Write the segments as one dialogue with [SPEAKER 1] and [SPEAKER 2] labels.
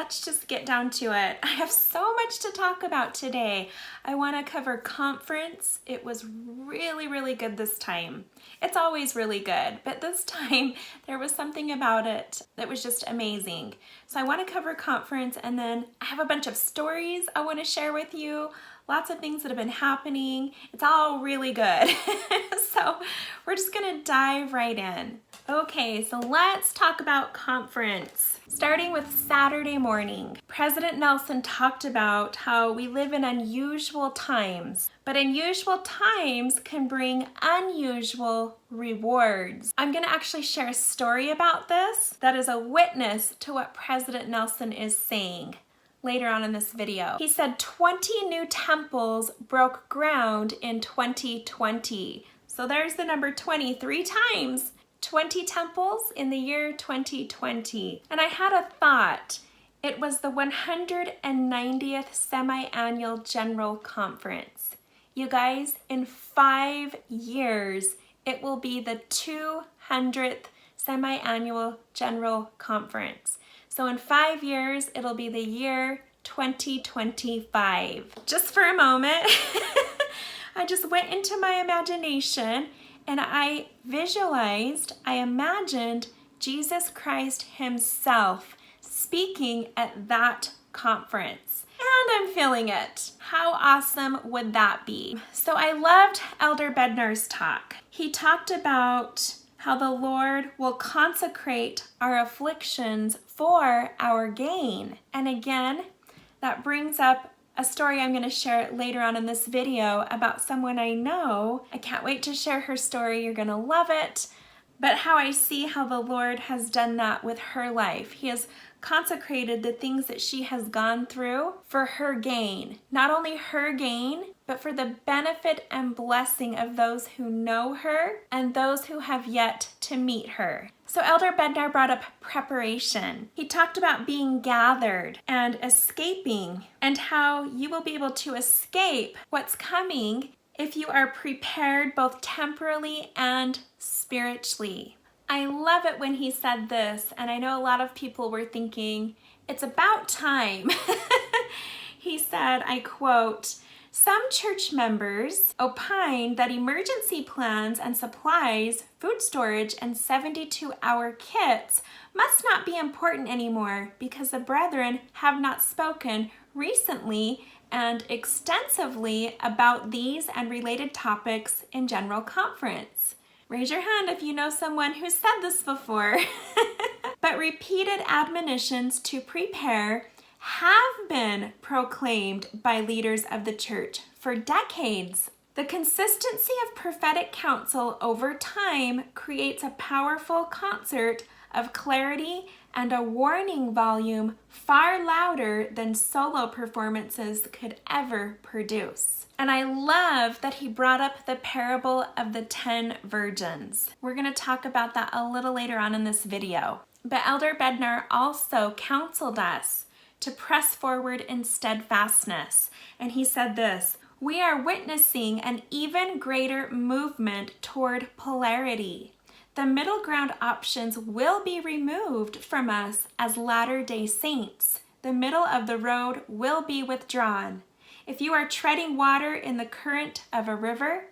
[SPEAKER 1] let's just get down to it. I have so much to talk about today. I want to cover conference. It was really, really good this time. It's always really good, but this time there was something about it that was just amazing. So I want to cover conference, and then I have a bunch of stories I want to share with you. Lots of things that have been happening. It's all really good. So we're just gonna dive right in. Okay, so let's talk about conference. Starting with Saturday morning, President Nelson talked about how we live in unusual times, but unusual times can bring unusual rewards. I'm gonna actually share a story about this that is a witness to what President Nelson is saying later on in this video. He said 20 new temples broke ground in 2020. So there's the number 20 3 times. 20 temples in the year 2020. And I had a thought. It was the 190th semi-annual General Conference. You guys, in 5 years, it will be the 200th semi-annual General Conference. So in 5 years, it'll be the year 2025. Just for a moment, I just went into my imagination and I imagined Jesus Christ himself speaking at that conference. And I'm feeling it. How awesome would that be? So I loved Elder Bednar's talk. He talked about how the Lord will consecrate our afflictions for our gain. And again, that brings up a story I'm going to share later on in this video about someone I know. I can't wait to share her story. You're going to love it. But how I see how the Lord has done that with her life. He has consecrated the things that she has gone through for her gain. Not only her gain, but for the benefit and blessing of those who know her and those who have yet to meet her. So Elder Bednar brought up preparation. He talked about being gathered and escaping, and how you will be able to escape what's coming if you are prepared both temporally and spiritually. I love it when he said this, and I know a lot of people were thinking, it's about time. He said, I quote, "Some church members opine that emergency plans and supplies, food storage, and 72-hour kits must not be important anymore because the brethren have not spoken recently and extensively about these and related topics in General Conference." Raise your hand if you know someone who said this before. But repeated admonitions to prepare have been proclaimed by leaders of the church for decades. The consistency of prophetic counsel over time creates a powerful concert of clarity and a warning volume far louder than solo performances could ever produce. And I love that he brought up the parable of the 10 virgins. We're going to talk about that a little later on in this video. But Elder Bednar also counseled us to press forward in steadfastness. And he said this, "We are witnessing an even greater movement toward polarity. The middle ground options will be removed from us as Latter-day Saints. The middle of the road will be withdrawn. If you are treading water in the current of a river,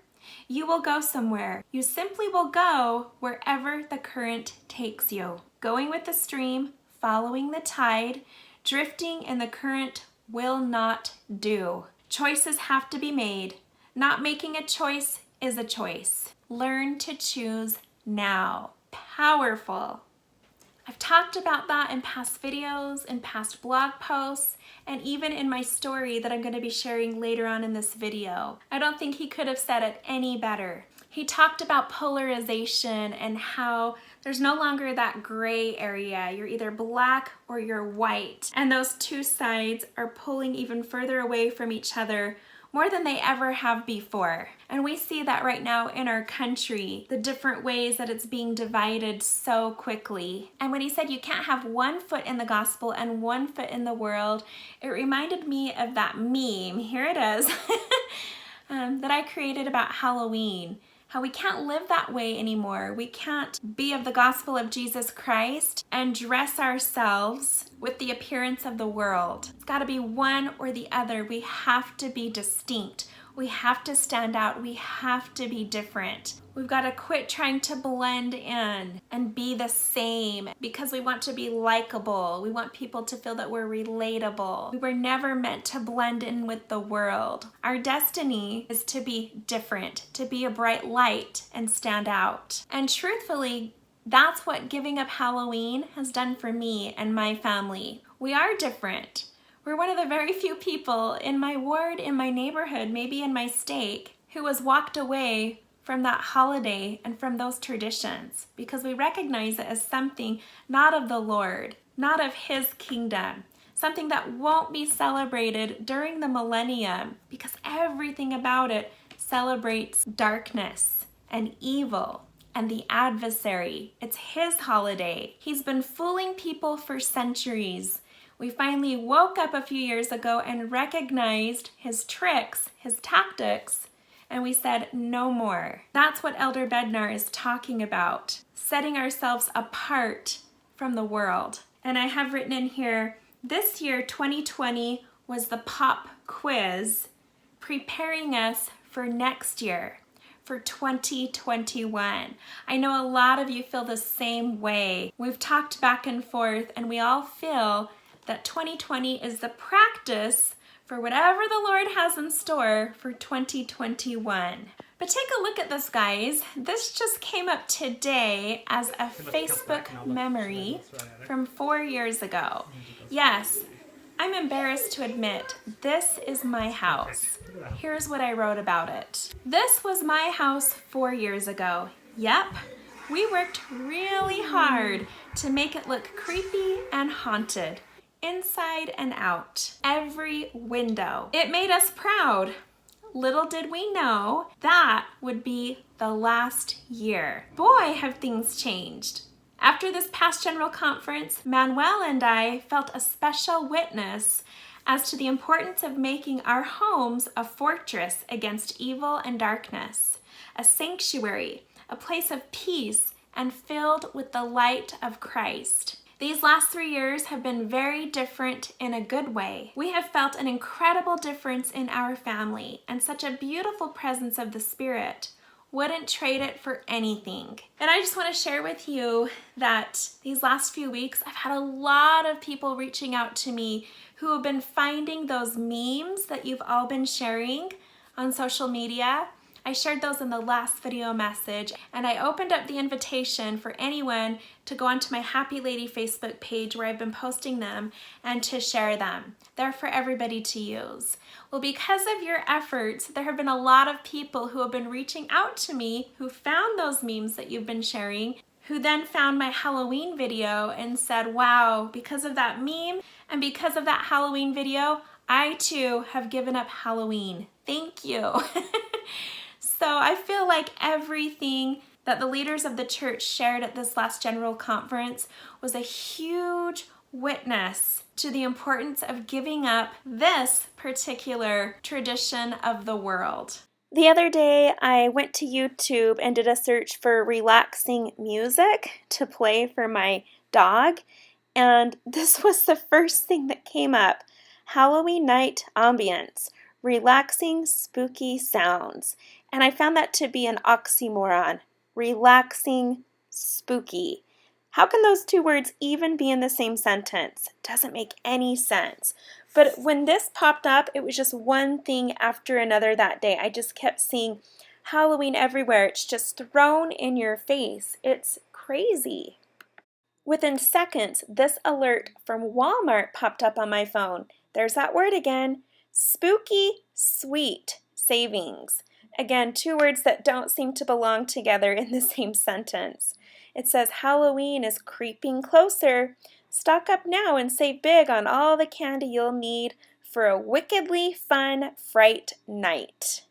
[SPEAKER 1] you will go somewhere. You simply will go wherever the current takes you. Going with the stream, following the tide, drifting in the current will not do. Choices have to be made. Not making a choice is a choice. Learn to choose now." Powerful. I've talked about that in past videos, in past blog posts, and even in my story that I'm going to be sharing later on in this video. I don't think he could have said it any better. He talked about polarization and how there's no longer that gray area. You're either black or you're white. And those two sides are pulling even further away from each other more than they ever have before. And we see that right now in our country, the different ways that it's being divided so quickly. And when he said you can't have one foot in the gospel and one foot in the world, it reminded me of that meme, here it is, that I created about Halloween. how we can't live that way anymore. We can't be of the gospel of Jesus Christ and dress ourselves with the appearance of the world. It's got to be one or the other. We have to be distinct. We have to stand out. We have to be different. We've got to quit trying to blend in and be the same because we want to be likable. We want people to feel that we're relatable. We were never meant to blend in with the world. Our destiny is to be different, to be a bright light and stand out. And truthfully, that's what giving up Halloween has done for me and my family. We are different. We're one of the very few people in my ward, in my neighborhood, maybe in my state, who has walked away from that holiday and from those traditions because we recognize it as something not of the Lord, not of His kingdom, something that won't be celebrated during the millennium because everything about it celebrates darkness and evil and the adversary. It's His holiday. He's been fooling people for centuries. We finally woke up a few years ago and recognized his tricks, his tactics, and we said, no more. That's what Elder Bednar is talking about, setting ourselves apart from the world. And I have written in here, this year, 2020, was the pop quiz preparing us for next year, for 2021. I know a lot of you feel the same way. We've talked back and forth, and we all feel that 2020 is the practice for whatever the Lord has in store for 2021. But take a look at this, guys. This just came up today as a Facebook memory from 4 years ago. Yes, I'm embarrassed to admit, this is my house. Here's what I wrote about it. This was my house 4 years ago. Yep, we worked really hard to make it look creepy and haunted. Inside and out, every window. It made us proud. Little did we know that would be the last year. Boy, have things changed. After this past general conference, Manuel and I felt a special witness as to the importance of making our homes a fortress against evil and darkness, a sanctuary, a place of peace, and filled with the light of Christ. These last 3 years have been very different in a good way. We have felt an incredible difference in our family and such a beautiful presence of the Spirit. Wouldn't trade it for anything. And I just want to share with you that these last few weeks, I've had a lot of people reaching out to me who have been finding those memes that you've all been sharing on social media. I shared those in the last video message, and I opened up the invitation for anyone to go onto my Happy Lady Facebook page where I've been posting them and to share them. They're for everybody to use. Well, because of your efforts, there have been a lot of people who have been reaching out to me who found those memes that you've been sharing, who then found my Halloween video and said, wow, because of that meme and because of that Halloween video, I too have given up Halloween. Thank you. So I feel like everything that the leaders of the church shared at this last general conference was a huge witness to the importance of giving up this particular tradition of the world. The other day, I went to YouTube and did a search for relaxing music to play for my dog, and this was the first thing that came up. Halloween night ambience, relaxing spooky sounds. And I found that to be an oxymoron. Relaxing, spooky. How can those two words even be in the same sentence? Doesn't make any sense. But when this popped up, it was just one thing after another that day. I just kept seeing Halloween everywhere. It's just thrown in your face. It's crazy. Within seconds, this alert from Walmart popped up on my phone. There's that word again. Spooky, sweet savings. Again, two words that don't seem to belong together in the same sentence. It says Halloween is creeping closer. Stock up now and save big on all the candy you'll need for a wickedly fun fright night.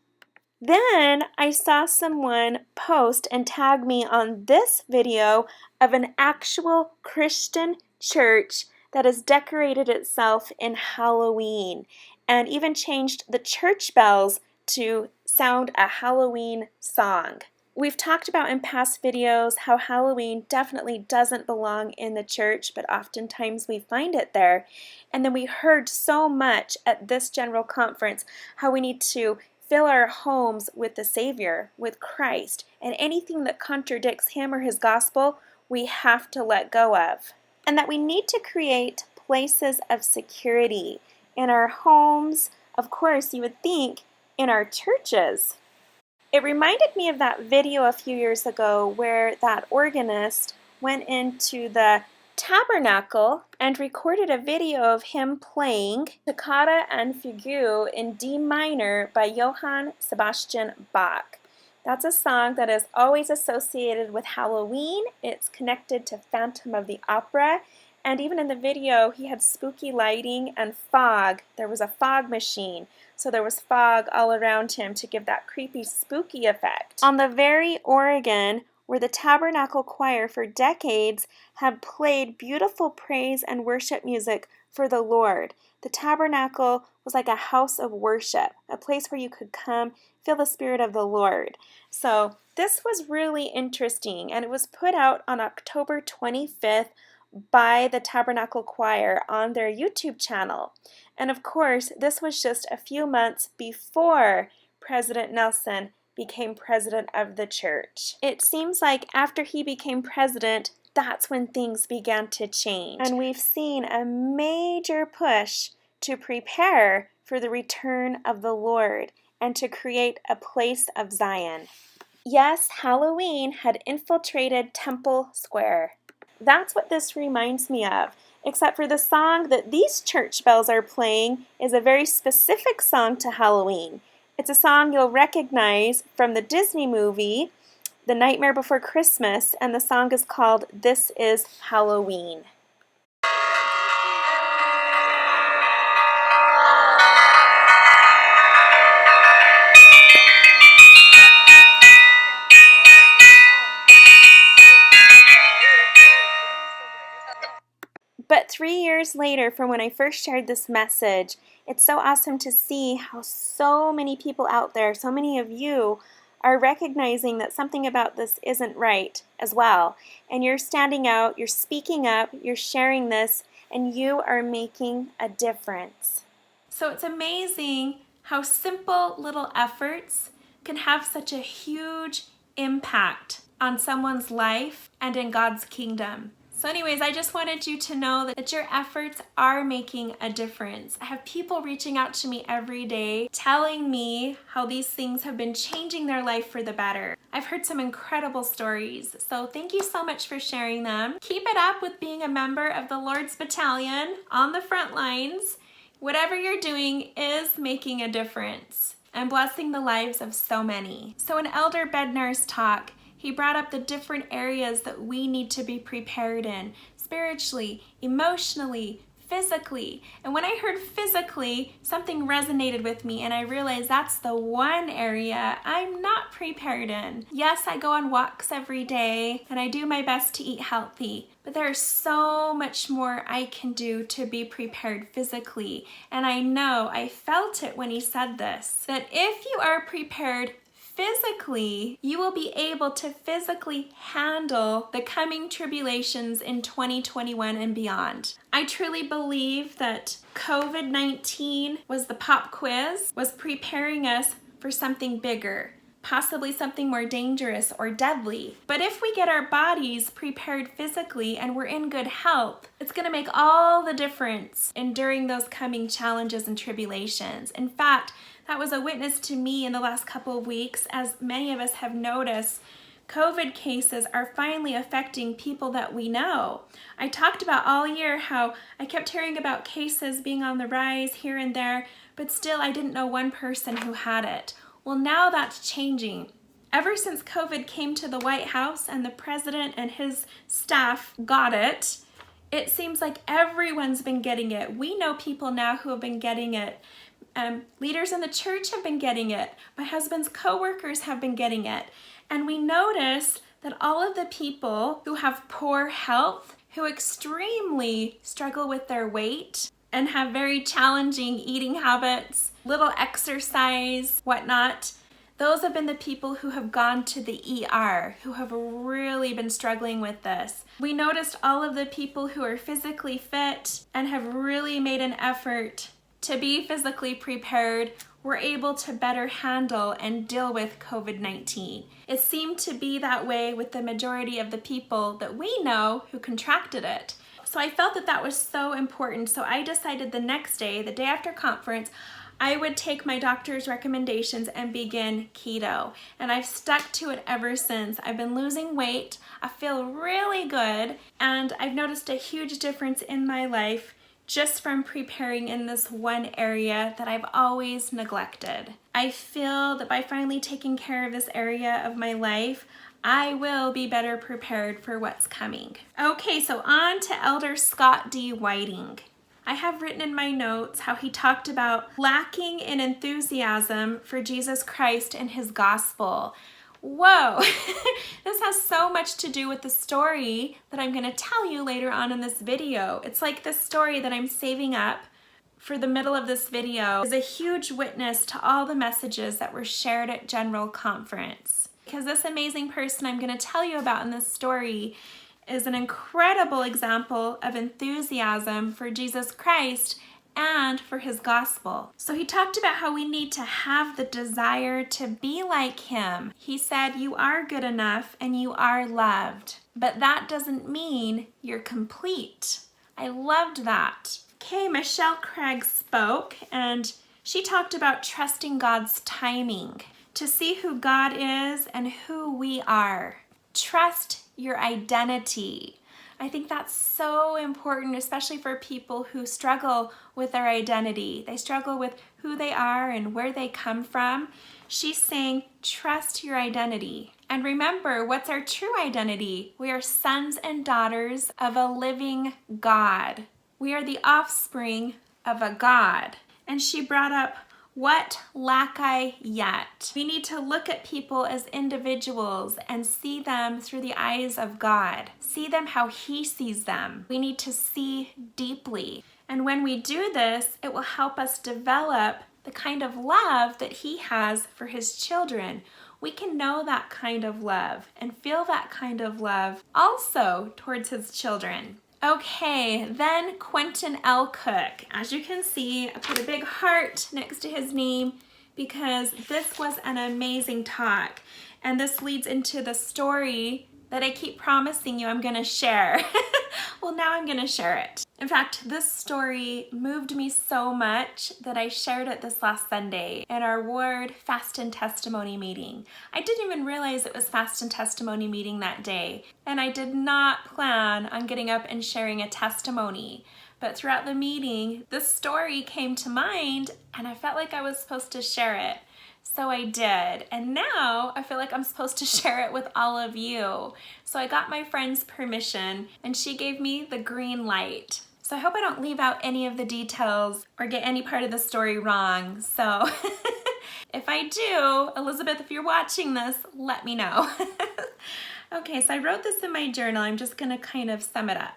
[SPEAKER 1] Then I saw someone post and tag me on this video of an actual Christian church that has decorated itself in Halloween and even changed the church bells to sound a Halloween song. We've talked about in past videos how Halloween definitely doesn't belong in the church, but oftentimes we find it there. And then we heard so much at this general conference how we need to fill our homes with the Savior, with Christ, and anything that contradicts Him or His gospel, we have to let go of. And that we need to create places of security in our homes, of course, you would think, in our churches. It reminded me of that video a few years ago where that organist went into the tabernacle and recorded a video of him playing Toccata and Fugue in D minor by Johann Sebastian Bach. That's a song that is always associated with Halloween. It's connected to Phantom of the Opera. And even in the video, he had spooky lighting and fog. There was a fog machine. So there was fog all around him to give that creepy, spooky effect. On the very organ where the Tabernacle Choir for decades had played beautiful praise and worship music for the Lord. The Tabernacle was like a house of worship, a place where you could come, feel the Spirit of the Lord. So this was really interesting, and it was put out on October 25th by the Tabernacle Choir on their YouTube channel. And of course, this was just a few months before President Nelson became president of the church. It seems like after he became president, that's when things began to change. And we've seen a major push to prepare for the return of the Lord and to create a place of Zion. Yes, Halloween had infiltrated Temple Square. That's what this reminds me of, except for the song that these church bells are playing is a very specific song to Halloween. It's a song you'll recognize from the Disney movie, The Nightmare Before Christmas, and the song is called This Is Halloween. But 3 years later, from when I first shared this message, it's so awesome to see how so many people out there, so many of you, are recognizing that something about this isn't right as well. And you're standing out, you're speaking up, you're sharing this, and you are making a difference. So it's amazing how simple little efforts can have such a huge impact on someone's life and in God's kingdom. So anyways, I just wanted you to know that your efforts are making a difference. I have people reaching out to me every day telling me how these things have been changing their life for the better. I've heard some incredible stories, so thank you so much for sharing them. Keep it up with being a member of the Lord's Battalion on the front lines. Whatever you're doing is making a difference and blessing the lives of so many. So in Elder Bednar's talk, he brought up the different areas that we need to be prepared in, spiritually, emotionally, physically. And when I heard physically, something resonated with me, and I realized that's the one area I'm not prepared in. Yes, I go on walks every day, and I do my best to eat healthy, but there's so much more I can do to be prepared physically. And I know, I felt it when he said this, that if you are prepared physically, you will be able to physically handle the coming tribulations in 2021 and beyond. I truly believe that COVID-19 was the pop quiz, was preparing us for something bigger, possibly something more dangerous or deadly. But if we get our bodies prepared physically and we're in good health, it's going to make all the difference enduring those coming challenges and tribulations. In fact, that was a witness to me in the last couple of weeks, as many of us have noticed COVID cases are finally affecting people that we know. I talked about all year how I kept hearing about cases being on the rise here and there, but still I didn't know one person who had it. Well, now that's changing. Ever since COVID came to the White House and the president and his staff got it, it seems like everyone's been getting it. We know people now who have been getting it. Leaders in the church have been getting it. My husband's co-workers have been getting it. And we notice that all of the people who have poor health, who extremely struggle with their weight and have very challenging eating habits, little exercise, whatnot, Those have been the people who have gone to the ER, who have really been struggling with this. We noticed all of the people who are physically fit and have really made an effort to be physically prepared were able to better handle and deal with COVID-19. It seemed to be that way with the majority of the people that we know who contracted it. So I felt that that was so important. So I decided the next day, the day after conference, I would take my doctor's recommendations and begin keto. And I've stuck to it ever since. I've been losing weight. I feel really good. And I've noticed a huge difference in my life just from preparing in this one area that I've always neglected. I feel that by finally taking care of this area of my life, I will be better prepared for what's coming. Okay, so on to Elder Scott D. Whiting. I have written in my notes how he talked about lacking in enthusiasm for Jesus Christ and his gospel. Whoa, this has so much to do with the story that I'm going to tell you later on in this video. It's like this story that I'm saving up for the middle of this video is a huge witness to all the messages that were shared at General Conference. Because this amazing person I'm going to tell you about in this story is an incredible example of enthusiasm for Jesus Christ and for his gospel. So he talked about how we need to have the desire to be like him. He said, you are good enough and you are loved, but that doesn't mean you're complete. I loved that. Okay, Michelle Craig spoke and she talked about trusting God's timing to see who God is and who we are. Trust your identity. I think that's so important, especially for people who struggle with their identity. They struggle with who they are and where they come from. She's saying, trust your identity. And remember, what's our true identity? We are sons and daughters of a living God. We are the offspring of a God. And she brought up, what lack I yet? We need to look at people as individuals and see them through the eyes of God. See them how he sees them. We need to see deeply. And when we do this, it will help us develop the kind of love that he has for his children. We can know that kind of love and feel that kind of love also towards his children. Okay, then Quentin L. Cook. As you can see, I put a big heart next to his name because this was an amazing talk. And this leads into the story that I keep promising you I'm gonna share. Well, now I'm gonna share it. In fact, this story moved me so much that I shared it this last Sunday in our ward fast and testimony meeting. I didn't even realize it was fast and testimony meeting that day, and I did not plan on getting up and sharing a testimony. But throughout the meeting, this story came to mind and I felt like I was supposed to share it. So I did, and now I feel like I'm supposed to share it with all of you. So I got my friend's permission and she gave me the green light. So I hope I don't leave out any of the details or get any part of the story wrong. So if I do, Elizabeth, if you're watching this, let me know. Okay, so I wrote this in my journal. I'm just gonna kind of sum it up.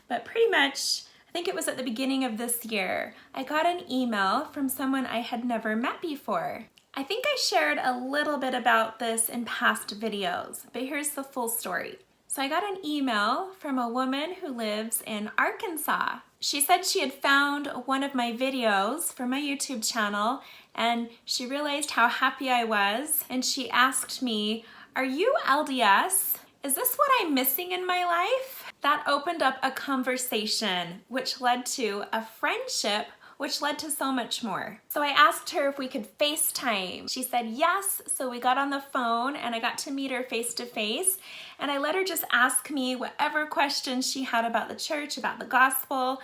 [SPEAKER 1] But pretty much, I think it was at the beginning of this year, I got an email from someone I had never met before. I think I shared a little bit about this in past videos, but here's the full story. So I got an email from a woman who lives in Arkansas. She said she had found one of my videos from my YouTube channel and she realized how happy I was and she asked me, are you LDS? Is this what I'm missing in my life? That opened up a conversation which led to a friendship which led to so much more. So I asked her if we could FaceTime. She said yes, so we got on the phone and I got to meet her face to face and I let her just ask me whatever questions she had about the church, about the gospel,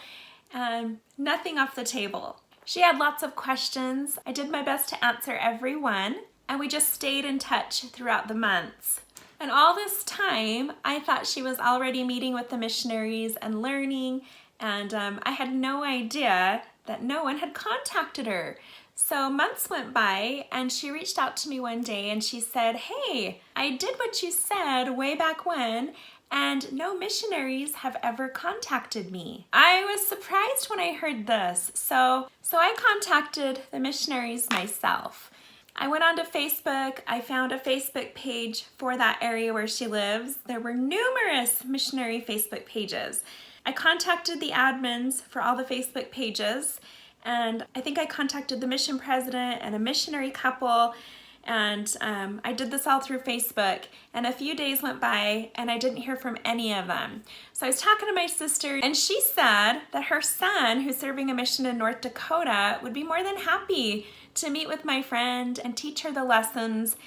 [SPEAKER 1] and nothing off the table. She had lots of questions. I did my best to answer every one and we just stayed in touch throughout the months. And all this time, I thought she was already meeting with the missionaries and learning, and I had no idea that no one had contacted her. So months went by and she reached out to me one day and she said, hey, I did what you said way back when and no missionaries have ever contacted me. I was surprised when I heard this. So I contacted the missionaries myself. I went onto Facebook. I found a Facebook page for that area where she lives. There were numerous missionary Facebook pages. I contacted the admins for all the Facebook pages, and I think I contacted the mission president and a missionary couple, and I did this all through Facebook, and a few days went by and I didn't hear from any of them. So I was talking to my sister, and she said that her son, who's serving a mission in North Dakota, would be more than happy to meet with my friend and teach her the lessons,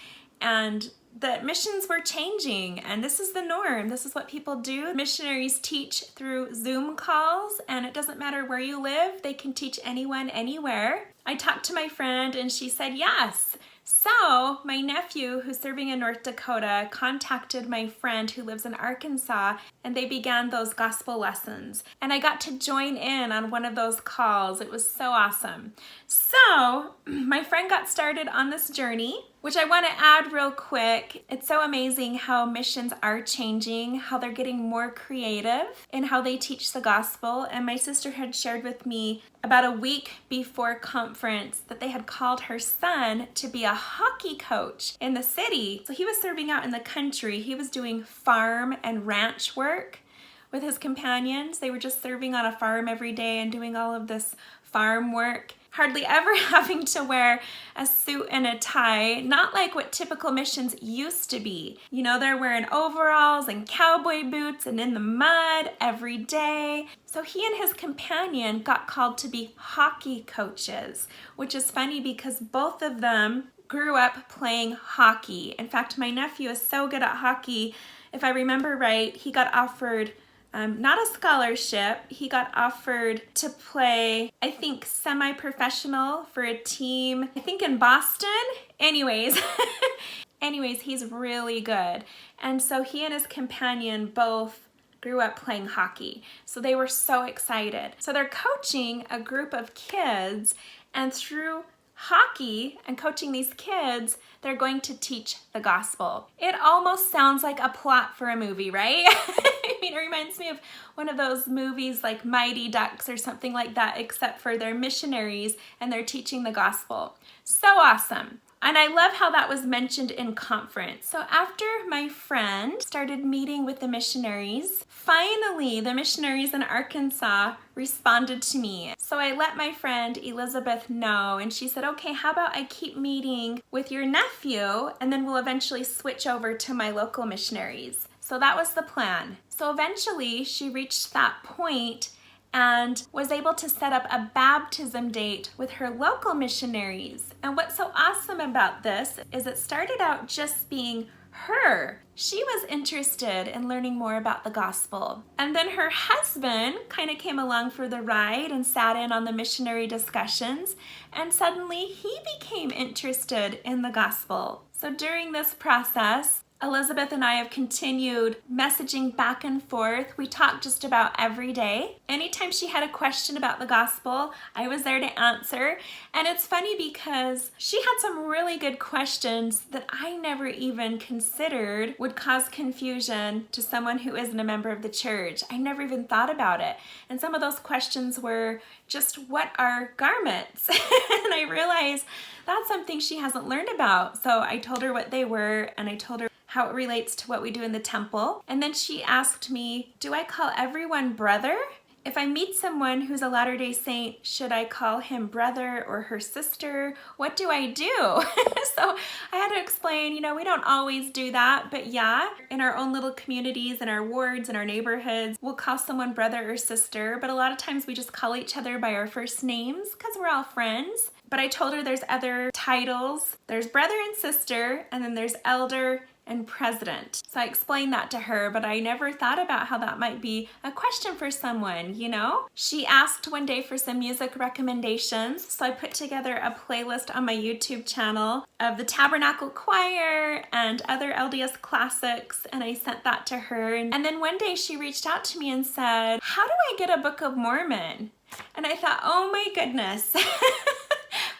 [SPEAKER 1] and that missions were changing, and this is the norm. This is what people do. Missionaries teach through Zoom calls, and it doesn't matter where you live. They can teach anyone, anywhere. I talked to my friend, and she said yes. So my nephew, who's serving in North Dakota, contacted my friend who lives in Arkansas, and they began those gospel lessons. And I got to join in on one of those calls. It was so awesome. So my friend got started on this journey, which I want to add real quick. It's so amazing how missions are changing, how they're getting more creative in how they teach the gospel. And my sister had shared with me about a week before conference that they had called her son to be a hockey coach in the city. So he was serving out in the country. He was doing farm and ranch work with his companions. They were just serving on a farm every day and doing all of this farm work, hardly ever having to wear a suit and a tie, not like what typical missions used to be. You know, they're wearing overalls and cowboy boots and in the mud every day. So he and his companion got called to be hockey coaches, which is funny because both of them grew up playing hockey. In fact, my nephew is so good at hockey. If I remember right, he got offered not a scholarship. He got offered to play, I think, semi-professional for a team, I think in Boston. Anyways, he's really good. And so he and his companion both grew up playing hockey. So they were so excited. So they're coaching a group of kids, and through hockey and coaching these kids, they're going to teach the gospel. It almost sounds like a plot for a movie, right? I mean, it reminds me of one of those movies like Mighty Ducks or something like that, except for they're missionaries and they're teaching the gospel. So awesome. And I love how that was mentioned in conference. So after my friend started meeting with the missionaries, finally the missionaries in Arkansas responded to me. So I let my friend Elizabeth know, and she said, okay, how about I keep meeting with your nephew, and then we'll eventually switch over to my local missionaries. So that was the plan. So eventually she reached that point and was able to set up a baptism date with her local missionaries. And what's so awesome about this is it started out just being her. She was interested in learning more about the gospel. And then her husband kind of came along for the ride and sat in on the missionary discussions, and suddenly he became interested in the gospel. So during this process, Elizabeth and I have continued messaging back and forth. We talk just about every day. Anytime she had a question about the gospel, I was there to answer. And it's funny because she had some really good questions that I never even considered would cause confusion to someone who isn't a member of the church. I never even thought about it. And some of those questions were just, what are garments? And I realized that's something she hasn't learned about. So I told her what they were, and I told her how it relates to what we do in the temple. And then she asked me, do I call everyone brother? If I meet someone who's a Latter-day Saint, should I call him brother or her sister? What do I do? So I had to explain, we don't always do that, but yeah, in our own little communities, in our wards, in our neighborhoods, we'll call someone brother or sister, but a lot of times we just call each other by our first names because we're all friends. But I told her there's other titles. There's brother and sister, and then there's elder and president. So I explained that to her, but I never thought about how that might be a question for someone, She asked one day for some music recommendations, so I put together a playlist on my YouTube channel of the Tabernacle Choir and other LDS classics, and I sent that to her. And then one day she reached out to me and said, how do I get a Book of Mormon? And I thought, oh my goodness.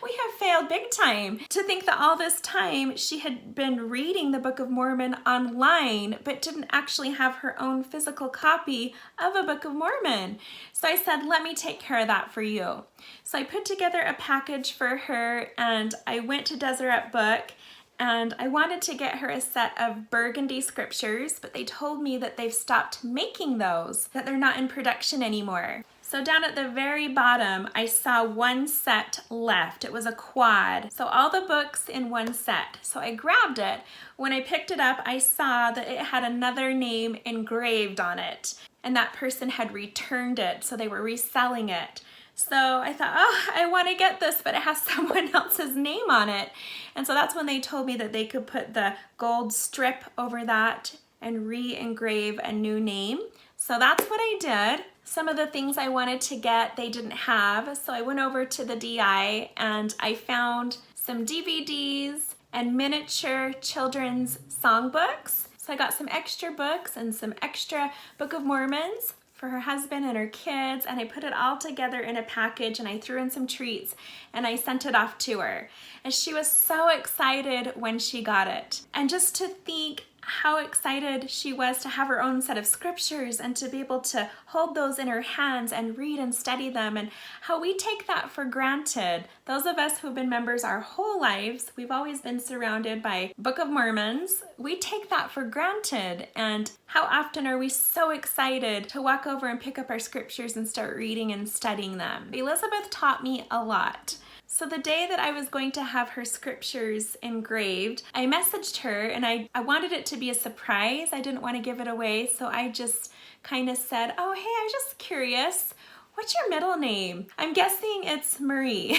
[SPEAKER 1] We have failed big time. To think that all this time she had been reading the Book of Mormon online, but didn't actually have her own physical copy of a Book of Mormon. So I said, let me take care of that for you. So I put together a package for her, and I went to Deseret Book, and I wanted to get her a set of Burgundy scriptures, but they told me that they've stopped making those, that they're not in production anymore. So down at the very bottom, I saw one set left. It was a quad. So all the books in one set. So I grabbed it. When I picked it up, I saw that it had another name engraved on it, and that person had returned it, so they were reselling it. So I thought, oh, I want to get this, but it has someone else's name on it. And so that's when they told me that they could put the gold strip over that and re-engrave a new name. So that's what I did. Some of the things I wanted to get, they didn't have. So I went over to the DI and I found some DVDs and miniature children's songbooks. So I got some extra books and some extra Book of Mormons for her husband and her kids, and I put it all together in a package, and I threw in some treats and I sent it off to her. And she was so excited when she got it. And just to think how excited she was to have her own set of scriptures and to be able to hold those in her hands and read and study them, and how we take that for granted. Those of us who've been members our whole lives, we've always been surrounded by Book of Mormons. We take that for granted, and how often are we so excited to walk over and pick up our scriptures and start reading and studying them? Elizabeth taught me a lot. So the day that I was going to have her scriptures engraved, I messaged her, and I wanted it to be a surprise. I didn't want to give it away, so I just kind of said, oh, hey, I was just curious. What's your middle name? I'm guessing it's Marie.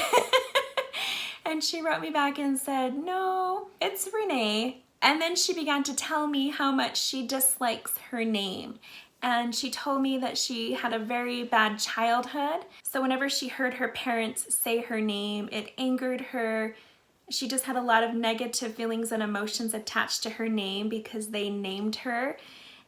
[SPEAKER 1] And she wrote me back and said, no, it's Renee. And then she began to tell me how much she dislikes her name. And she told me that she had a very bad childhood. So whenever she heard her parents say her name, it angered her. She just had a lot of negative feelings and emotions attached to her name because they named her.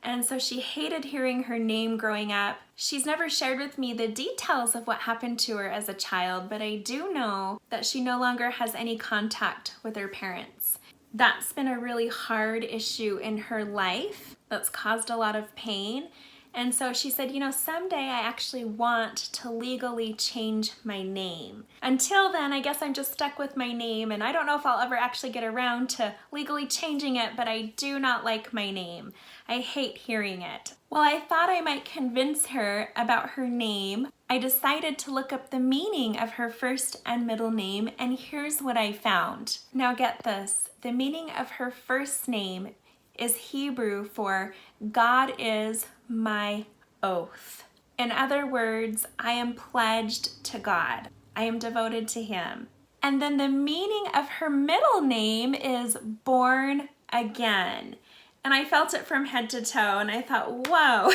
[SPEAKER 1] And so she hated hearing her name growing up. She's never shared with me the details of what happened to her as a child, but I do know that she no longer has any contact with her parents. That's been a really hard issue in her life that's caused a lot of pain. And so she said, you know, someday I actually want to legally change my name. Until then, I guess I'm just stuck with my name, and I don't know if I'll ever actually get around to legally changing it, but I do not like my name. I hate hearing it. Well, I thought I might convince her about her name. I decided to look up the meaning of her first and middle name, and here's what I found. Now get this. The meaning of her first name is Hebrew for God is my oath. In other words, I am pledged to God. I am devoted to Him. And then the meaning of her middle name is born again. And I felt it from head to toe, and I thought, whoa,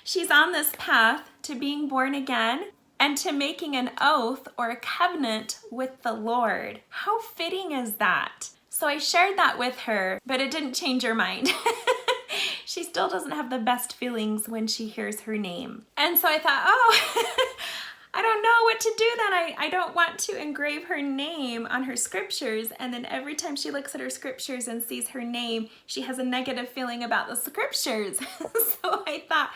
[SPEAKER 1] she's on this path to being born again and to making an oath or a covenant with the Lord. How fitting is that? So I shared that with her, but it didn't change her mind. She still doesn't have the best feelings when she hears her name. And so I thought, oh, I don't know what to do then. I don't want to engrave her name on her scriptures, and then every time she looks at her scriptures and sees her name, she has a negative feeling about the scriptures. So I thought,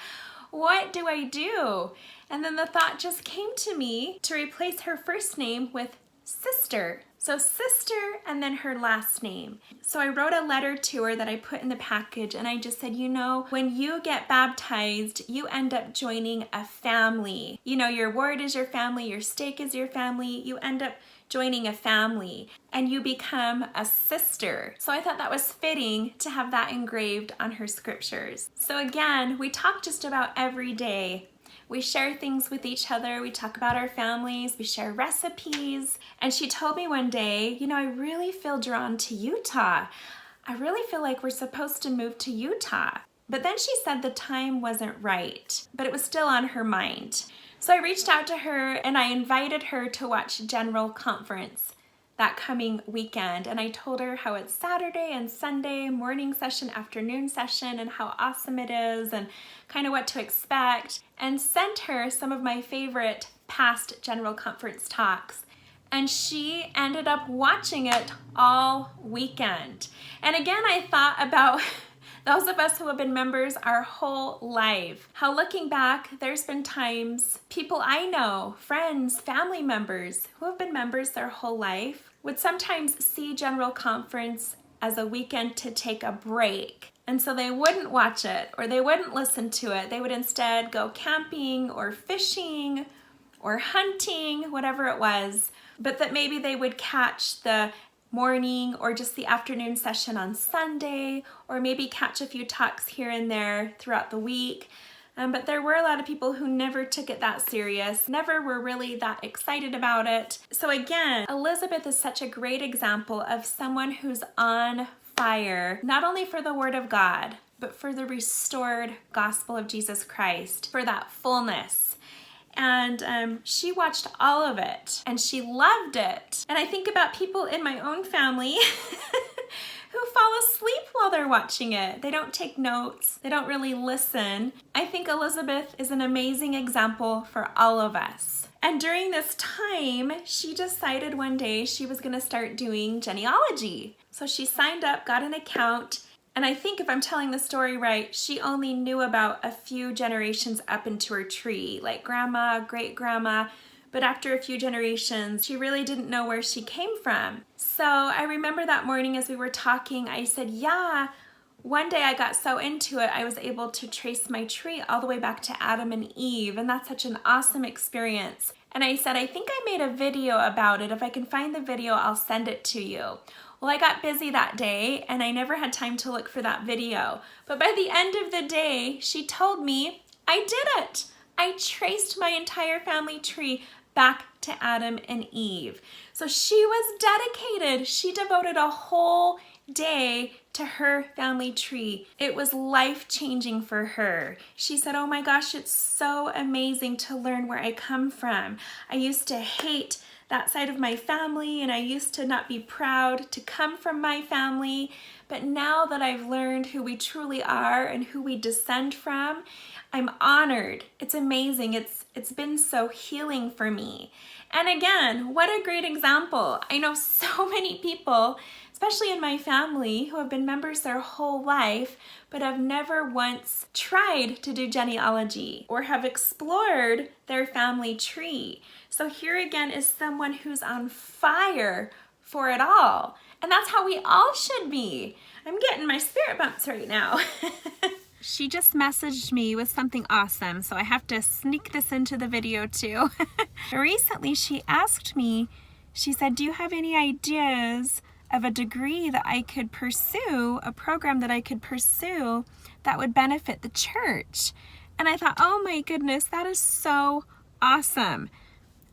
[SPEAKER 1] what do I do? And then the thought just came to me to replace her first name with sister. So sister and then her last name. So I wrote a letter to her that I put in the package, and I just said, you know, when you get baptized, you end up joining a family. You know, your ward is your family, your stake is your family. You end up joining a family and you become a sister. So I thought that was fitting to have that engraved on her scriptures. So again, we talk just about every day. We share things with each other. We talk about our families. We share recipes. And she told me one day, you know, I really feel drawn to Utah. I really feel like we're supposed to move to Utah. But then she said the time wasn't right, but it was still on her mind. So I reached out to her and I invited her to watch General Conference that coming weekend. And I told her how it's Saturday and Sunday, morning session, afternoon session, and how awesome it is and kind of what to expect, and sent her some of my favorite past General Conference talks. and she ended up watching it all weekend. And again, I thought about those of us who have been members our whole life. How looking back, there's been times people I know, friends, family members who have been members their whole life would sometimes see General Conference as a weekend to take a break. And so they wouldn't watch it or they wouldn't listen to it. They would instead go camping or fishing or hunting, whatever it was, but that maybe they would catch the morning or just the afternoon session on Sunday, or maybe catch a few talks here and there throughout the week. But there were a lot of people who never took it that serious, never were really that excited about it. So again, Elizabeth is such a great example of someone who's on fire, not only for the Word of God, but for the restored gospel of Jesus Christ, for that fullness. And she watched all of it and she loved it. And I think about people in my own family who fall asleep while they're watching it. They don't take notes. They don't really listen. I think Elizabeth is an amazing example for all of us. And during this time, she decided one day she was going to start doing genealogy. So she signed up, got an account, and I think if I'm telling the story right, she only knew about a few generations up into her tree, like grandma, great-grandma, but after a few generations, she really didn't know where she came from. So I remember that morning as we were talking, I said, yeah, one day I got so into it, I was able to trace my tree all the way back to Adam and Eve, and that's such an awesome experience. And I said, I think I made a video about it. If I can find the video, I'll send it to you. Well, I got busy that day and I never had time to look for that video. But by the end of the day, she told me, I did it. I traced my entire family tree back to Adam and Eve. So she was dedicated. She devoted a whole day to her family tree. It was life-changing for her. She said, oh my gosh, it's so amazing to learn where I come from. I used to hate that side of my family, and I used to not be proud to come from my family, but now that I've learned who we truly are and who we descend from, I'm honored. It's amazing. It's been so healing for me. And again, what a great example. I know so many people, especially in my family, who have been members their whole life, but have never once tried to do genealogy or have explored their family tree. So here again is someone who's on fire for it all. And that's how we all should be. I'm getting my spirit bumps right now. She just messaged me with something awesome, so I have to sneak this into the video too. Recently, she asked me, she said, do you have any ideas of a degree that I could pursue, a program that I could pursue that would benefit the church? And I thought, oh my goodness, that is so awesome.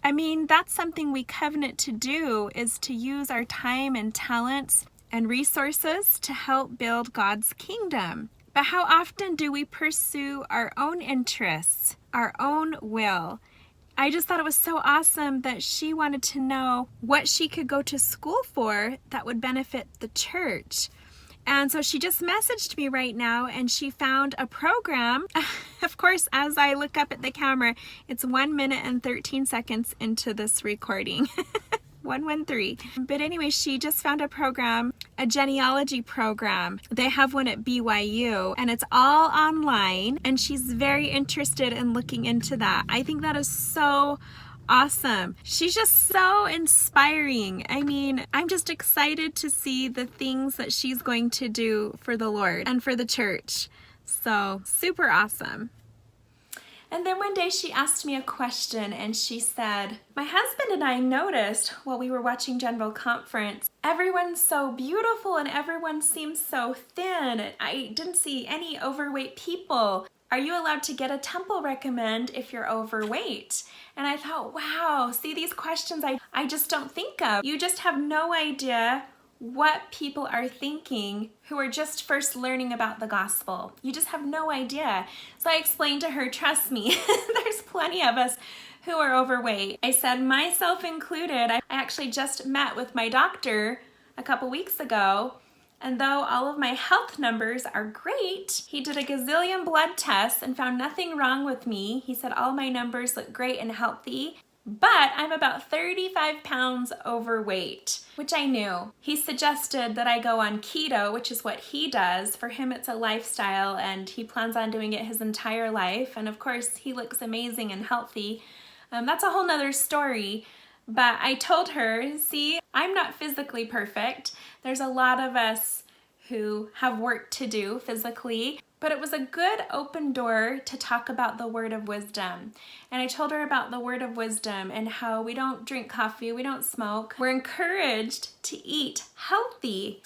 [SPEAKER 1] I mean, that's something we covenant to do, is to use our time and talents and resources to help build God's kingdom. But how often do we pursue our own interests, our own will? I just thought it was so awesome that she wanted to know what she could go to school for that would benefit the church. And so she just messaged me right now and she found a program. Of course, as I look up at the camera, it's 1 minute and 13 seconds into this recording. 113. But anyway, she just found a program, a genealogy program. They have one at BYU and it's all online, and she's very interested in looking into that. I think that is so awesome. She's just so inspiring. I mean, I'm just excited to see the things that she's going to do for the Lord and for the church. So super awesome. And then one day she asked me a question and she said, my husband and I noticed while we were watching General Conference, everyone's so beautiful and everyone seems so thin. I didn't see any overweight people. Are you allowed to get a temple recommend if you're overweight? And I thought, wow, see, these questions I just don't think of. You just have no idea what people are thinking who are just first learning about the gospel. You just have no idea. So I explained to her, trust me, there's plenty of us who are overweight. I said, myself included. I actually just met with my doctor a couple weeks ago, and though all of my health numbers are great, he did a gazillion blood tests and found nothing wrong with me. He said all my numbers look great and healthy. but I'm about 35 pounds overweight, which I knew. He suggested that I go on keto, which is what he does. For him, it's a lifestyle, and he plans on doing it his entire life. And of course, he looks amazing and healthy. That's a whole nother story. But I told her, see, I'm not physically perfect. There's a lot of us who have work to do physically, but it was a good open door to talk about the word of wisdom. And I told her about the word of wisdom and how we don't drink coffee, we don't smoke. We're encouraged to eat healthy.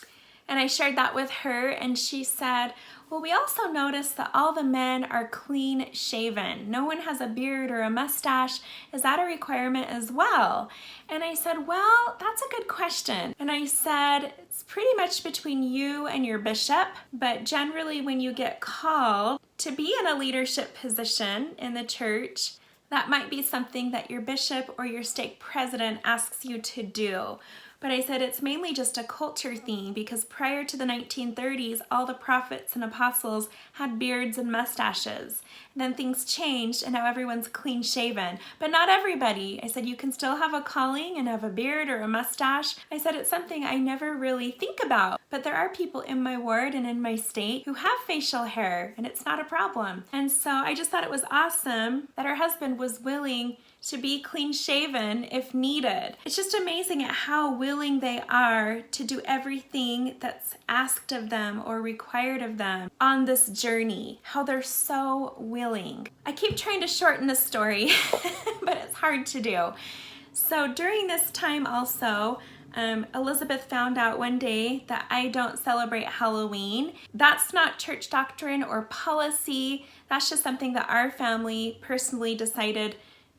[SPEAKER 1] And I shared that with her, and she said, well, we also noticed that all the men are clean shaven. No one has a beard or a mustache. Is that a requirement as well? And I said, well, that's a good question. And I said, it's pretty much between you and your bishop, but generally when you get called to be in a leadership position in the church, that might be something that your bishop or your stake president asks you to do. But I said it's mainly just a culture thing, because prior to the 1930s, all the prophets and apostles had beards and mustaches. And then things changed and now everyone's clean shaven. But not everybody. I said you can still have a calling and have a beard or a mustache. I said it's something I never really think about. But there are people in my ward and in my state who have facial hair, and it's not a problem. And so I just thought it was awesome that her husband was willing to be clean shaven if needed. It's just amazing at how willing they are to do everything that's asked of them or required of them on this journey, how they're so willing. I keep trying to shorten this story, but it's hard to do. So during this time also, Elizabeth found out one day that I don't celebrate Halloween. That's not church doctrine or policy. That's just something that our family personally decided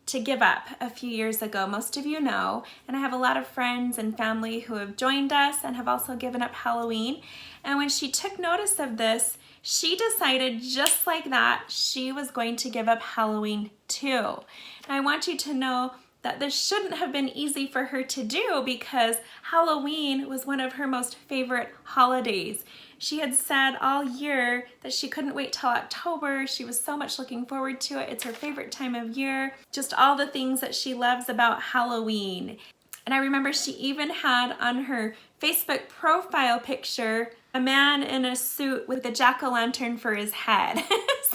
[SPEAKER 1] to give up a few years ago. Most of you know, and I have a lot of friends and family who have joined us and have also given up Halloween. And when she took notice of this, she decided just like that, she was going to give up Halloween too. And I want you to know that this shouldn't have been easy for her to do, because Halloween was one of her most favorite holidays. She had said all year that she couldn't wait till October. She was so much looking forward to it. It's her favorite time of year. Just all the things that she loves about Halloween. And I remember she even had on her Facebook profile picture a man in a suit with a jack-o'-lantern for his head.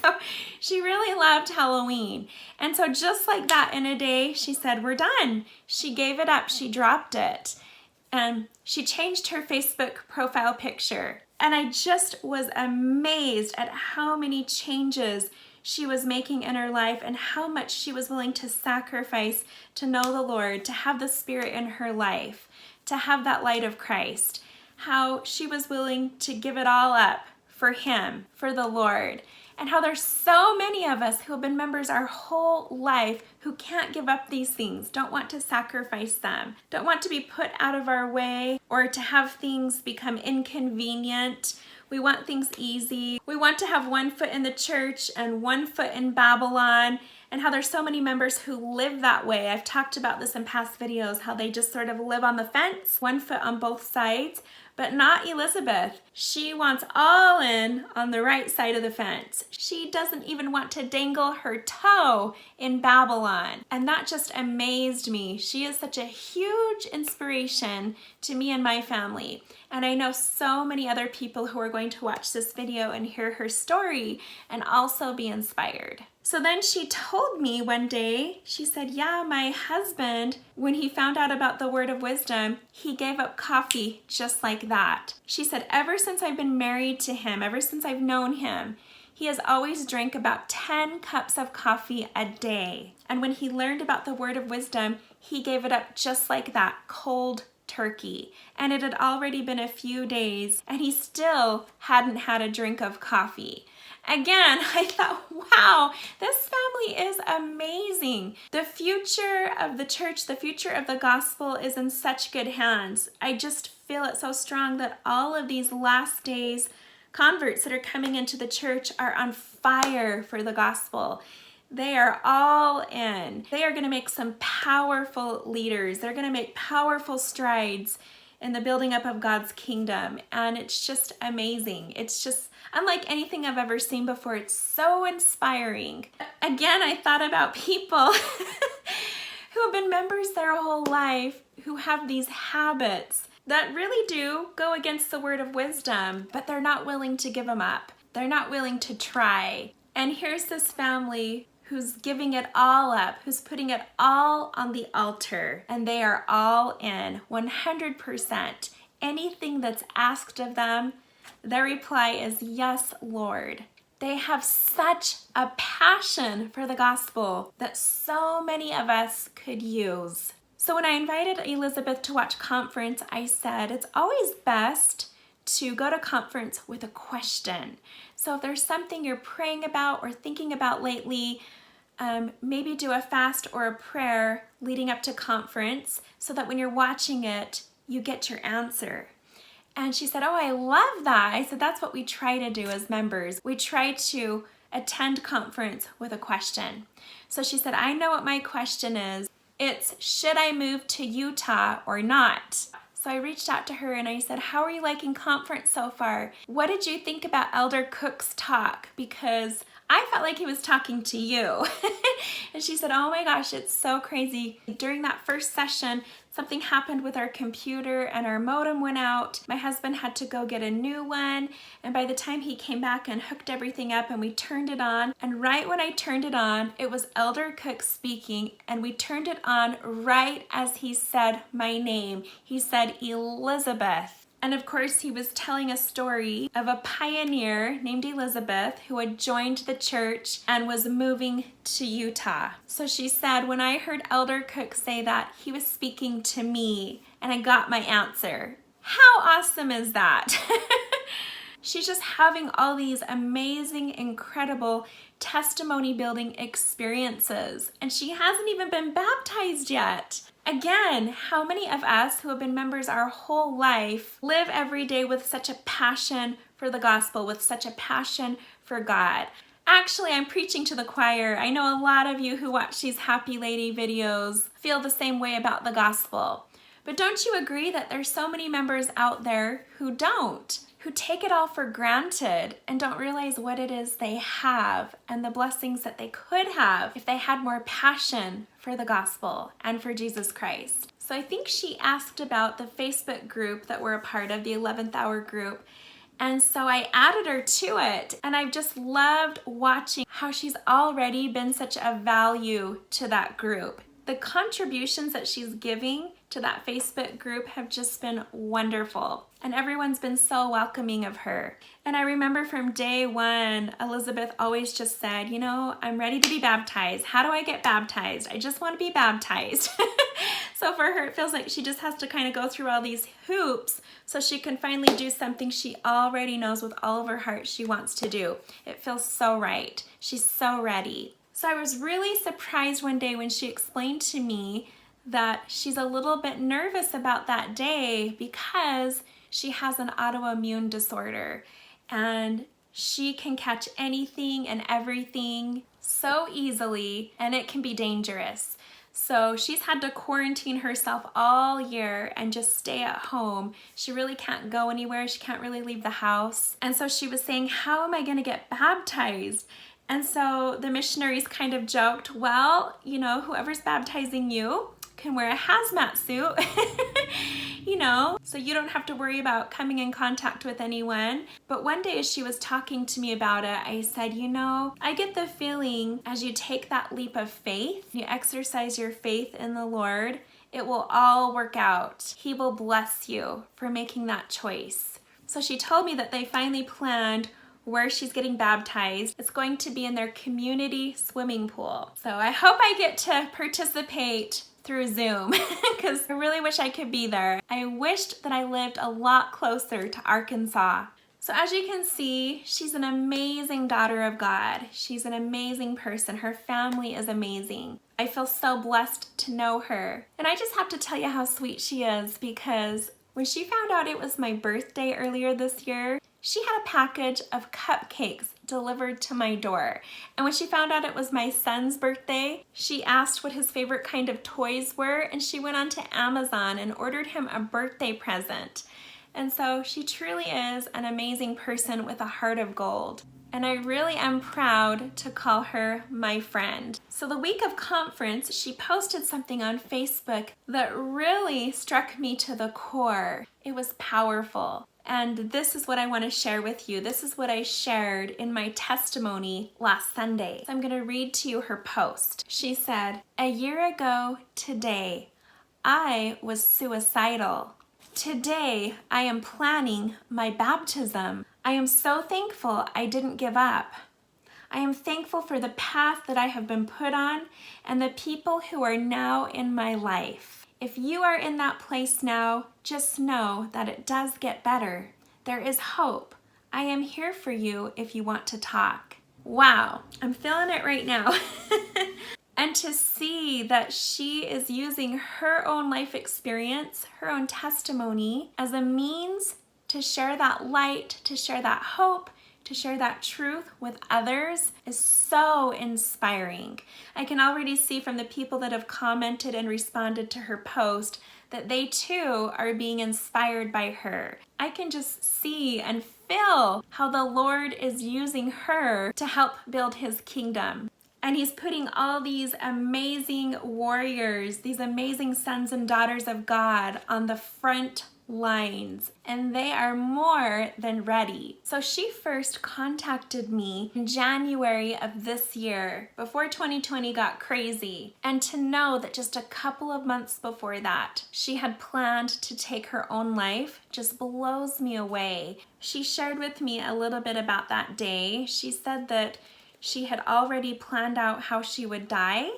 [SPEAKER 1] So she really loved Halloween. And so just like that, in a day, she said, we're done. She gave it up. She dropped it. And she changed her Facebook profile picture. And I just was amazed at how many changes she was making in her life and how much she was willing to sacrifice to know the Lord, to have the Spirit in her life, to have that light of Christ. How she was willing to give it all up for Him, for the Lord. And how there's so many of us who have been members our whole life who can't give up these things, don't want to sacrifice them, don't want to be put out of our way or to have things become inconvenient. We want things easy. We want to have one foot in the church and one foot in Babylon, and how there's so many members who live that way. I've talked about this in past videos, how they just sort of live on the fence, one foot on both sides. But not Elizabeth. She wants all in on the right side of the fence. She doesn't even want to dangle her toe in Babylon. And that just amazed me. She is such a huge inspiration to me and my family. And I know so many other people who are going to watch this video and hear her story and also be inspired. So then she told me one day, she said, yeah, my husband, when he found out about the word of wisdom, he gave up coffee just like that. She said, ever since I've been married to him, ever since I've known him, he has always drank about 10 cups of coffee a day. And when he learned about the word of wisdom, he gave it up just like that, cold turkey. And it had already been a few days, and he still hadn't had a drink of coffee. Again, I thought, wow, this family is amazing. The future of the church, the future of the gospel is in such good hands. I just feel it so strong that all of these last days converts that are coming into the church are on fire for the gospel. They are all in. They are going to make some powerful leaders. They're going to make powerful strides in the building up of God's kingdom. And it's just amazing. It's just unlike anything I've ever seen before. It's so inspiring. Again, I thought about people who have been members their whole life, who have these habits that really do go against the word of wisdom, but they're not willing to give them up. They're not willing to try. And here's this family who's giving it all up, who's putting it all on the altar, and they are all in 100%. Anything that's asked of them, their reply is, yes, Lord. They have such a passion for the gospel that so many of us could use. So when I invited Elizabeth to watch conference, I said it's always best to go to conference with a question. So if there's something you're praying about or thinking about lately, maybe do a fast or a prayer leading up to conference so that when you're watching it, you get your answer. And she said, oh, I love that. I said, that's what we try to do as members. We try to attend conference with a question. So she said, I know what my question is. It's, should I move to Utah or not? So I reached out to her and I said, how are you liking conference so far? What did you think about Elder Cook's talk? Because I felt like he was talking to you. And she said, oh my gosh, it's so crazy. During that first session, something happened with our computer and our modem went out. My husband had to go get a new one. And by the time he came back and hooked everything up and we turned it on, and right when I turned it on, it was Elder Cook speaking, and we turned it on right as he said my name. He said, Elizabeth. And of course, he was telling a story of a pioneer named Elizabeth who had joined the church and was moving to Utah. So she said, when I heard Elder Cook say that, he was speaking to me and I got my answer. How awesome is that? She's just having all these amazing, incredible testimony building experiences, and she hasn't even been baptized yet. Again, how many of us who have been members our whole life live every day with such a passion for the gospel, with such a passion for God? Actually, I'm preaching to the choir. I know a lot of you who watch these Happy Lady videos feel the same way about the gospel. But don't you agree that there's so many members out there who don't? Who take it all for granted and don't realize what it is they have and the blessings that they could have if they had more passion for the gospel and for Jesus Christ. So I think she asked about the Facebook group that we're a part of, the 11th Hour group. And so I added her to it, and I've just loved watching how she's already been such a value to that group. The contributions that she's giving to that Facebook group have just been wonderful, and everyone's been so welcoming of her. And I remember from day one, Elizabeth always just said, you know, I'm ready to be baptized. How do I get baptized? I just want to be baptized. So for her, it feels like she just has to kind of go through all these hoops so she can finally do something she already knows with all of her heart she wants to do. It feels so right. She's so ready. So I was really surprised one day when she explained to me that she's a little bit nervous about that day because she has an autoimmune disorder and she can catch anything and everything so easily, and it can be dangerous. So she's had to quarantine herself all year and just stay at home. She really can't go anywhere. She can't really leave the house. And so she was saying, how am I going to get baptized? And so the missionaries kind of joked, well, you know, whoever's baptizing you can wear a hazmat suit, you know, so you don't have to worry about coming in contact with anyone. But one day as she was talking to me about it, I said, you know, I get the feeling as you take that leap of faith, you exercise your faith in the Lord, it will all work out. He will bless you for making that choice. So she told me that they finally planned where she's getting baptized. It's going to be in their community swimming pool. So I hope I get to participate through Zoom because I really wish I could be there. I wished that I lived a lot closer to Arkansas. So as you can see, she's an amazing daughter of God. She's an amazing person. Her family is amazing. I feel so blessed to know her. And I just have to tell you how sweet she is, because when she found out it was my birthday earlier this year, she had a package of cupcakes delivered to my door. And when she found out it was my son's birthday, she asked what his favorite kind of toys were, and she went onto Amazon and ordered him a birthday present. And so she truly is an amazing person with a heart of gold. and I really am proud to call her my friend. So the week of conference, she posted something on Facebook that really struck me to the core. It was powerful. And this is what I want to share with you. This is what I shared in my testimony last Sunday. So I'm going to read to you her post. She said, "A year ago today, I was suicidal. Today, I am planning my baptism. I am so thankful I didn't give up. I am thankful for the path that I have been put on and the people who are now in my life. If you are in that place now, just know that it does get better. There is hope. I am here for you if you want to talk." Wow, I'm feeling it right now. And to see that she is using her own life experience, her own testimony, as a means to share that light, to share that hope, to share that truth with others is so inspiring. I can already see from the people that have commented and responded to her post that they too are being inspired by her. I can just see and feel how the Lord is using her to help build his kingdom. And he's putting all these amazing warriors, these amazing sons and daughters of God on the front lines, and they are more than ready. So she first contacted me in January of this year, before 2020 got crazy. And to know that just a couple of months before that, she had planned to take her own life just blows me away. She shared with me a little bit about that day. She said that she had already planned out how she would die,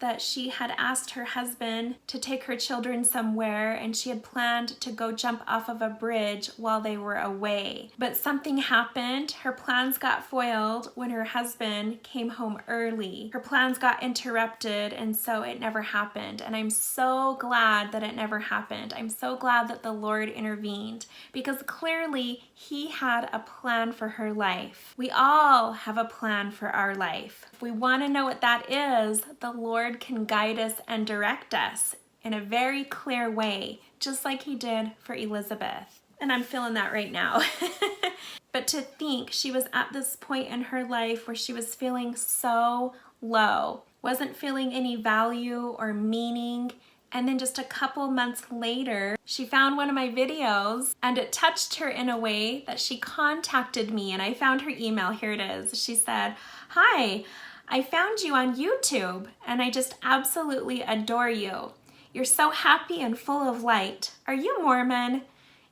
[SPEAKER 1] that she had asked her husband to take her children somewhere, and she had planned to go jump off of a bridge while they were away. But something happened. Her plans got foiled when her husband came home early. Her plans got interrupted, and so it never happened. And I'm so glad that it never happened. I'm so glad that the Lord intervened, because clearly he had a plan for her life. We all have a plan for our life. If we want to know what that is, the Lord can guide us and direct us in a very clear way, just like he did for Elizabeth. And I'm feeling that right now. But to think she was at this point in her life where she was feeling so low, wasn't feeling any value or meaning, and then just a couple months later, she found one of my videos and it touched her in a way that she contacted me, and I found her email. Here it is. She said, "Hi, I found you on YouTube and I just absolutely adore you. You're so happy and full of light. Are you Mormon?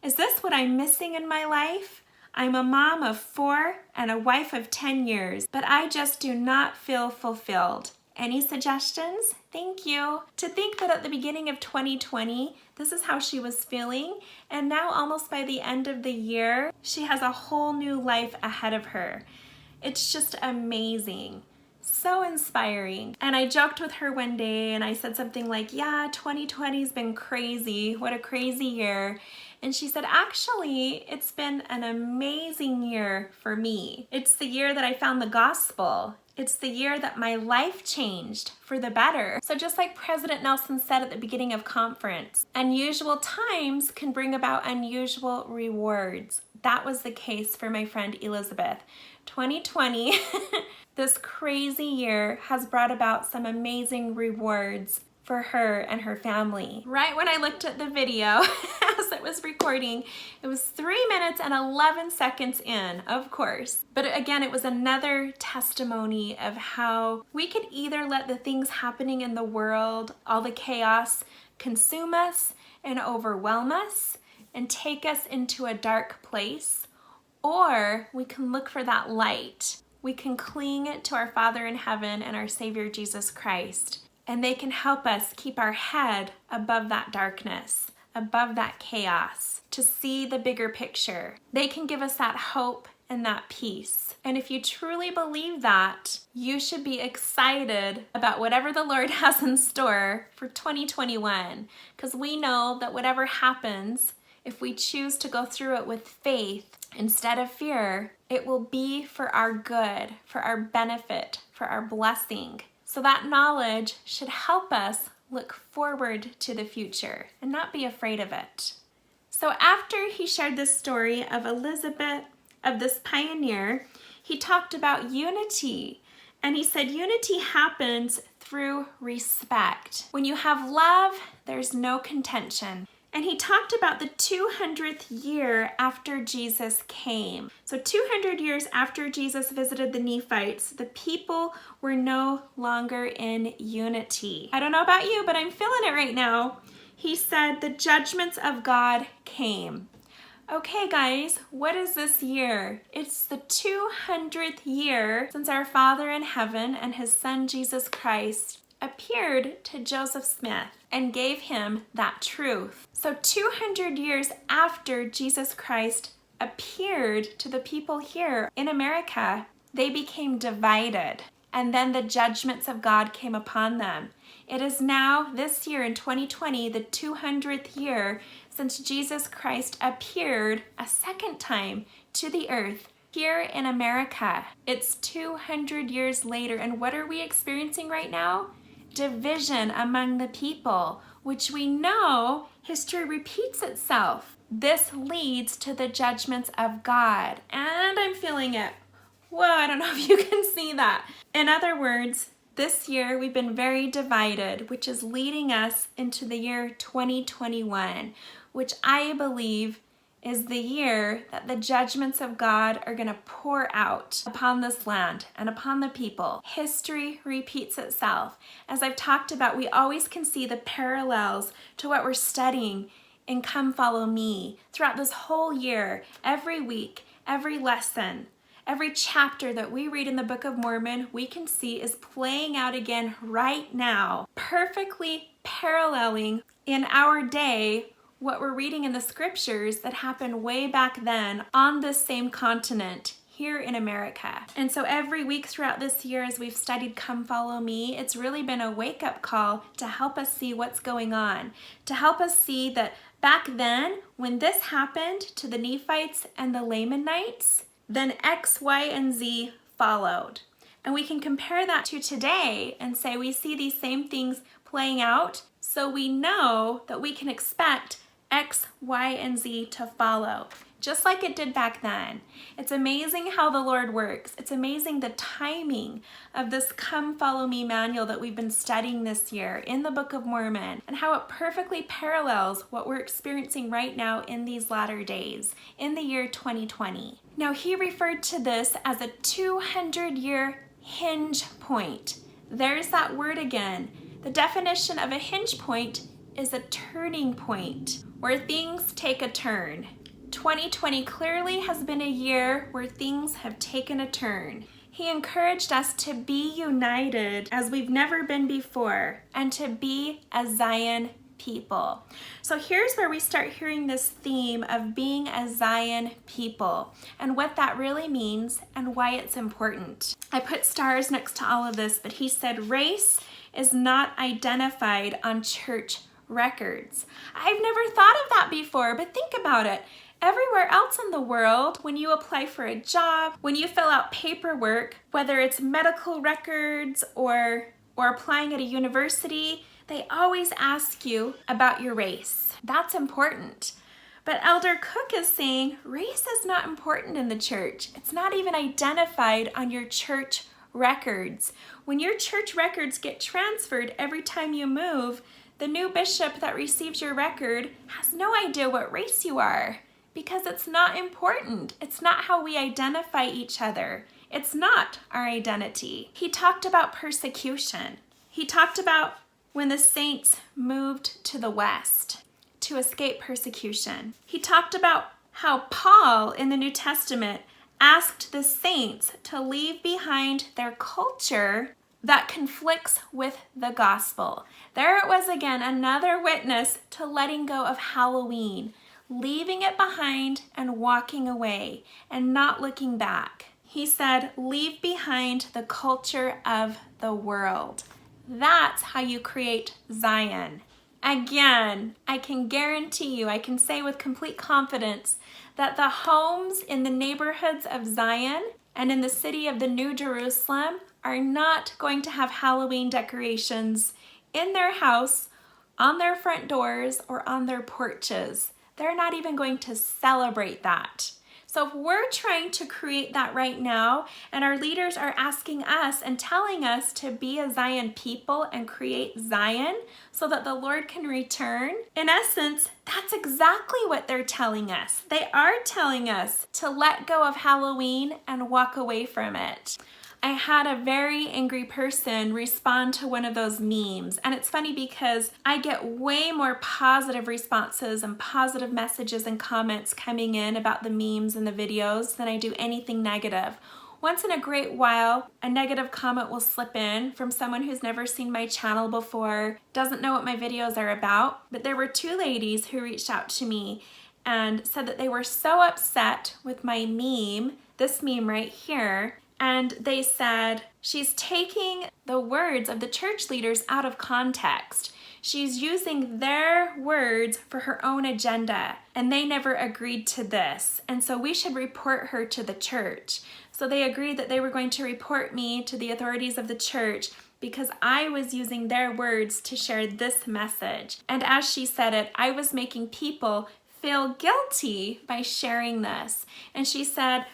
[SPEAKER 1] Is this what I'm missing in my life? I'm a mom of 4 and a wife of 10 years, but I just do not feel fulfilled. Any suggestions? Thank you." To think that at the beginning of 2020, this is how she was feeling, and now almost by the end of the year, she has a whole new life ahead of her. It's just amazing. So inspiring. And I joked with her one day and I said something like, "Yeah, 2020's been crazy. What a crazy year." And she said, "Actually, it's been an amazing year for me. It's the year that I found the gospel. It's the year that my life changed for the better." So just like President Nelson said at the beginning of conference, unusual times can bring about unusual rewards. That was the case for my friend Elizabeth. 2020, this crazy year, has brought about some amazing rewards for her and her family. Right when I looked at the video as it was recording, it was 3 minutes and 11 seconds in, of course. But again, it was another testimony of how we could either let the things happening in the world, all the chaos, consume us and overwhelm us and take us into a dark place, or we can look for that light. We can cling to our Father in heaven and our Savior Jesus Christ, and they can help us keep our head above that darkness, above that chaos, to see the bigger picture. They can give us that hope and that peace. And if you truly believe that, you should be excited about whatever the Lord has in store for 2021, because we know that whatever happens, if we choose to go through it with faith instead of fear, it will be for our good, for our benefit, for our blessing. So that knowledge should help us look forward to the future and not be afraid of it. So after he shared this story of Elizabeth of this pioneer, he talked about unity. And he said unity happens through respect. When you have love, there's no contention. And he talked about the 200th year after Jesus came. So 200 years after Jesus visited the Nephites, the people were no longer in unity. I don't know about you, but I'm feeling it right now. He said the judgments of God came. Okay, guys, what is this year? It's the 200th year since our Father in heaven and his Son Jesus Christ appeared to Joseph Smith and gave him that truth. So 200 years after Jesus Christ appeared to the people here in America, they became divided, and then the judgments of God came upon them. It is now, this year in 2020, the 200th year since Jesus Christ appeared a second time to the earth here in America. It's 200 years later, and what are we experiencing right now? Division among the people, which we know history repeats itself. This leads to the judgments of God, and I'm feeling it. Whoa, I don't know if you can see that. In other words, this year we've been very divided, which is leading us into the year 2021, which I believe is the year that the judgments of God are going to pour out upon this land and upon the people. History repeats itself. As I've talked about, we always can see the parallels to what we're studying in Come Follow Me throughout this whole year, every week, every lesson. Every chapter that we read in the Book of Mormon, we can see is playing out again right now, perfectly paralleling in our day what we're reading in the scriptures that happened way back then on this same continent here in America. And so every week throughout this year, as we've studied Come Follow Me, it's really been a wake-up call to help us see what's going on, to help us see that back then, when this happened to the Nephites and the Lamanites, then X, Y, and Z followed. And we can compare that to today and say we see these same things playing out, so we know that we can expect X, Y, and Z to follow, just like it did back then. It's amazing how the Lord works. It's amazing the timing of this Come Follow Me manual that we've been studying this year in the Book of Mormon, and how it perfectly parallels what we're experiencing right now in these latter days, in the year 2020. Now, he referred to this as a 200-year hinge point. There's that word again. The definition of a hinge point is a turning point, where things take a turn. 2020 clearly has been a year where things have taken a turn. He encouraged us to be united as we've never been before, and to be a Zion people. So here's where we start hearing this theme of being a Zion people, and what that really means and why it's important. I put stars next to all of this, but he said race is not identified on church records. I've never thought of that before, but think about it. Everywhere else in the world, when you apply for a job, when you fill out paperwork, whether it's medical records or applying at a university, they always ask you about your race. That's important. But Elder Cook is saying race is not important in the church. It's not even identified on your church records. When your church records get transferred every time you move, the new bishop that receives your record has no idea what race you are, because it's not important. It's not how we identify each other. It's not our identity. He talked about persecution. He talked about when the saints moved to the west to escape persecution. He talked about how Paul in the New Testament asked the saints to leave behind their culture that conflicts with the gospel. There it was again, another witness to letting go of Halloween, leaving it behind and walking away and not looking back. He said, leave behind the culture of the world. That's how you create Zion. Again, I can guarantee you, I can say with complete confidence that the homes in the neighborhoods of Zion and in the city of the New Jerusalem are not going to have Halloween decorations in their house, on their front doors, or on their porches. They're not even going to celebrate that. So if we're trying to create that right now, and our leaders are asking us and telling us to be a Zion people and create Zion so that the Lord can return, in essence, that's exactly what they're telling us. They are telling us to let go of Halloween and walk away from it. I had a very angry person respond to one of those memes. And it's funny because I get way more positive responses and positive messages and comments coming in about the memes and the videos than I do anything negative. Once in a great while, a negative comment will slip in from someone who's never seen my channel before, doesn't know what my videos are about. But there were two ladies who reached out to me and said that they were so upset with my meme, this meme right here. And they said, she's taking the words of the church leaders out of context. She's using their words for her own agenda, and they never agreed to this. And so we should report her to the church. So they agreed that they were going to report me to the authorities of the church because I was using their words to share this message. And as she said it, I was making people feel guilty by sharing this. And she said,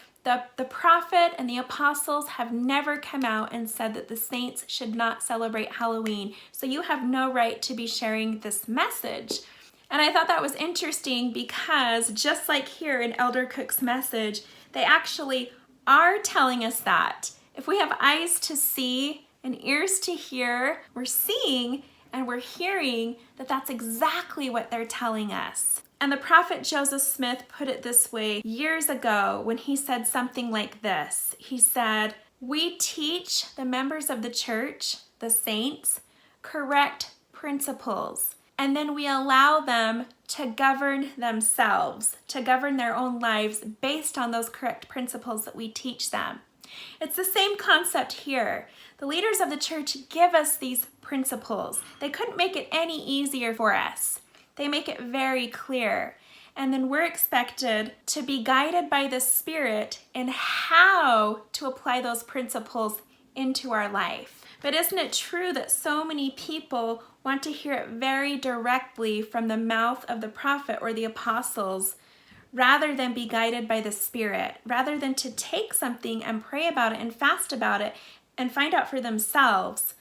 [SPEAKER 1] the prophet and the apostles have never come out and said that the saints should not celebrate Halloween. So you have no right to be sharing this message. And I thought that was interesting because just like here in Elder Cook's message, they actually are telling us that. If we have eyes to see and ears to hear, we're seeing and we're hearing that that's exactly what they're telling us. And the prophet Joseph Smith put it this way years ago when he said something like this. He said, "We teach the members of the church, the saints, correct principles, and then we allow them to govern themselves, to govern their own lives based on those correct principles that we teach them." It's the same concept here. The leaders of the church give us these principles. They couldn't make it any easier for us. They make it very clear. And then we're expected to be guided by the Spirit in how to apply those principles into our life. But isn't it true that so many people want to hear it very directly from the mouth of the prophet or the apostles rather than be guided by the Spirit, rather than to take something and pray about it and fast about it and find out for themselves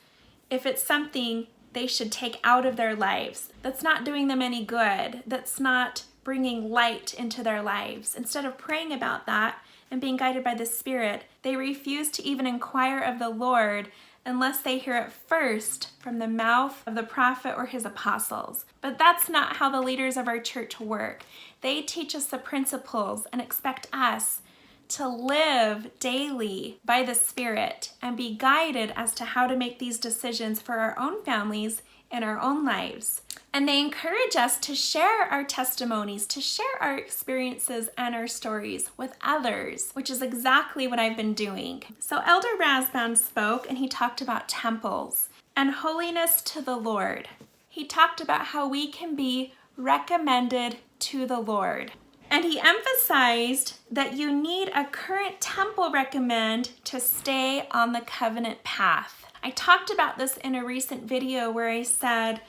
[SPEAKER 1] if it's something they should take out of their lives, that's not doing them any good, that's not bringing light into their lives. Instead of praying about that and being guided by the Spirit, they refuse to even inquire of the Lord unless they hear it first from the mouth of the prophet or his apostles. But that's not how the leaders of our church work. They teach us the principles and expect us to live daily by the Spirit and be guided as to how to make these decisions for our own families and our own lives. And they encourage us to share our testimonies, to share our experiences and our stories with others, which is exactly what I've been doing. So Elder Rasband spoke and he talked about temples and holiness to the Lord. He talked about how we can be recommended to the Lord. And he emphasized that you need a current temple recommend to stay on the covenant path. I talked about this in a recent video where I said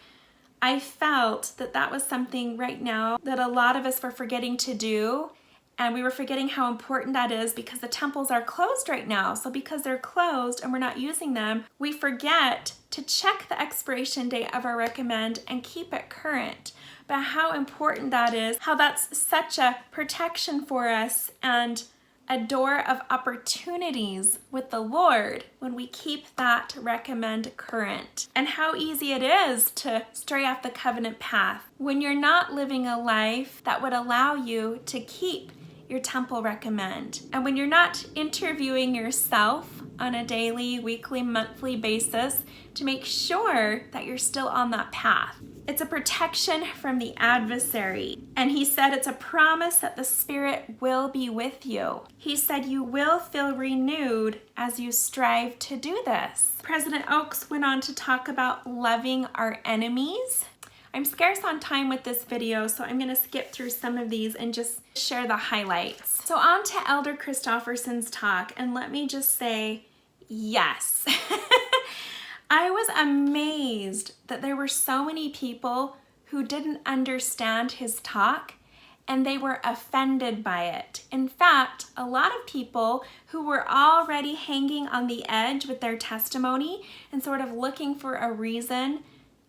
[SPEAKER 1] I felt that that was something right now that a lot of us were forgetting to do, and we were forgetting how important that is because the temples are closed right now. So because they're closed and we're not using them, we forget to check the expiration date of our recommend and keep it current. But how important that is, how that's such a protection for us and a door of opportunities with the Lord when we keep that recommend current. And how easy it is to stray off the covenant path when you're not living a life that would allow you to keep your temple recommend. And when you're not interviewing yourself on a daily, weekly, monthly basis to make sure that you're still on that path. It's a protection from the adversary. And he said it's a promise that the Spirit will be with you. He said you will feel renewed as you strive to do this. President Oaks went on to talk about loving our enemies. I'm scarce on time with this video, so I'm going to skip through some of these and just share the highlights. So on to Elder Christopherson's talk, and let me just say, yes. I was amazed that there were so many people who didn't understand his talk and they were offended by it. In fact, a lot of people who were already hanging on the edge with their testimony and sort of looking for a reason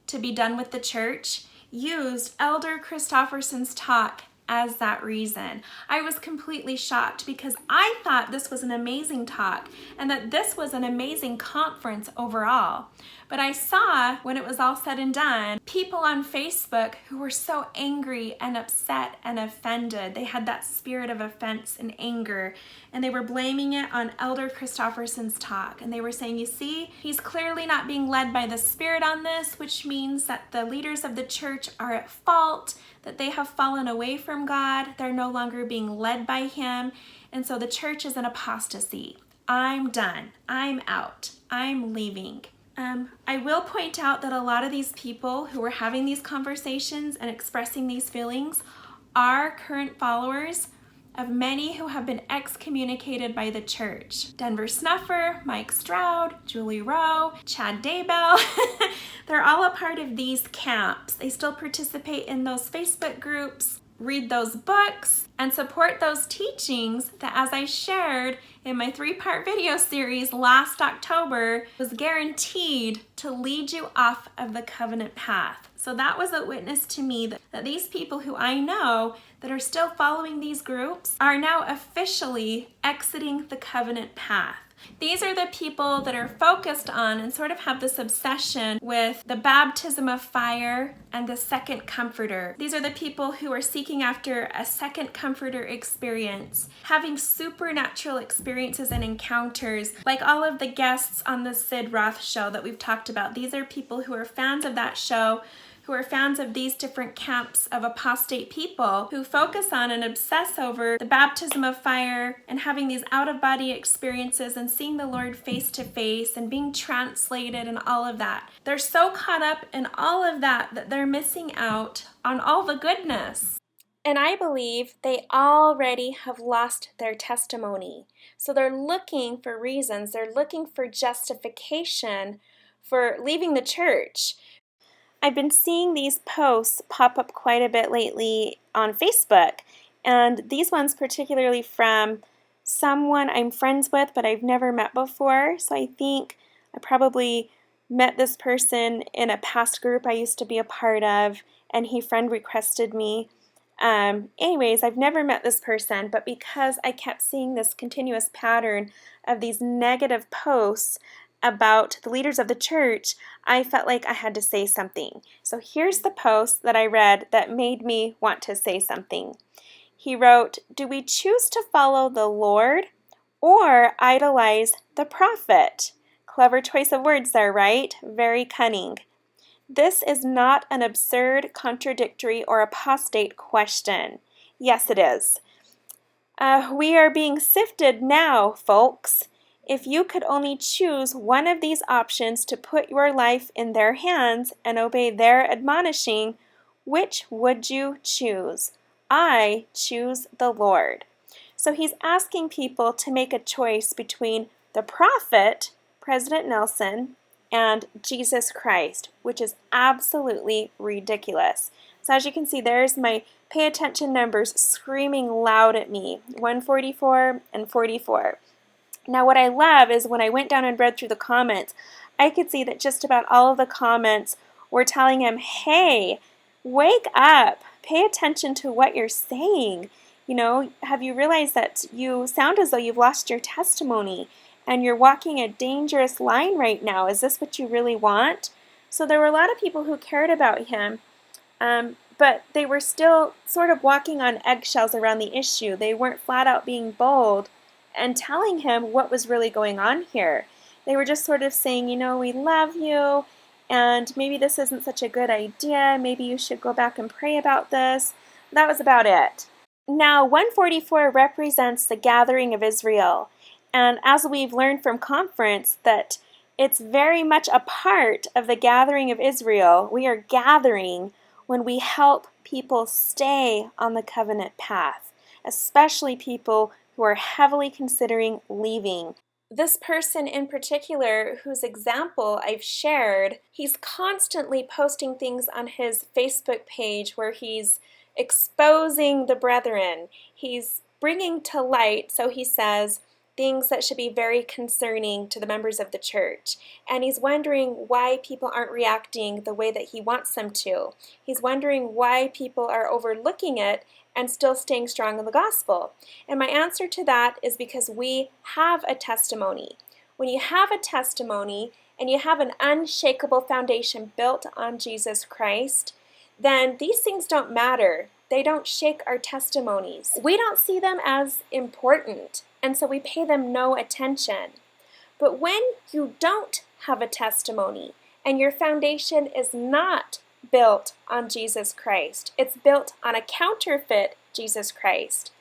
[SPEAKER 1] to be done with the church used Elder Christopherson's talk as that reason. I was completely shocked because I thought this was an amazing talk and that this was an amazing conference overall. But I saw, when it was all said and done, people on Facebook who were so angry and upset and offended. They had that spirit of offense and anger, and they were blaming it on Elder Christopherson's talk. And they were saying, you see, he's clearly not being led by the Spirit on this, which means that the leaders of the church are at fault, that they have fallen away from God. They're no longer being led by him. And so the church is in apostasy. I'm done. I'm out. I'm leaving. I will point out that a lot of these people who were having these conversations and expressing these feelings are current followers of many who have been excommunicated by the church. Denver Snuffer, Mike Stroud, Julie Rowe, Chad Daybell. They're all a part of these camps. They still participate in those Facebook groups, read those books, and support those teachings that, as I shared in my 3-part video series last October, was guaranteed to lead you off of the covenant path. So that was a witness to me that these people who I know that are still following these groups are now officially exiting the covenant path. These are the people that are focused on and sort of have this obsession with the baptism of fire and the second comforter. These are the people who are seeking after a second comforter experience, having supernatural experiences and encounters, like all of the guests on the Sid Roth show that we've talked about. These are people who are fans of that show, who are fans of these different camps of apostate people who focus on and obsess over the baptism of fire and having these out-of-body experiences and seeing the Lord face to face and being translated and all of that. They're so caught up in all of that that they're missing out on all the goodness. And I believe they already have lost their testimony. So they're looking for reasons. They're looking for justification for leaving the church. I've been seeing these posts pop up quite a bit lately on Facebook, and these ones particularly from someone I'm friends with but I've never met before. So I think I probably met this person in a past group I used to be a part of, and he friend requested me. Anyways, I've never met this person, but because I kept seeing this continuous pattern of these negative posts about the leaders of the church, I felt like I had to say something. So here's the post that I read that made me want to say something. He wrote, "Do we choose to follow the Lord or idolize the prophet?" Clever choice of words there, right? Very cunning. This is not an absurd, contradictory, or apostate question. Yes, it is. We are being sifted now, folks. If you could only choose one of these options to put your life in their hands and obey their admonishing, which would you choose? I choose the Lord. So he's asking people to make a choice between the prophet, President Nelson, and Jesus Christ, which is absolutely ridiculous. So as you can see, there's my pay attention numbers screaming loud at me, 144 and 44. Now what I love is when I went down and read through the comments, I could see that just about all of the comments were telling him, hey, wake up, pay attention to what you're saying. You know, have you realized that you sound as though you've lost your testimony and you're walking a dangerous line right now? Is this what you really want? So there were a lot of people who cared about him, but they were still sort of walking on eggshells around the issue. They weren't flat out being bold and telling him what was really going on here. They were just sort of saying, you know, we love you, and maybe this isn't such a good idea. Maybe you should go back and pray about this. That was about it. Now, 144 represents the gathering of Israel. And as we've learned from conference, that it's very much a part of the gathering of Israel. We are gathering when we help people stay on the covenant path, especially people who are heavily considering leaving. This person in particular, whose example I've shared, he's constantly posting things on his Facebook page where he's exposing the brethren. He's bringing to light, so he says, things that should be very concerning to the members of the church. And he's wondering why people aren't reacting the way that he wants them to. He's wondering why people are overlooking it and still staying strong in the gospel. And my answer to that is because we have a testimony. When you have a testimony and you have an unshakable foundation built on Jesus Christ, then these things don't matter. They don't shake our testimonies. We don't see them as important, and so we pay them no attention. But when you don't have a testimony and your foundation is not built on Jesus Christ, it's built on a counterfeit Jesus Christ,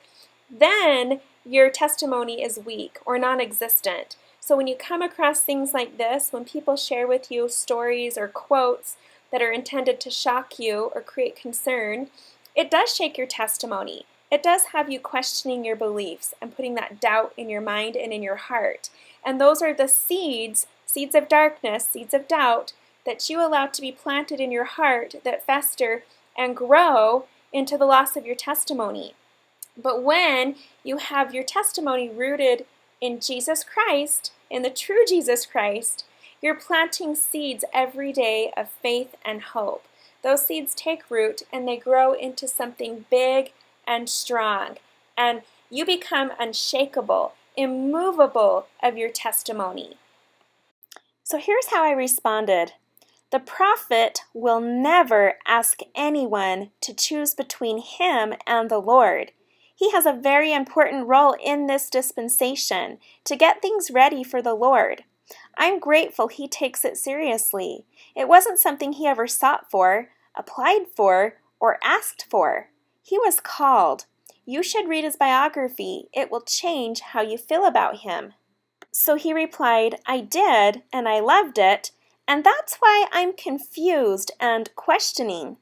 [SPEAKER 1] then your testimony is weak or non-existent. So when you come across things like this, when people share with you stories or quotes that are intended to shock you or create concern, it does shake your testimony. It does have you questioning your beliefs and putting that doubt in your mind and in your heart. And those are the seeds of darkness, seeds of doubt, that you allow to be planted in your heart that fester and grow into the loss of your testimony. But when you have your testimony rooted in Jesus Christ, in the true Jesus Christ, you're planting seeds every day of faith and hope. Those seeds take root and they grow into something big and strong. And you become unshakable, immovable of your testimony. So here's how I responded. The prophet will never ask anyone to choose between him and the Lord. He has a very important role in this dispensation to get things ready for the Lord. I'm grateful he takes it seriously. It wasn't something he ever sought for, applied for, or asked for. He was called. You should read his biography. It will change how you feel about him. So he replied, I did, and I loved it, and that's why I'm confused and questioning.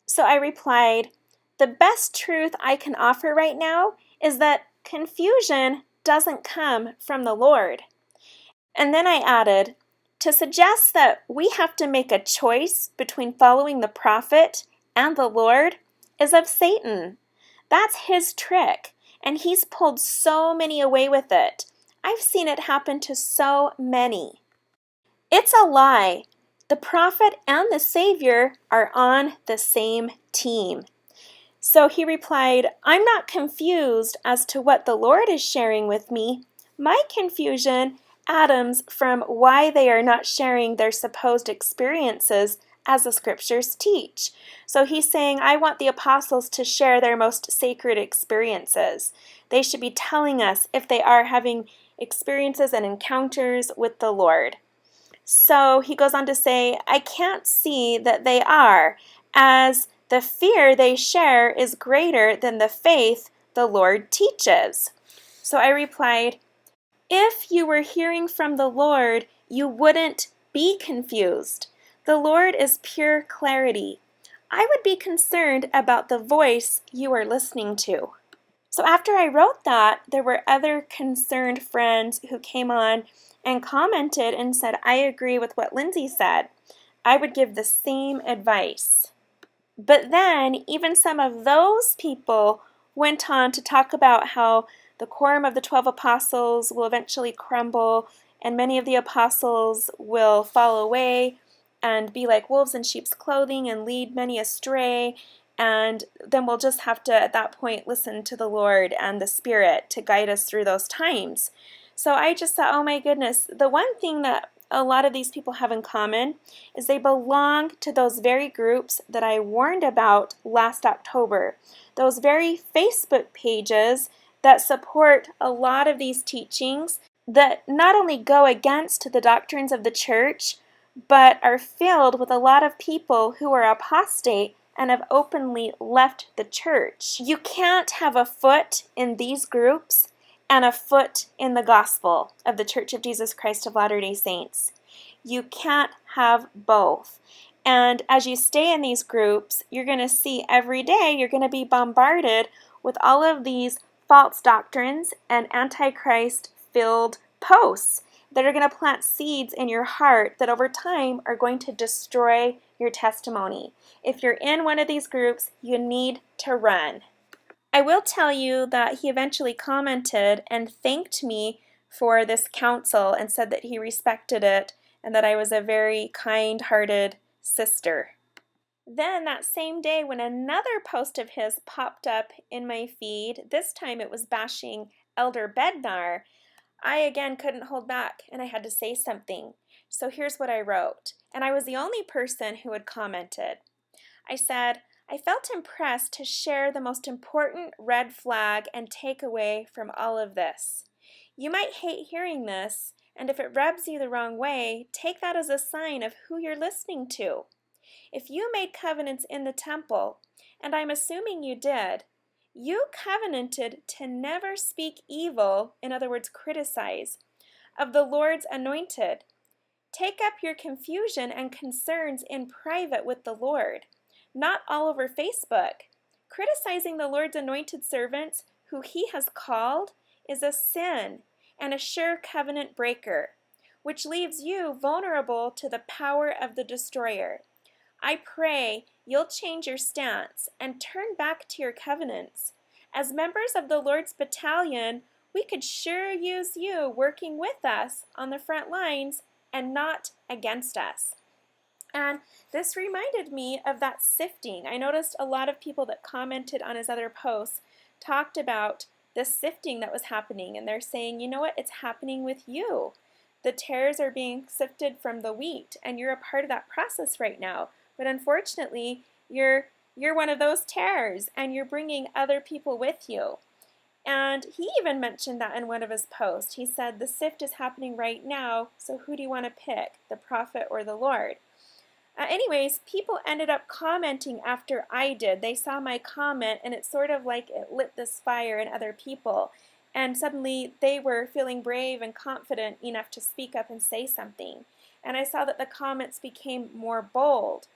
[SPEAKER 1] So I replied, the best truth I can offer right now is that confusion doesn't come from the Lord. And then I added, to suggest that we have to make a choice between following the prophet and the Lord is of Satan. That's his trick, and he's pulled so many away with it. I've seen it happen to so many. It's a lie. The prophet and the Savior are on the same team. So he replied, I'm not confused as to what the Lord is sharing with me. My confusion stems from why they are not sharing their supposed experiences as the scriptures teach. So he's saying, I want the apostles to share their most sacred experiences. They should be telling us if they are having experiences and encounters with the Lord. So he goes on to say, I can't see that they are, as the fear they share is greater than the faith the Lord teaches. So I replied, if you were hearing from the Lord, you wouldn't be confused. The Lord is pure clarity. I would be concerned about the voice you are listening to. So after I wrote that, there were other concerned friends who came on and commented and said, I agree with what Lindsay said. I would give the same advice. But then even some of those people went on to talk about how the quorum of the 12 apostles will eventually crumble and many of the apostles will fall away and be like wolves in sheep's clothing and lead many astray. And then we'll just have to, at that point, listen to the Lord and the Spirit to guide us through those times. So I just thought, oh my goodness, the one thing that a lot of these people have in common is they belong to those very groups that I warned about last October. Those very Facebook pages that support a lot of these teachings that not only go against the doctrines of the church, but are filled with a lot of people who are apostate and have openly left the church. You can't have a foot in these groups and a foot in the gospel of the Church of Jesus Christ of Latter-day Saints. You can't have both. And as you stay in these groups, you're going to see every day, you're going to be bombarded with all of these false doctrines and Antichrist-filled posts that are going to plant seeds in your heart that over time are going to destroy your testimony. If you're in one of these groups, you need to run. I will tell you that he eventually commented and thanked me for this counsel and said that he respected it and that I was a very kind-hearted sister. Then that same day when another post of his popped up in my feed, this time it was bashing Elder Bednar, I again couldn't hold back and I had to say something. So here's what I wrote, and I was the only person who had commented. I said, I felt impressed to share the most important red flag and takeaway from all of this. You might hate hearing this, and if it rubs you the wrong way, take that as a sign of who you're listening to. If you made covenants in the temple, and I'm assuming you did, you covenanted to never speak evil, in other words, criticize, of the Lord's anointed. Take up your confusion and concerns in private with the Lord, not all over Facebook. Criticizing the Lord's anointed servants, who he has called, is a sin and a sure covenant breaker, which leaves you vulnerable to the power of the destroyer. I pray you'll change your stance and turn back to your covenants. As members of the Lord's battalion, we could sure use you working with us on the front lines and not against us. And this reminded me of that sifting. I noticed a lot of people that commented on his other posts talked about this sifting that was happening, and they're saying, you know what, it's happening with you. The tares are being sifted from the wheat, and you're a part of that process right now. But unfortunately, you're one of those tares, and you're bringing other people with you. And he even mentioned that in one of his posts. He said, the sift is happening right now, so who do you want to pick, the prophet or the Lord? Anyways, people ended up commenting after I did. They saw my comment, and it's sort of like it lit this fire in other people. And suddenly they were feeling brave and confident enough to speak up and say something. And I saw that the comments became more bold.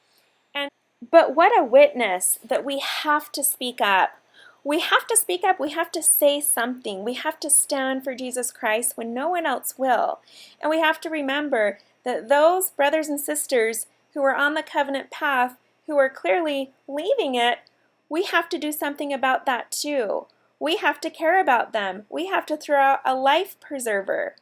[SPEAKER 1] But what a witness that we have to speak up. We have to speak up. We have to say something. We have to stand for Jesus Christ when no one else will. And we have to remember that those brothers and sisters who are on the covenant path, who are clearly leaving it, we have to do something about that too. We have to care about them. We have to throw out a life preserver.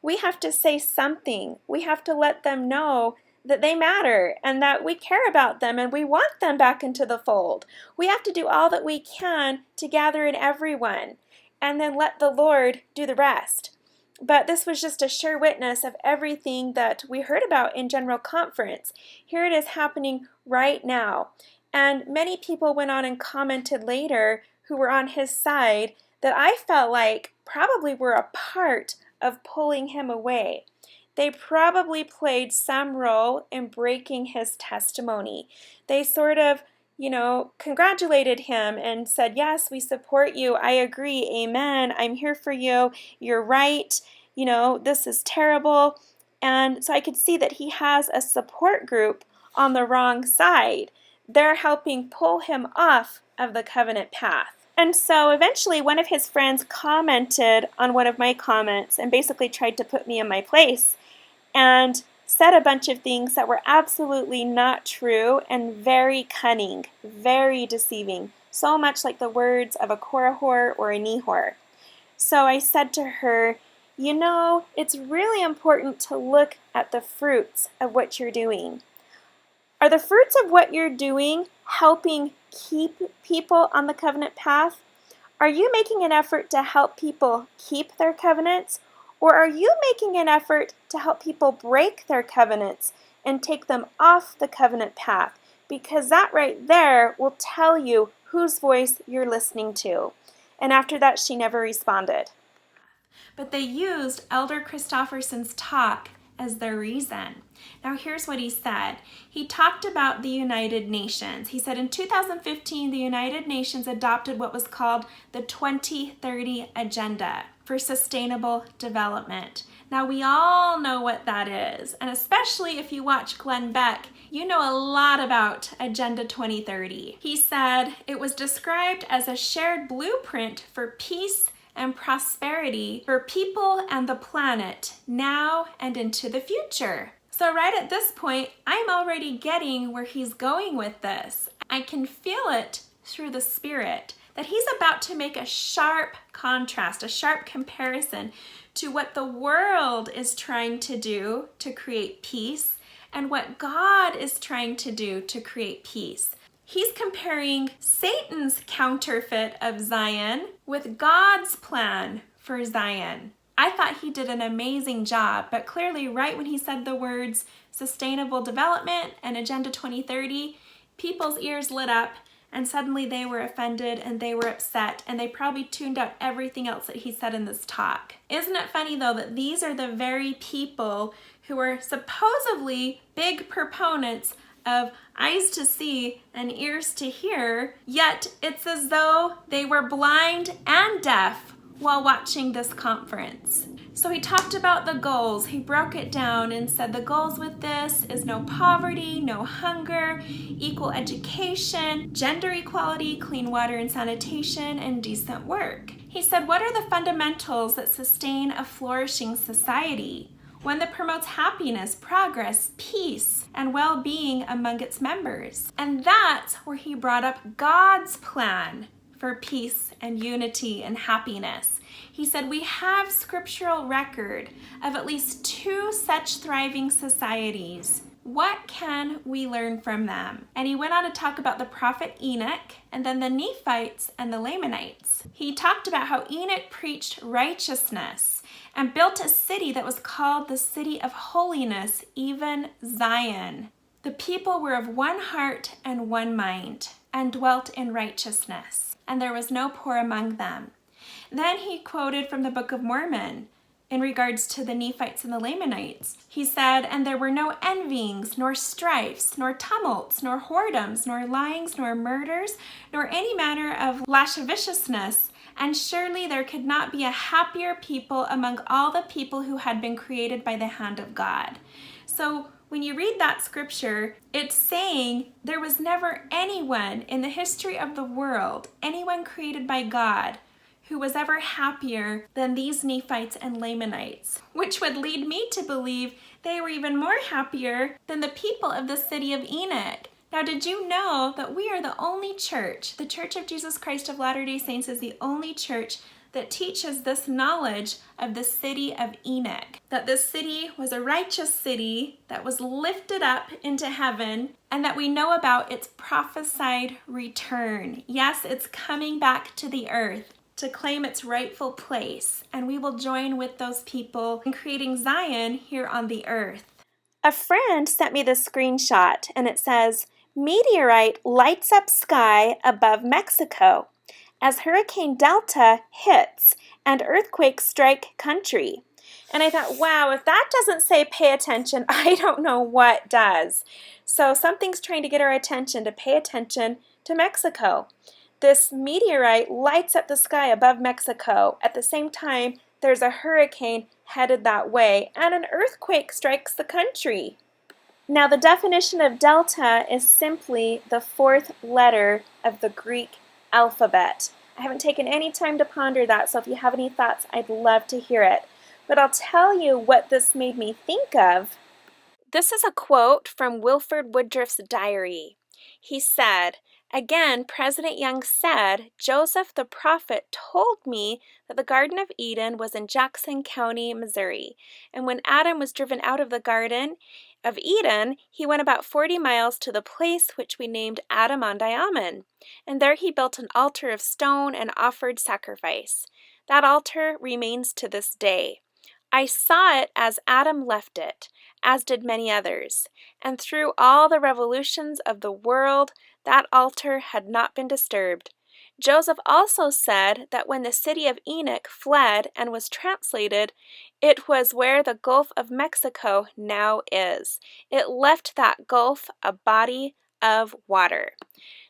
[SPEAKER 1] We have to say something. We have to let them know that they matter and that we care about them and we want them back into the fold. We have to do all that we can to gather in everyone and then let the Lord do the rest. But this was just a sure witness of everything that we heard about in General Conference. Here it is happening right now. And many people went on and commented later who were on his side that I felt like probably were a part of pulling him away. They probably played some role in breaking his testimony. They sort of, congratulated him and said, yes, we support you. I agree. Amen. I'm here for you. You're right. This is terrible. And so I could see that he has a support group on the wrong side. They're helping pull him off of the covenant path. And so eventually one of his friends commented on one of my comments and basically tried to put me in my place and said a bunch of things that were absolutely not true and very cunning, very deceiving, so much like the words of a Korahor or a Nehor. So I said to her, it's really important to look at the fruits of what you're doing. Are the fruits of what you're doing helping keep people on the covenant path? Are you making an effort to help people keep their covenants? Or are you making an effort to help people break their covenants and take them off the covenant path? Because that right there will tell you whose voice you're listening to. And after that, she never responded. But they used Elder Christopherson's talk as their reason. Now here's what he said. He talked about the United Nations. He said in 2015, the United Nations adopted what was called the 2030 Agenda for Sustainable Development. Now we all know what that is, and especially if you watch Glenn Beck, you know a lot about Agenda 2030. He said it was described as a shared blueprint for peace and prosperity for people and the planet now and into the future. So right at this point, I'm already getting where he's going with this. I can feel it through the Spirit that he's about to make a sharp contrast, a sharp comparison to what the world is trying to do to create peace and what God is trying to do to create peace. He's comparing Satan's counterfeit of Zion with God's plan for Zion. I thought he did an amazing job, but clearly right when he said the words sustainable development and Agenda 2030, people's ears lit up and suddenly they were offended and they were upset and they probably tuned out everything else that he said in this talk. Isn't it funny though that these are the very people who are supposedly big proponents of eyes to see and ears to hear, yet it's as though they were blind and deaf while watching this conference. So he talked about the goals. He broke it down and said the goals with this is no poverty, no hunger, equal education, gender equality, clean water and sanitation, and decent work. He said, what are the fundamentals that sustain a flourishing society? One that promotes happiness, progress, peace, and well-being among its members. And that's where he brought up God's plan for peace and unity and happiness. He said, we have scriptural record of at least 2 such thriving societies. What can we learn from them? And he went on to talk about the prophet Enoch and then the Nephites and the Lamanites. He talked about how Enoch preached righteousness and built a city that was called the city of holiness, even Zion. The people were of one heart and one mind and dwelt in righteousness, and there was no poor among them. Then he quoted from the Book of Mormon in regards to the Nephites and the Lamanites. He said, and there were no envyings, nor strifes, nor tumults, nor whoredoms, nor lyings, nor murders, nor any manner of lasciviousness. And surely there could not be a happier people among all the people who had been created by the hand of God. So when you read that scripture, it's saying there was never anyone in the history of the world, anyone created by God, who was ever happier than these Nephites and Lamanites, which would lead me to believe they were even more happier than the people of the city of Enoch. Now, did you know that we are the only church, the Church of Jesus Christ of Latter-day Saints is the only church that teaches this knowledge of the city of Enoch, that this city was a righteous city that was lifted up into heaven, and that we know about its prophesied return. Yes, it's coming back to the earth to claim its rightful place, and we will join with those people in creating Zion here on the earth. A friend sent me this screenshot, and it says, meteorite lights up sky above Mexico as Hurricane Delta hits and earthquakes strike country. And I thought, wow, if that doesn't say pay attention, I don't know what does. So something's trying to get our attention to pay attention to Mexico. This meteorite lights up the sky above Mexico. At the same time, there's a hurricane headed that way, and an earthquake strikes the country. Now, the definition of delta is simply the 4th letter of the Greek alphabet. I haven't taken any time to ponder that, so if you have any thoughts, I'd love to hear it. But I'll tell you what this made me think of. This is a quote from Wilford Woodruff's diary. He said, again, President Young said, Joseph the prophet told me that the Garden of Eden was in Jackson County, Missouri. And when Adam was driven out of the Garden of Eden, he went about 40 miles to the place which we named Adam-on-Diamond. And there he built an altar of stone and offered sacrifice. That altar remains to this day. I saw it as Adam left it, as did many others. And through all the revolutions of the world, that altar had not been disturbed. Joseph also said that when the city of Enoch fled and was translated, it was where the Gulf of Mexico now is. It left that gulf a body of water.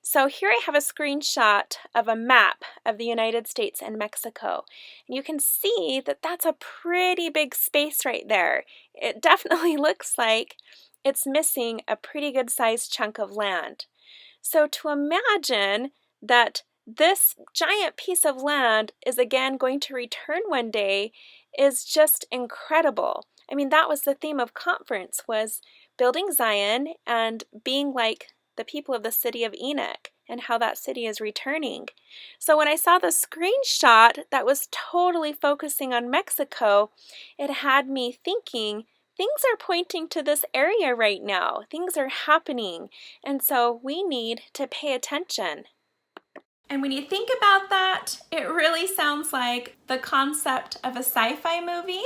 [SPEAKER 1] So here I have a screenshot of a map of the United States and Mexico. And you can see that that's a pretty big space right there. It definitely looks like it's missing a pretty good sized chunk of land. So to imagine that this giant piece of land is again going to return one day is just incredible. I mean, that was the theme of conference, was building Zion and being like the people of the city of Enoch and how that city is returning. So when I saw the screenshot that was totally focusing on Mexico, it had me thinking, things are pointing to this area right now. Things are happening. And so we need to pay attention. And when you think about that, it really sounds like the concept of a sci-fi movie.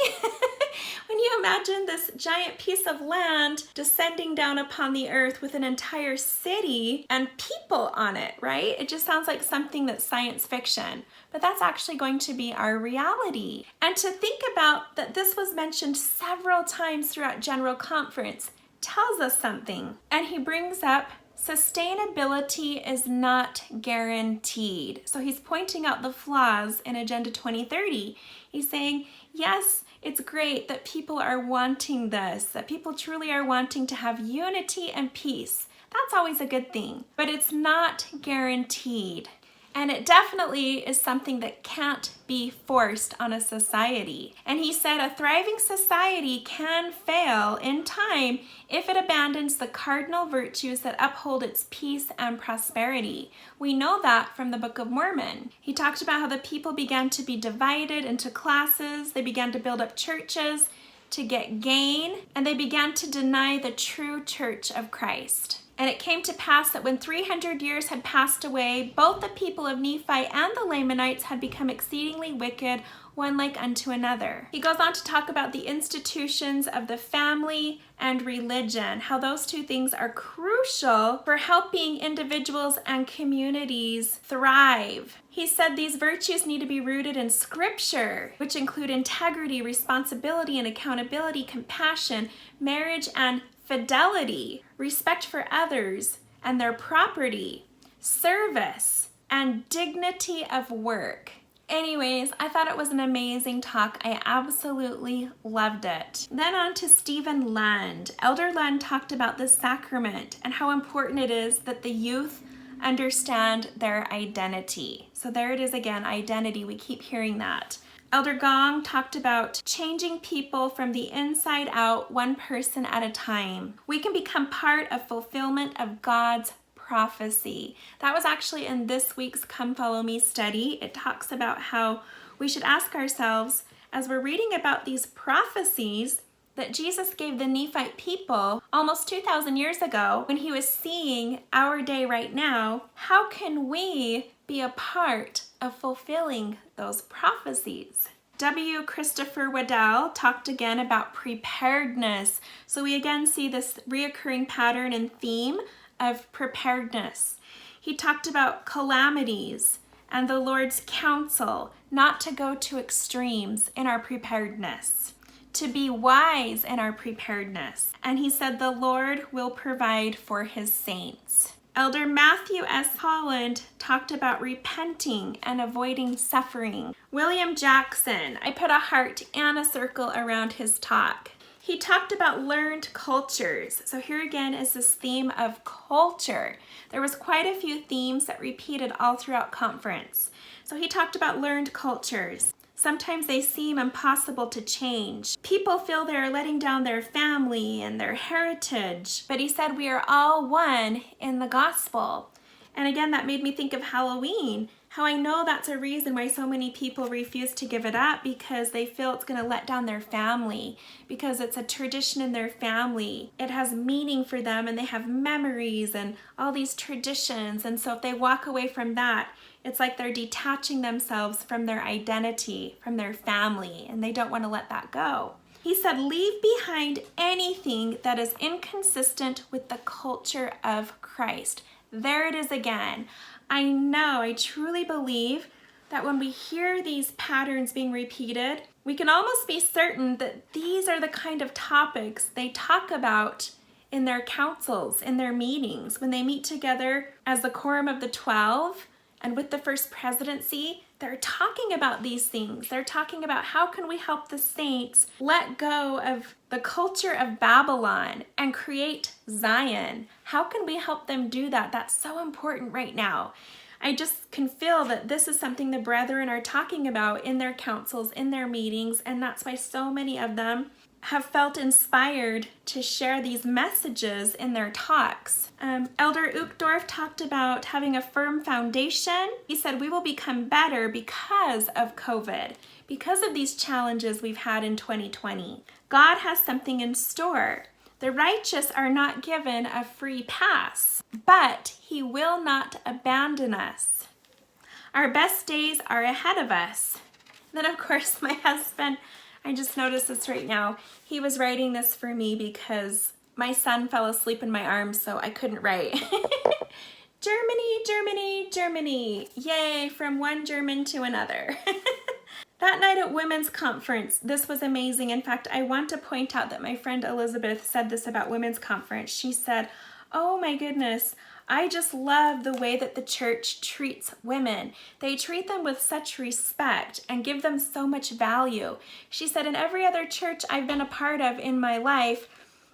[SPEAKER 1] When you imagine this giant piece of land descending down upon the earth with an entire city and people on it, right? It just sounds like something that's science fiction, but that's actually going to be our reality. And to think about that this was mentioned several times throughout General Conference tells us something. And he brings up sustainability is not guaranteed. So he's pointing out the flaws in Agenda 2030. He's saying, yes, it's great that people are wanting this, that people truly are wanting to have unity and peace. That's always a good thing, but it's not guaranteed. And it definitely is something that can't be forced on a society. And he said a thriving society can fail in time if it abandons the cardinal virtues that uphold its peace and prosperity. We know that from the Book of Mormon. He talked about how the people began to be divided into classes. They began to build up churches to get gain, and they began to deny the true church of Christ. And it came to pass that when 300 years had passed away, both the people of Nephi and the Lamanites had become exceedingly wicked, one like unto another. He goes on to talk about the institutions of the family and religion, how those two things are crucial for helping individuals and communities thrive. He said these virtues need to be rooted in Scripture, which include integrity, responsibility, and accountability, compassion, marriage, and fidelity, respect for others and their property, service, and dignity of work. Anyways, I thought it was an amazing talk. I absolutely loved it. Then on to Stephen Lund. Elder Lund talked about the sacrament and how important it is that the youth understand their identity. So there it is again, identity. We keep hearing that. Elder Gong talked about changing people from the inside out, one person at a time. We can become part of fulfillment of God's prophecy. That was actually in this week's Come Follow Me study. It talks about how we should ask ourselves, as we're reading about these prophecies that Jesus gave the Nephite people almost 2,000 years ago when he was seeing our day right now, how can we be a part of fulfilling those prophecies? W. Christopher Waddell talked again about preparedness. So we again see this reoccurring pattern and theme of preparedness. He talked about calamities and the Lord's counsel not to go to extremes in our preparedness, to be wise in our preparedness. And he said the Lord will provide for his saints. Elder Matthew S. Holland talked about repenting and avoiding suffering. William Jackson, I put a heart and a circle around his talk. He talked about learned cultures. So here again is this theme of culture. There was quite a few themes that repeated all throughout conference. So he talked about learned cultures. Sometimes they seem impossible to change. People feel they're letting down their family and their heritage. But he said we are all one in the gospel. And again, that made me think of Halloween. How I know that's a reason why so many people refuse to give it up, because they feel it's going to let down their family, because it's a tradition in their family. It has meaning for them and they have memories and all these traditions. And so if they walk away from that, it's like they're detaching themselves from their identity, from their family, and they don't want to let that go. He said, leave behind anything that is inconsistent with the culture of Christ. There it is again. I truly believe that when we hear these patterns being repeated, we can almost be certain that these are the kind of topics they talk about in their councils, in their meetings, when they meet together as the Quorum of the 12 and with the First Presidency. They're talking about these things. They're talking about how can we help the saints let go of the culture of Babylon and create Zion. How can we help them do that? That's so important right now. I just can feel that this is something the brethren are talking about in their councils, in their meetings, and that's why so many of them have felt inspired to share these messages in their talks. Elder Uchtdorf talked about having a firm foundation. He said, we will become better because of COVID, because of these challenges we've had in 2020. God has something in store. The righteous are not given a free pass, but He will not abandon us. Our best days are ahead of us. Then, of course, my husband, I just noticed this right now. He was writing this for me because my son fell asleep in my arms, so I couldn't write. Germany, Germany, Germany. Yay, from one German to another. That night at women's conference, this was amazing. In fact, I want to point out that my friend Elizabeth said this about women's conference. She said, oh my goodness, I just love the way that the church treats women. They treat them with such respect and give them so much value. She said, in every other church I've been a part of in my life,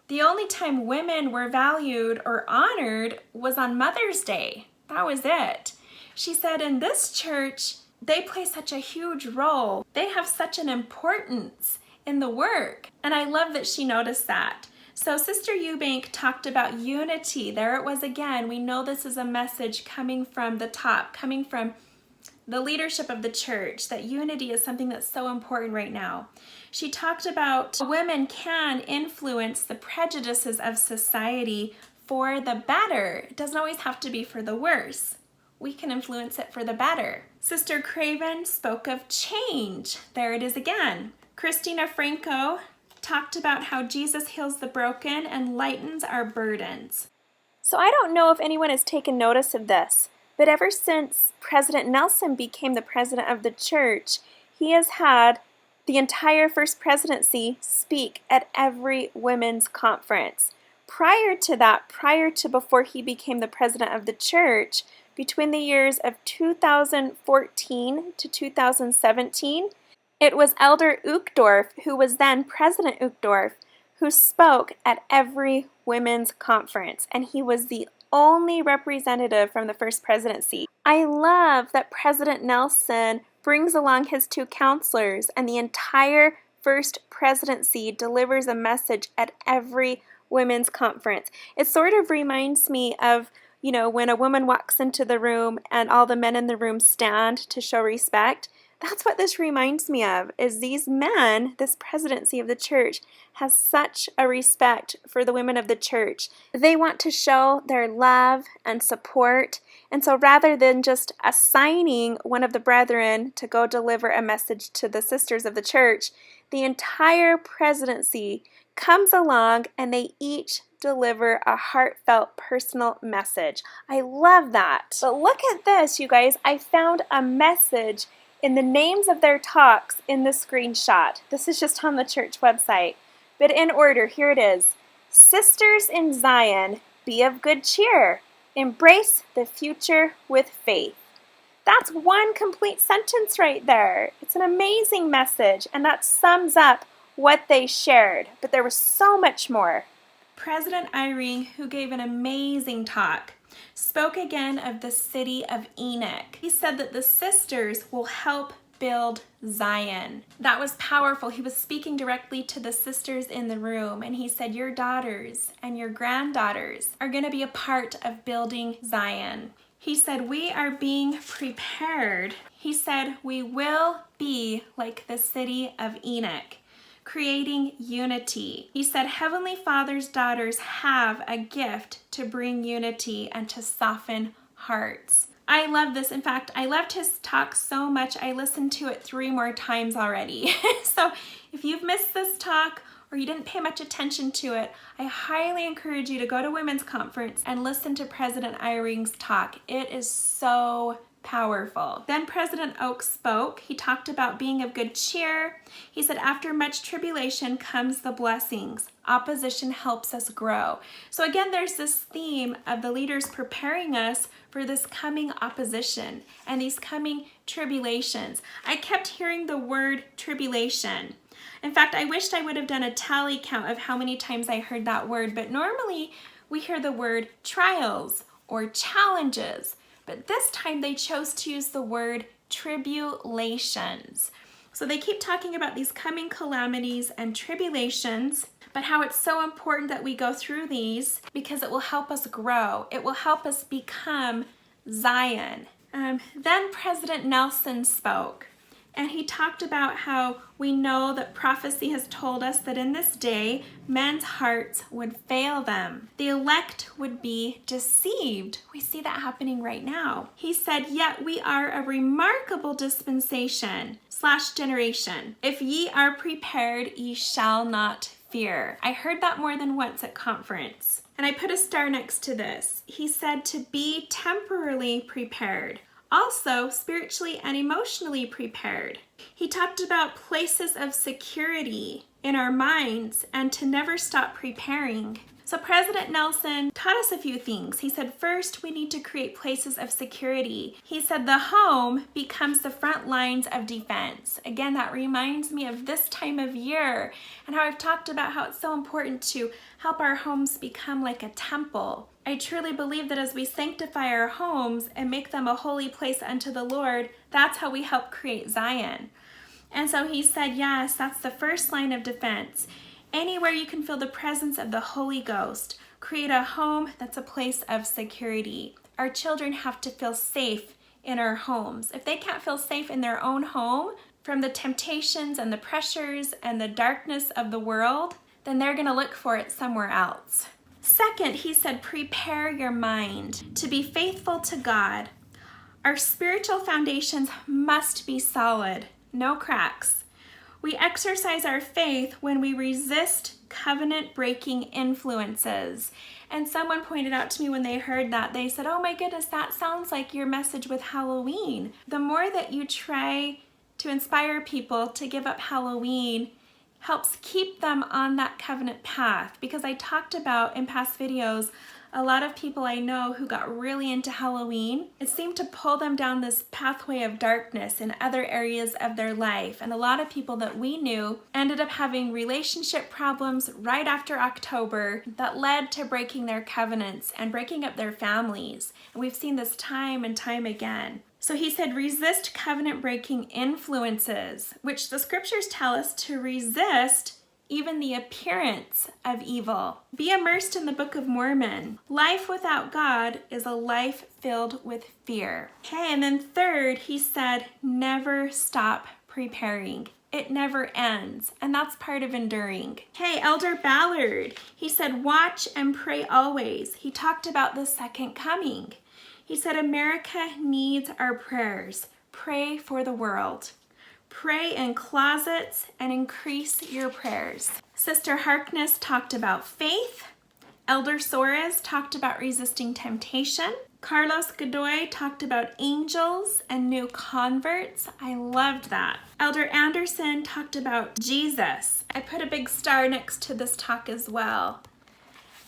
[SPEAKER 1] the only time women were valued or honored was on Mother's Day. That was it. She said, in this church, they play such a huge role. They have such an importance in the work. And I love that she noticed that. So Sister Eubank talked about unity. There it was again. We know this is a message coming from the top, coming from the leadership of the church, that unity is something that's so important right now. She talked about women can influence the prejudices of society for the better. It doesn't always have to be for the worse. We can influence it for the better. Sister Craven spoke of change. There it is again. Christina Franco talked about how Jesus heals the broken and lightens our burdens. So I don't know if anyone has taken notice of this, but ever since President Nelson became the president of the church, he has had the entire first presidency speak at every women's conference. Prior to that, before he became the president of the church, between the years of 2014 to 2017, it was Elder Uchtdorf, who was then President Uchtdorf, who spoke at every women's conference, and he was the only representative from the first presidency. I love that President Nelson brings along his two counselors, and the entire first presidency delivers a message at every women's conference. It sort of reminds me of, you know, when a woman walks into the room and all the men in the room stand to show respect. That's what this reminds me of, is these men, this presidency of the church, has such a respect for the women of the church. They want to show their love and support. And so rather than just assigning one of the brethren to go deliver a message to the sisters of the church, the entire presidency comes along and they each deliver a heartfelt personal message. I love that. But look at this, you guys. I found a message in the names of their talks in the screenshot. This is just on the church website. But in order, here it is. Sisters in Zion, be of good cheer. Embrace the future with faith. That's one complete sentence right there. It's an amazing message, and that sums up what they shared. But there was so much more. President Eyring, who gave an amazing talk, spoke again of the city of Enoch. He said that the sisters will help build Zion. That was powerful. He was speaking directly to the sisters in the room, and he said, your daughters and your granddaughters are going to be a part of building Zion. He said, we are being prepared. He said, we will be like the city of Enoch, creating unity. He said, Heavenly Father's daughters have a gift to bring unity and to soften hearts. I love this. In fact, I loved his talk so much, I listened to it 3 more times already. So if you've missed this talk or you didn't pay much attention to it, I highly encourage you to go to Women's Conference and listen to President Eyring's talk. It is so powerful. Then President Oak spoke. He talked about being of good cheer. He said, after much tribulation comes the blessings. Opposition helps us grow. So again, there's this theme of the leaders preparing us for this coming opposition and these coming tribulations. I kept hearing the word tribulation. In fact, I wished I would have done a tally count of how many times I heard that word, but normally we hear the word trials or challenges. but this time they chose to use the word tribulations. So they keep talking about these coming calamities and tribulations, but how it's so important that we go through these because it will help us grow. It will help us become Zion. Then President Nelson spoke, and he talked about how we know that prophecy has told us that in this day, men's hearts would fail them. The elect would be deceived. We see that happening right now. He said, yet we are a remarkable dispensation / generation. If ye are prepared, ye shall not fear. I heard that more than once at conference. And I put a star next to this. He said to be temporarily prepared. Also spiritually and emotionally prepared. He talked about places of security in our minds and to never stop preparing. So President Nelson taught us a few things. He said, first, we need to create places of security. He said the home becomes the front lines of defense. Again, that reminds me of this time of year and how I've talked about how it's so important to help our homes become like a temple. I truly believe that as we sanctify our homes and make them a holy place unto the Lord, that's how we help create Zion. And so he said, yes, that's the first line of defense. Anywhere you can feel the presence of the Holy Ghost, create a home that's a place of security. Our children have to feel safe in our homes. If they can't feel safe in their own home from the temptations and the pressures and the darkness of the world, then they're going to look for it somewhere else. Second, he said, prepare your mind to be faithful to God. Our spiritual foundations must be solid, no cracks. We exercise our faith when we resist covenant-breaking influences. And someone pointed out to me when they heard that, they said, oh my goodness, that sounds like your message with Halloween. The more that you try to inspire people to give up Halloween helps keep them on that covenant path. Because I talked about in past videos, a lot of people I know who got really into Halloween, it seemed to pull them down this pathway of darkness in other areas of their life. And a lot of people that we knew ended up having relationship problems right after October that led to breaking their covenants and breaking up their families. And we've seen this time and time again. So he said, resist covenant-breaking influences, which the scriptures tell us to resist even the appearance of evil. Be immersed in the Book of Mormon. Life without God is a life filled with fear. Okay, and then third, he said, never stop preparing. It never ends, and that's part of enduring. Okay, Elder Ballard, he said, watch and pray always. He talked about the second coming. He said, America needs our prayers. Pray for the world. Pray in closets and increase your prayers. Sister Harkness talked about faith. Elder Soares talked about resisting temptation. Carlos Godoy talked about angels and new converts. I loved that. Elder Anderson talked about Jesus. I put a big star next to this talk as well.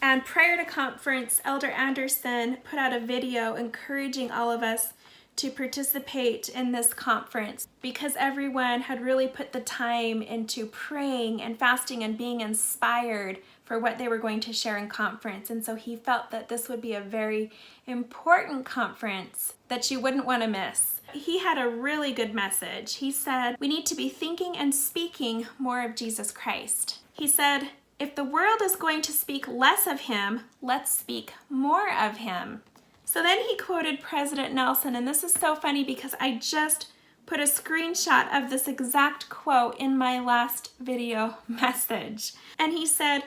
[SPEAKER 1] And prior to conference, Elder Anderson put out a video encouraging all of us to participate in this conference because everyone had really put the time into praying and fasting and being inspired for what they were going to share in conference. And so he felt that this would be a very important conference that you wouldn't want to miss. He had a really good message. He said, we need to be thinking and speaking more of Jesus Christ. He said, if the world is going to speak less of him, let's speak more of him. So then he quoted President Nelson, and this is so funny because I just put a screenshot of this exact quote in my last video message. And he said,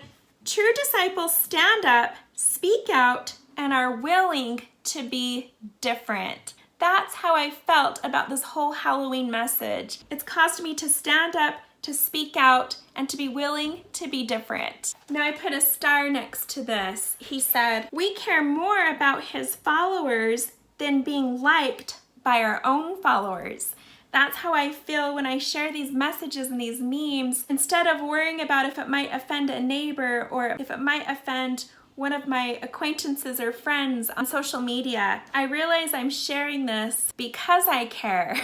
[SPEAKER 1] true disciples stand up, speak out, and are willing to be different. That's how I felt about this whole Halloween message. It's caused me to stand up, to speak out, and to be willing to be different. Now I put a star next to this. He said, we care more about his followers than being liked by our own followers. That's how I feel when I share these messages and these memes. Instead of worrying about if it might offend a neighbor or if it might offend one of my acquaintances or friends on social media, I realize I'm sharing this because I care.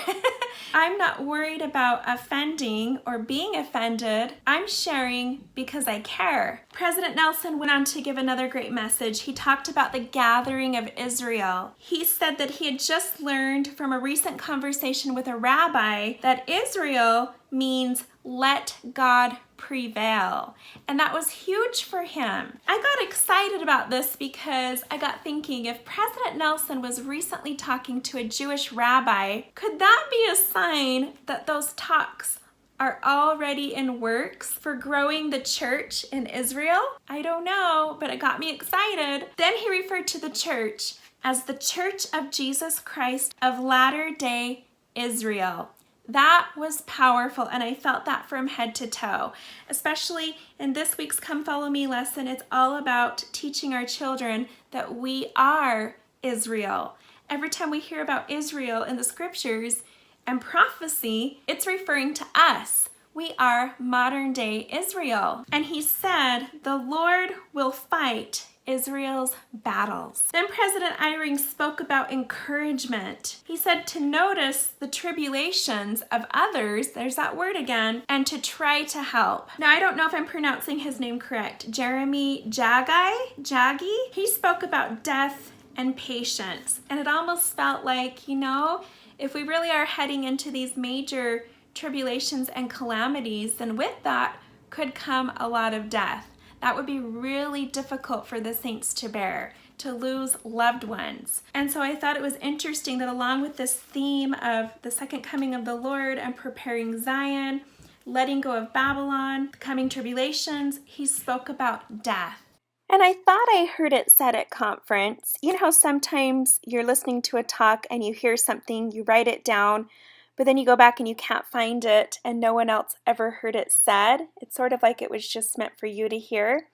[SPEAKER 1] I'm not worried about offending or being offended. I'm sharing because I care. President Nelson went on to give another great message. He talked about the gathering of Israel. He said that he had just learned from a recent conversation with a rabbi that Israel means let God prevail. And that was huge for him. I got excited about this because I got thinking, if President Nelson was recently talking to a Jewish rabbi, could that be a sign that those talks are already in works for growing the church in Israel? I don't know, but it got me excited. Then he referred to the church as the Church of Jesus Christ of Latter-day Israel. That was powerful, and I felt that from head to toe. Especially in this week's Come Follow Me lesson, it's all about teaching our children that we are Israel. Every time we hear about Israel in the scriptures and prophecy, it's referring to us. We are modern day Israel. And he said, the Lord will fight Israel's battles. Then President Eyring spoke about encouragement. He said to notice the tribulations of others, there's that word again, and to try to help. Now, I don't know if I'm pronouncing his name correct. Jeremy Jaggi, he spoke about death and patience. And it almost felt like, if we really are heading into these major tribulations and calamities, then with that could come a lot of death. That would be really difficult for the saints to bear, to lose loved ones. And so I thought it was interesting that along with this theme of the second coming of the Lord and preparing Zion, letting go of Babylon, the coming tribulations, he spoke about death. And I thought I heard it said at conference. You know how sometimes you're listening to a talk and you hear something, you write it down, but then you go back and you can't find it and no one else ever heard it said. It's sort of like it was just meant for you to hear.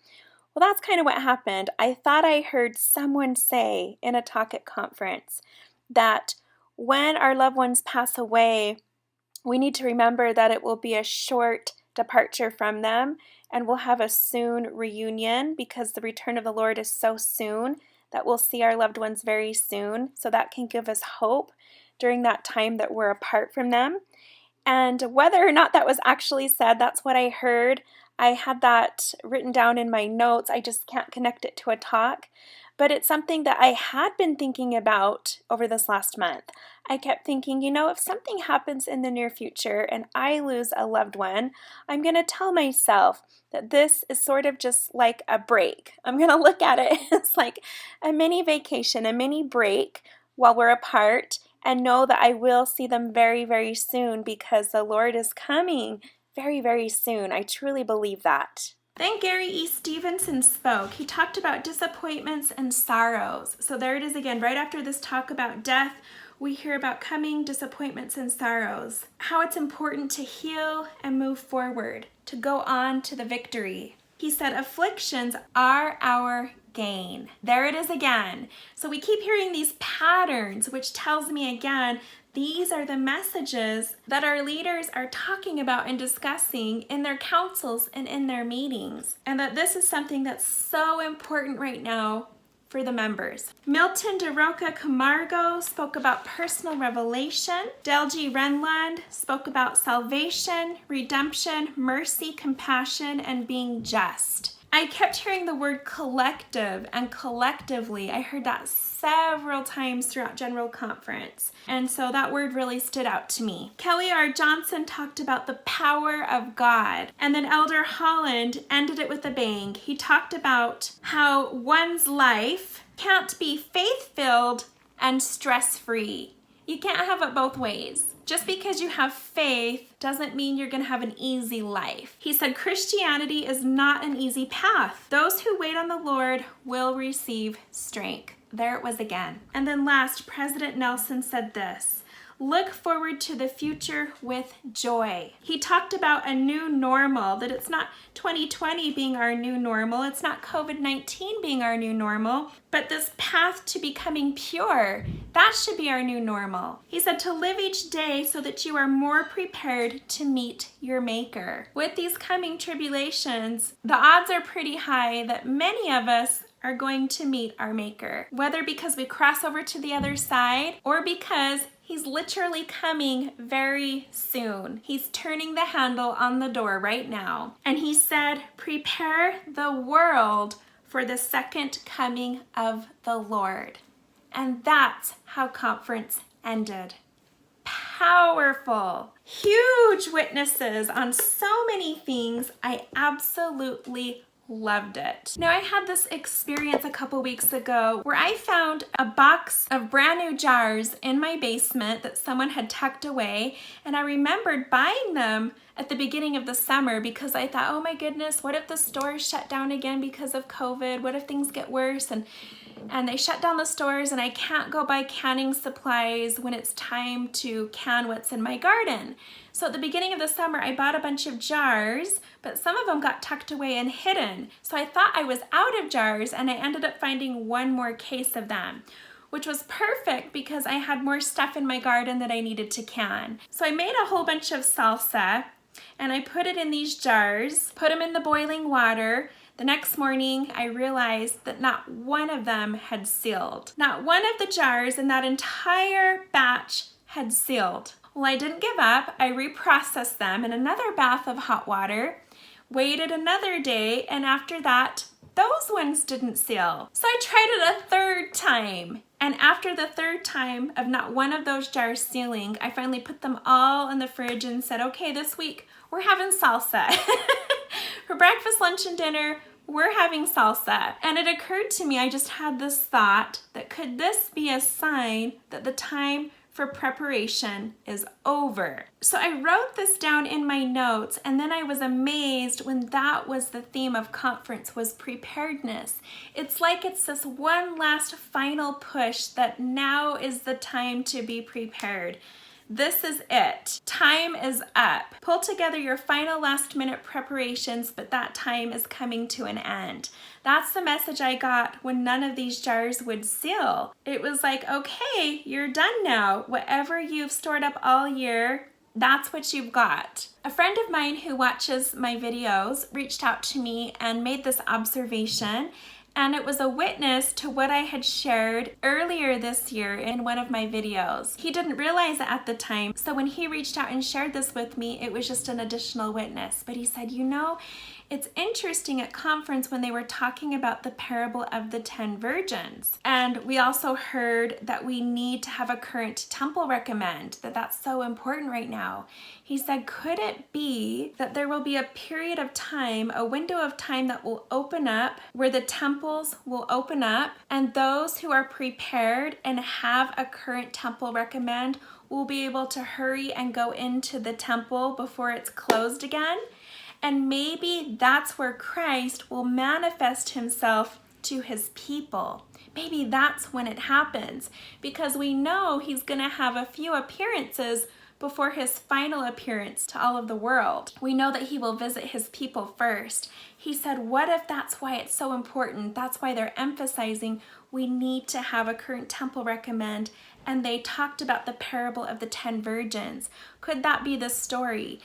[SPEAKER 1] Well, that's kind of what happened. I thought I heard someone say in a talk at conference that when our loved ones pass away, we need to remember that it will be a short departure from them and we'll have a soon reunion because the return of the Lord is so soon that we'll see our loved ones very soon. So that can give us hope during that time that we're apart from them. And whether or not that was actually said, that's what I heard. I had that written down in my notes. I just can't connect it to a talk. But it's something that I had been thinking about over this last month. I kept thinking, if something happens in the near future and I lose a loved one, I'm going to tell myself that this is sort of just like a break. I'm going to look at it as like a mini vacation, a mini break while we're apart, and know that I will see them very, very soon because the Lord is coming very, very soon. I truly believe that. Then Gary E. Stevenson spoke. He talked about disappointments and sorrows. So there it is again. Right after this talk about death, we hear about coming disappointments and sorrows. How it's important to heal and move forward, to go on to the victory. He said, afflictions are our gain. There it is again. So we keep hearing these patterns, which tells me again, these are the messages that our leaders are talking about and discussing in their councils and in their meetings. And that this is something that's so important right now for the members. Milton DeRoca Camargo spoke about personal revelation. Del G. Renlund spoke about salvation, redemption, mercy, compassion, and being just. I kept hearing the word collective and collectively. I heard that several times throughout General Conference. And so that word really stood out to me. Kelly R. Johnson talked about the power of God. And then Elder Holland ended it with a bang. He talked about how one's life can't be faith-filled and stress-free. You can't have it both ways. Just because you have faith doesn't mean you're going to have an easy life. He said Christianity is not an easy path. Those who wait on the Lord will receive strength. There it was again. And then last, President Nelson said this: look forward to the future with joy. He talked about a new normal, that it's not 2020 being our new normal, it's not COVID-19 being our new normal, but this path to becoming pure, that should be our new normal. He said to live each day so that you are more prepared to meet your Maker. With these coming tribulations, the odds are pretty high that many of us are going to meet our Maker. Whether because we cross over to the other side or because He's literally coming very soon. He's turning the handle on the door right now. And He said, prepare the world for the second coming of the Lord. And that's how conference ended. Powerful, huge witnesses on so many things. I absolutely loved it. Now, I had this experience a couple weeks ago where I found a box of brand new jars in my basement that someone had tucked away, and I remembered buying them at the beginning of the summer because I thought, oh my goodness, what if the stores shut down again because of COVID? What if things get worse? And they shut down the stores and I can't go buy canning supplies when it's time to can what's in my garden. So at the beginning of the summer, I bought a bunch of jars, but some of them got tucked away and hidden. So I thought I was out of jars and I ended up finding one more case of them, which was perfect because I had more stuff in my garden that I needed to can. So I made a whole bunch of salsa and I put it in these jars, put them in the boiling water. The next morning, I realized that not one of them had sealed. Not one of the jars in that entire batch had sealed. Well, I didn't give up. I reprocessed them in another bath of hot water, waited another day, and after that, those ones didn't seal. So I tried it a third time. And after the third time of not one of those jars sealing, I finally put them all in the fridge and said, okay, this week we're having salsa. For breakfast, lunch, and dinner, we're having salsa. And it occurred to me, I just had this thought that could this be a sign that the time for preparation is over? So I wrote this down in my notes, and then I was amazed when that was the theme of conference, was preparedness. It's like it's this one last final push that now is the time to be prepared. This is it. Time is up. Pull together your final last minute preparations, but that time is coming to an end. That's the message I got when none of these jars would seal. It was like, okay, you're done now. Whatever you've stored up all year, that's what you've got. A friend of mine who watches my videos reached out to me and made this observation. And it was a witness to what I had shared earlier this year in one of my videos. He didn't realize it at the time, so when he reached out and shared this with me, it was just an additional witness. But he said, you know, it's interesting at conference when they were talking about the parable of the 10 virgins. And we also heard that we need to have a current temple recommend, that's so important right now. He said, could it be that there will be a period of time, a window of time that will open up where the temples will open up and those who are prepared and have a current temple recommend will be able to hurry and go into the temple before it's closed again? And maybe that's where Christ will manifest Himself to His people. Maybe that's when it happens, because we know He's going to have a few appearances before His final appearance to all of the world. We know that He will visit His people first. He said, what if that's why it's so important? That's why they're emphasizing we need to have a current temple recommend. And they talked about the parable of the 10 virgins. Could that be the story?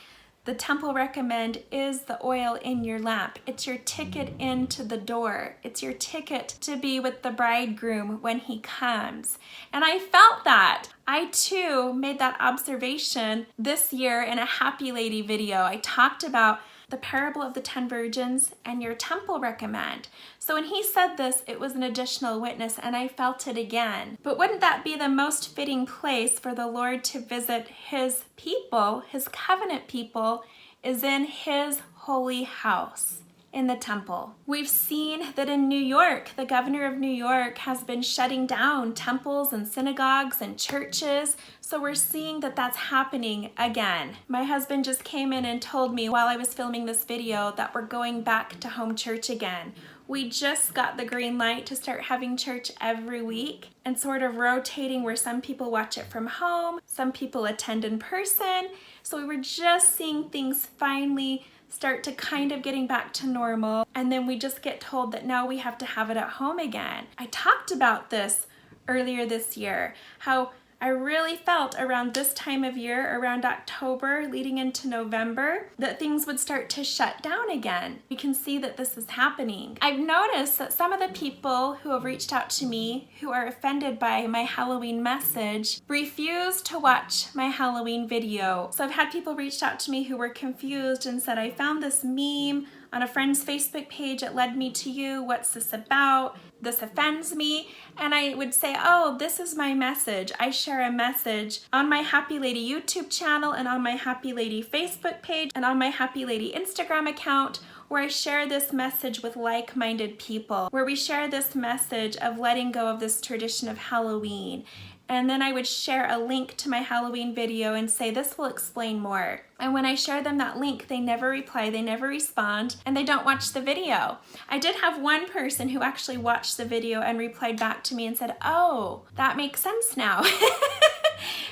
[SPEAKER 1] The temple recommend is the oil in your lamp. It's your ticket into the door. It's your ticket to be with the bridegroom when he comes. And I felt that. I too made that observation this year in a Happy Lady video. I talked about the parable of the 10 virgins and your temple recommend. So when he said this, it was an additional witness, and I felt it again. But wouldn't that be the most fitting place for the Lord to visit His people, His covenant people, is in His holy house, in the temple. We've seen that in New York, the governor of New York has been shutting down temples and synagogues and churches. So we're seeing that that's happening again. My husband just came in and told me while I was filming this video that we're going back to home church again. We just got the green light to start having church every week and sort of rotating where some people watch it from home, some people attend in person. So we were just seeing things finally start to kind of getting back to normal. And then we just get told that now we have to have it at home again. I talked about this earlier this year, how I really felt around this time of year, around October, leading into November, that things would start to shut down again. You can see that this is happening. I've noticed that some of the people who have reached out to me who are offended by my Halloween message refuse to watch my Halloween video. So I've had people reach out to me who were confused and said, I found this meme on a friend's Facebook page, it led me to you. What's this about? This offends me. And I would say, oh, this is my message. I share a message on my Happy Lady YouTube channel and on my Happy Lady Facebook page and on my Happy Lady Instagram account, where I share this message with like-minded people, where we share this message of letting go of this tradition of Halloween. And then I would share a link to my Halloween video and say, this will explain more. And when I share them that link, they never reply, they never respond, and they don't watch the video. I did have one person who actually watched the video and replied back to me and said, oh, that makes sense now.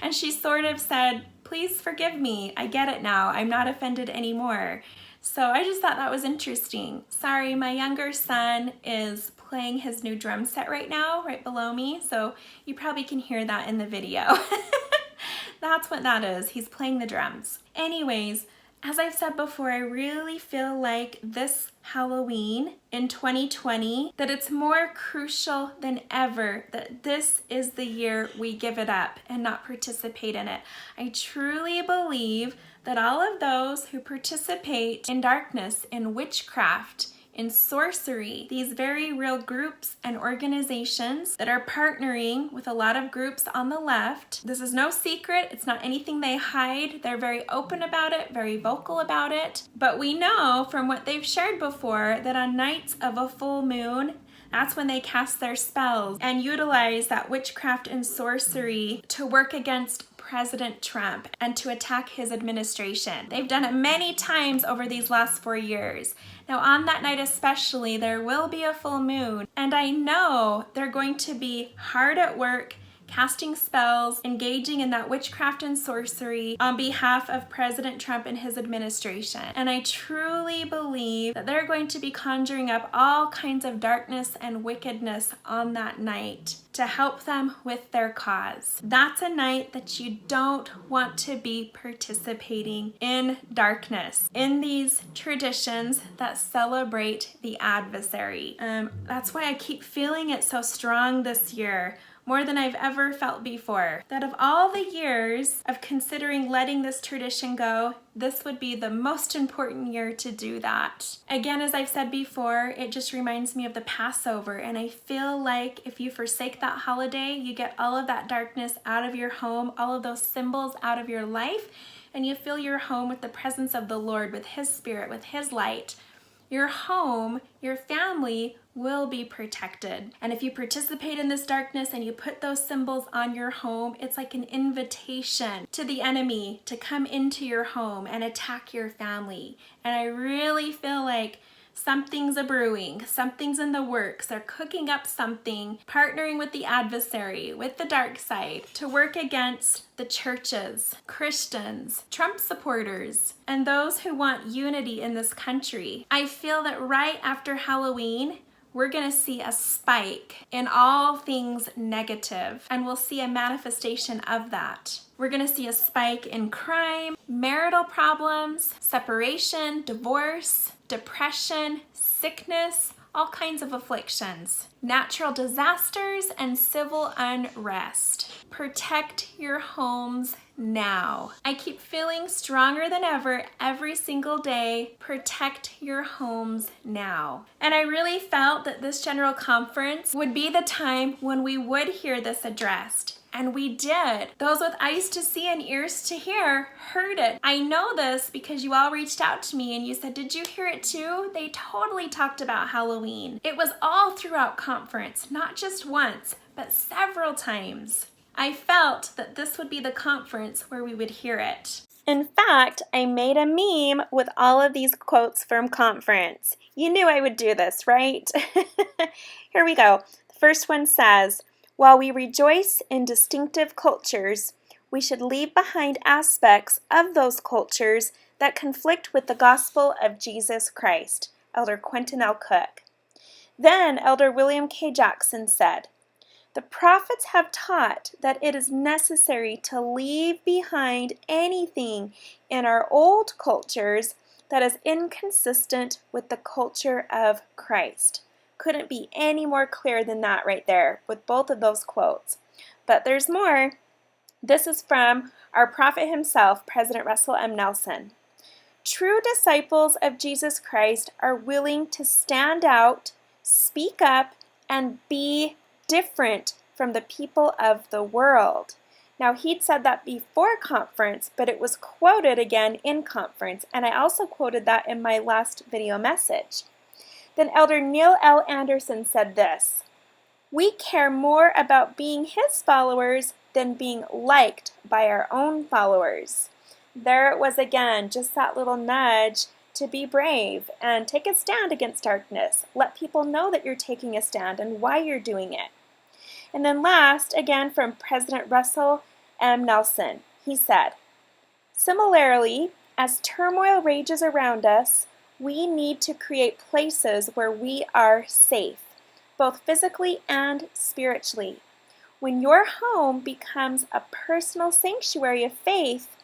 [SPEAKER 1] And she sort of said, please forgive me, I get it now, I'm not offended anymore. So I just thought that was interesting. Sorry, my younger son is playing his new drum set right now, right below me, so you probably can hear that in the video. That's what that is, he's playing the drums. Anyways, as I've said before, I really feel like this Halloween in 2020, that it's more crucial than ever that this is the year we give it up and not participate in it. I truly believe that all of those who participate in darkness, in witchcraft, in sorcery, these very real groups and organizations that are partnering with a lot of groups on the left. This is no secret. It's not anything they hide. They're very open about it, very vocal about it. But we know from what they've shared before that on nights of a full moon, that's when they cast their spells and utilize that witchcraft and sorcery to work against President Trump and to attack his administration. They've done it many times over these last 4 years. Now on that night especially, there will be a full moon, and I know they're going to be hard at work casting spells, engaging in that witchcraft and sorcery on behalf of President Trump and his administration. And I truly believe that they're going to be conjuring up all kinds of darkness and wickedness on that night to help them with their cause. That's a night that you don't want to be participating in darkness, in these traditions that celebrate the adversary. That's why I keep feeling it so strong this year, more than I've ever felt before. That of all the years of considering letting this tradition go, this would be the most important year to do that. Again, as I've said before, it just reminds me of the Passover, and I feel like if you forsake that holiday, you get all of that darkness out of your home, all of those symbols out of your life, and you fill your home with the presence of the Lord, with His Spirit, with His light. Your home, your family will be protected. And if you participate in this darkness and you put those symbols on your home, it's like an invitation to the enemy to come into your home and attack your family. And I really feel like something's a-brewing, something's in the works. They're cooking up something, partnering with the adversary, with the dark side, to work against the churches, Christians, Trump supporters, and those who want unity in this country. I feel that right after Halloween, we're going to see a spike in all things negative, and we'll see a manifestation of that. We're going to see a spike in crime, marital problems, separation, divorce, depression, sickness, all kinds of afflictions, natural disasters, and civil unrest. Protect your homes now. I keep feeling stronger than ever every single day. Protect your homes now. And I really felt that this General Conference would be the time when we would hear this addressed. And we did. Those with eyes to see and ears to hear heard it. I know this because you all reached out to me and you said, did you hear it too? They totally talked about Halloween. It was all throughout conference, not just once, but several times. I felt that this would be the conference where we would hear it. In fact, I made a meme with all of these quotes from conference. You knew I would do this, right? Here we go. The first one says, while we rejoice in distinctive cultures, we should leave behind aspects of those cultures that conflict with the gospel of Jesus Christ. Elder Quentin L. Cook. Then Elder William K. Jackson said, The prophets have taught that it is necessary to leave behind anything in our old cultures that is inconsistent with the culture of Christ. Couldn't be any more clear than that right there with both of those quotes. But there's more. This is from our prophet himself, President Russell M. Nelson. True disciples of Jesus Christ are willing to stand out, speak up, and be different from the people of the world. Now, he'd said that before conference, but it was quoted again in conference, and I also quoted that in my last video message. Then Elder Neil L. Anderson said this: "We care more about being his followers than being liked by our own followers." There it was again, just that little nudge to be brave and take a stand against darkness. Let people know that you're taking a stand and why you're doing it. And then last, again from President Russell M. Nelson, he said, "Similarly, as turmoil rages around us, we need to create places where we are safe, both physically and spiritually. When your home becomes a personal sanctuary of faith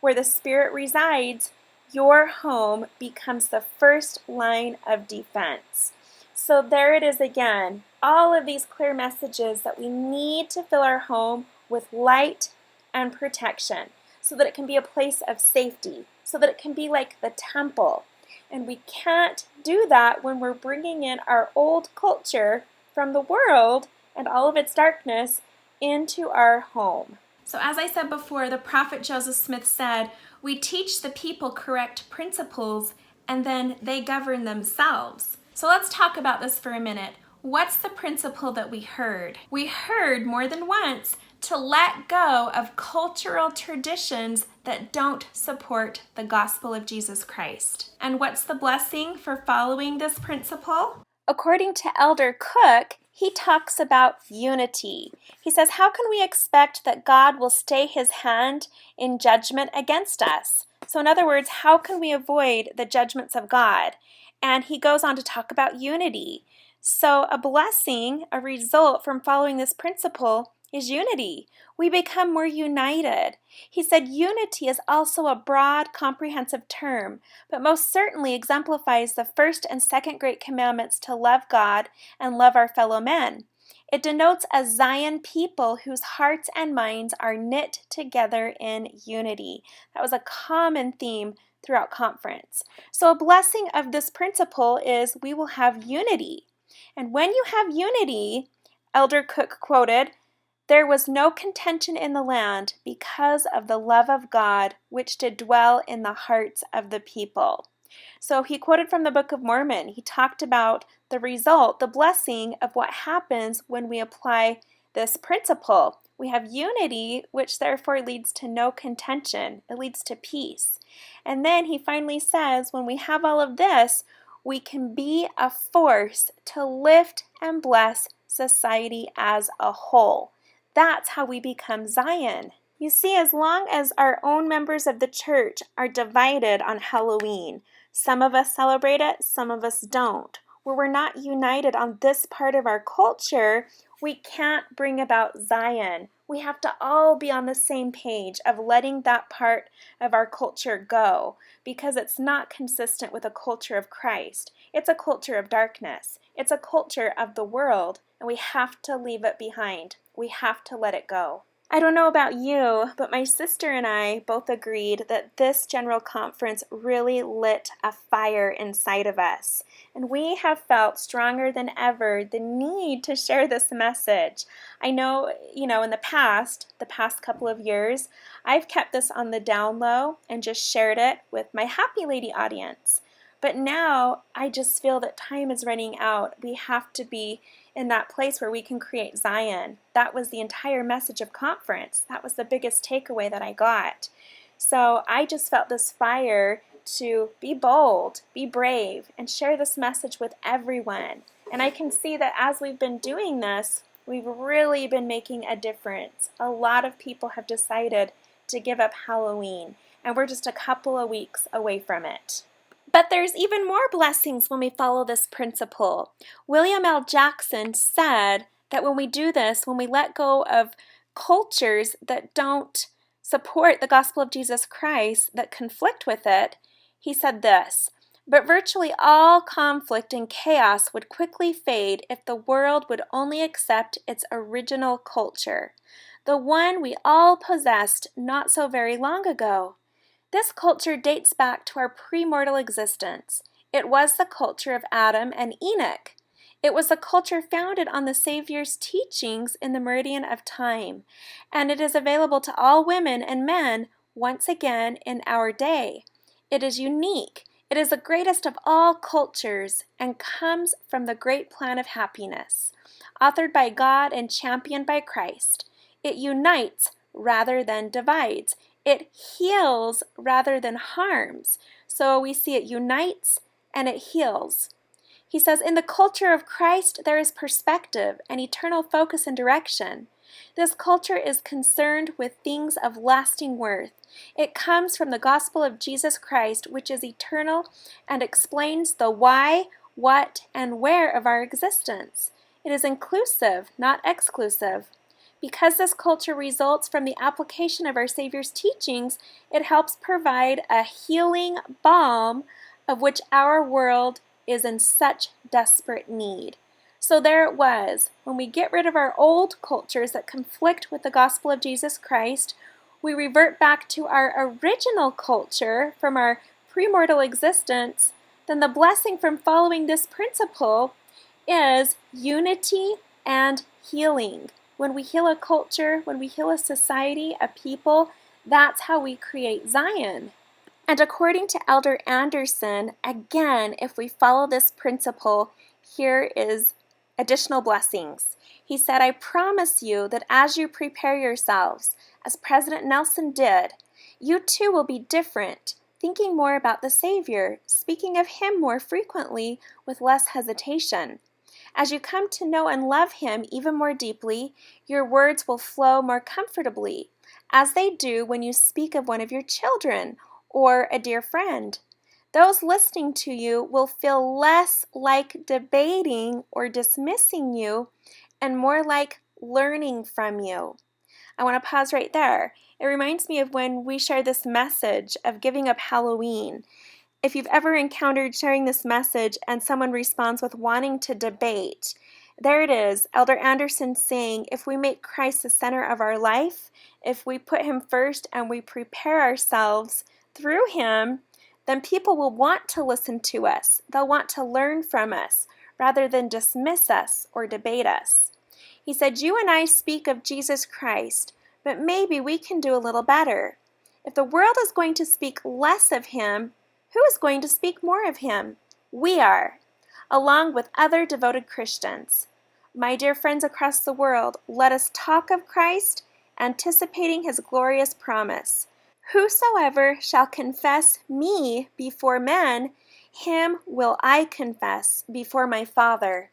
[SPEAKER 1] where the Spirit resides, your home becomes the first line of defense." So there it is again, all of these clear messages that we need to fill our home with light and protection so that it can be a place of safety, so that it can be like the temple. And we can't do that when we're bringing in our old culture from the world and all of its darkness into our home. So as I said before, the prophet Joseph Smith said, "We teach the people correct principles and then they govern themselves." So let's talk about this for a minute. What's the principle that we heard? We heard more than once to let go of cultural traditions that don't support the gospel of Jesus Christ. And what's the blessing for following this principle? According to Elder Cook, he talks about unity. He says, how can we expect that God will stay his hand in judgment against us? So in other words, how can we avoid the judgments of God? And he goes on to talk about unity. So a blessing, a result from following this principle is unity. We become more united. He said unity is also a broad, comprehensive term, but most certainly exemplifies the first and second great commandments to love God and love our fellow men. It denotes a Zion people whose hearts and minds are knit together in unity. That was a common theme throughout conference. So a blessing of this principle is we will have unity. And when you have unity, Elder Cook quoted, "There was no contention in the land because of the love of God which did dwell in the hearts of the people." So he quoted from the Book of Mormon. He talked about the result, the blessing of what happens when we apply this principle. We have unity, which therefore leads to no contention. It leads to peace. And then he finally says, when we have all of this, we can be a force to lift and bless society as a whole. That's how we become Zion. You see, as long as our own members of the church are divided on Halloween, some of us celebrate it, some of us don't, where we're not united on this part of our culture, we can't bring about Zion. We have to all be on the same page of letting that part of our culture go because it's not consistent with a culture of Christ. It's a culture of darkness. It's a culture of the world, and we have to leave it behind. We have to let it go. I don't know about you, but my sister and I both agreed that this General Conference really lit a fire inside of us. And we have felt stronger than ever the need to share this message. I know, in the past couple of years, I've kept this on the down low and just shared it with my Happy Lady audience. But now I just feel that time is running out. We have to be in that place where we can create Zion. That was the entire message of conference. That was the biggest takeaway that I got. So I just felt this fire to be bold, be brave, and share this message with everyone. And I can see that as we've been doing this, we've really been making a difference. A lot of people have decided to give up Halloween, and we're just a couple of weeks away from it. But there's even more blessings when we follow this principle. William L. Jackson said That when we do this, when we let go of cultures that don't support the gospel of Jesus Christ, that conflict with it, he said this, "But virtually all conflict and chaos would quickly fade if the world would only accept its original culture, the one we all possessed not so very long ago. This culture dates back to our premortal existence. It was the culture of Adam and Enoch. It was a culture founded on the Savior's teachings in the meridian of time, and it is available to all women and men once again in our day. It is unique. It is the greatest of all cultures and comes from the great plan of happiness, authored by God and championed by Christ. It unites rather than divides. It heals rather than harms. So we see it unites and it heals." He says, "In the culture of Christ, there is perspective and eternal focus and direction. This culture is concerned with things of lasting worth. It comes from the gospel of Jesus Christ, which is eternal and explains the why, what, and where of our existence. It is inclusive, not exclusive. Because this culture results from the application of our Savior's teachings, it helps provide a healing balm of which our world is in such desperate need." So there it was. When we get rid of our old cultures that conflict with the gospel of Jesus Christ, we revert back to our original culture from our premortal existence, then the blessing from following this principle is unity and healing. When we heal a culture, when we heal a society, a people, that's how we create Zion. And according to Elder Anderson, again, if we follow this principle, here is additional blessings. He said, "I promise you that as you prepare yourselves, as President Nelson did, you too will be different, thinking more about the Savior, speaking of Him more frequently with less hesitation. As you come to know and love Him even more deeply, your words will flow more comfortably, as they do when you speak of one of your children or a dear friend. Those listening to you will feel less like debating or dismissing you and more like learning from you." I want to pause right there. It reminds me of when we share this message of giving up Halloween. If you've ever encountered sharing this message and someone responds with wanting to debate, there it is, Elder Anderson saying, if we make Christ the center of our life, if we put Him first and we prepare ourselves through Him, then people will want to listen to us. They'll want to learn from us rather than dismiss us or debate us. He said, "You and I speak of Jesus Christ, but maybe we can do a little better. If the world is going to speak less of Him, who is going to speak more of Him? We are, along with other devoted Christians. My dear friends across the world, let us talk of Christ, anticipating His glorious promise. Whosoever shall confess me before men, him will I confess before my Father."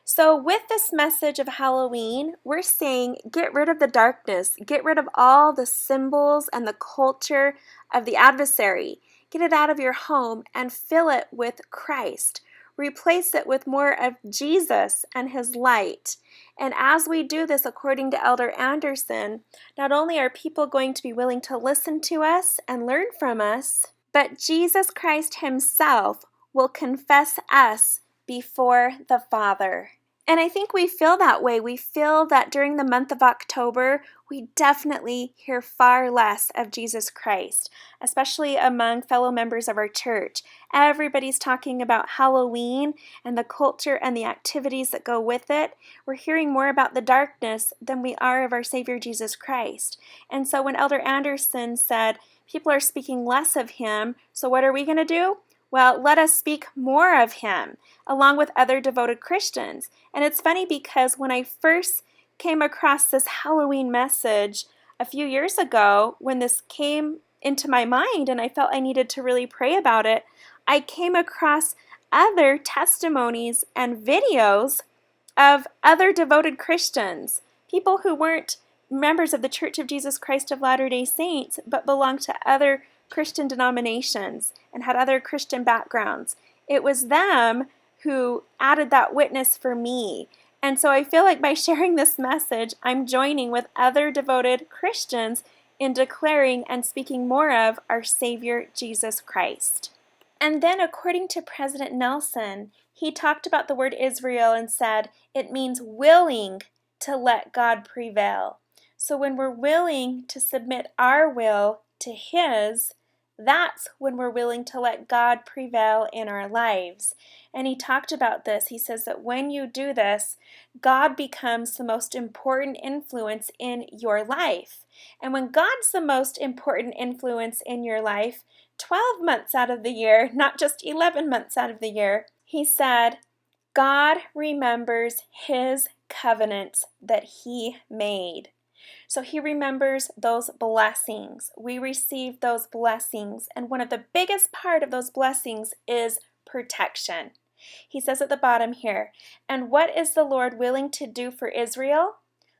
[SPEAKER 1] So with this message of Halloween, we're saying get rid of the darkness, get rid of all the symbols and the culture of the adversary. Get it out of your home and fill it with Christ. Replace it with more of Jesus and His light. And as we do this, according to Elder Anderson, not only are people going to be willing to listen to us and learn from us, but Jesus Christ Himself will confess us before the Father. And I think we feel that way. We feel that during the month of October, we definitely hear far less of Jesus Christ, especially among fellow members of our church. Everybody's talking about Halloween and the culture and the activities that go with it. We're hearing more about the darkness than we are of our Savior Jesus Christ. And so when Elder Anderson said, people are speaking less of Him, so what are we going to do? Well, let us speak more of Him, along with other devoted Christians. And it's funny because when I first came across this Halloween message a few years ago, when this came into my mind and I felt I needed to really pray about it, I came across other testimonies and videos of other devoted Christians, people who weren't members of the Church of Jesus Christ of Latter-day Saints, but belonged to other Christian denominations and had other Christian backgrounds. It was them who added that witness for me And so I feel like by sharing this message, I'm joining with other devoted Christians in declaring and speaking more of our Savior, Jesus Christ. And then according to President Nelson, he talked about the word Israel and said it means willing to let God prevail. So when we're willing to submit our will to His, that's when we're willing to let God prevail in our lives. And he talked about this. He says that when you do this, God becomes the most important influence in your life. And when God's the most important influence in your life, 12 months out of the year, not just 11 months out of the year, he said, God remembers His covenants that He made. So He remembers those blessings. We receive those blessings. And one of the biggest part of those blessings is protection. He says at the bottom here, and what is the Lord willing to do for Israel?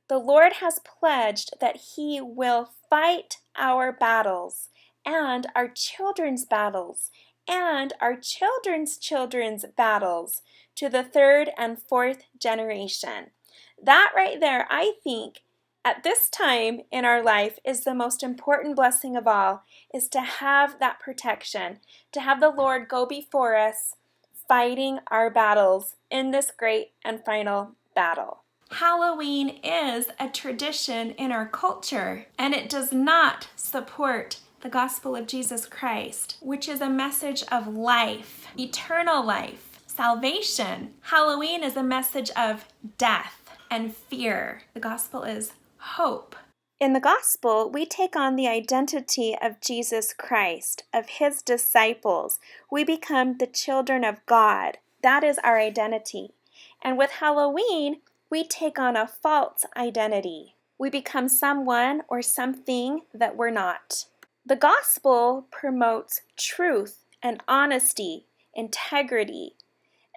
[SPEAKER 1] The Lord has pledged that He will fight our battles and our children's battles and our children's children's battles to the third and fourth generation. That right there, I think, at this time in our life is the most important blessing of all, is to have that protection, to have the Lord go before us, fighting our battles in this great and final battle. Halloween is a tradition in our culture, and it does not support the gospel of Jesus Christ, which is a message of life, eternal life, salvation. Halloween is a message of death and fear. The gospel is hope. In the gospel, we take on the identity of Jesus Christ, of His disciples. We become the children of God. That is our identity. And with Halloween, we take on a false identity. We become someone or something that we're not. The gospel promotes truth and honesty, integrity,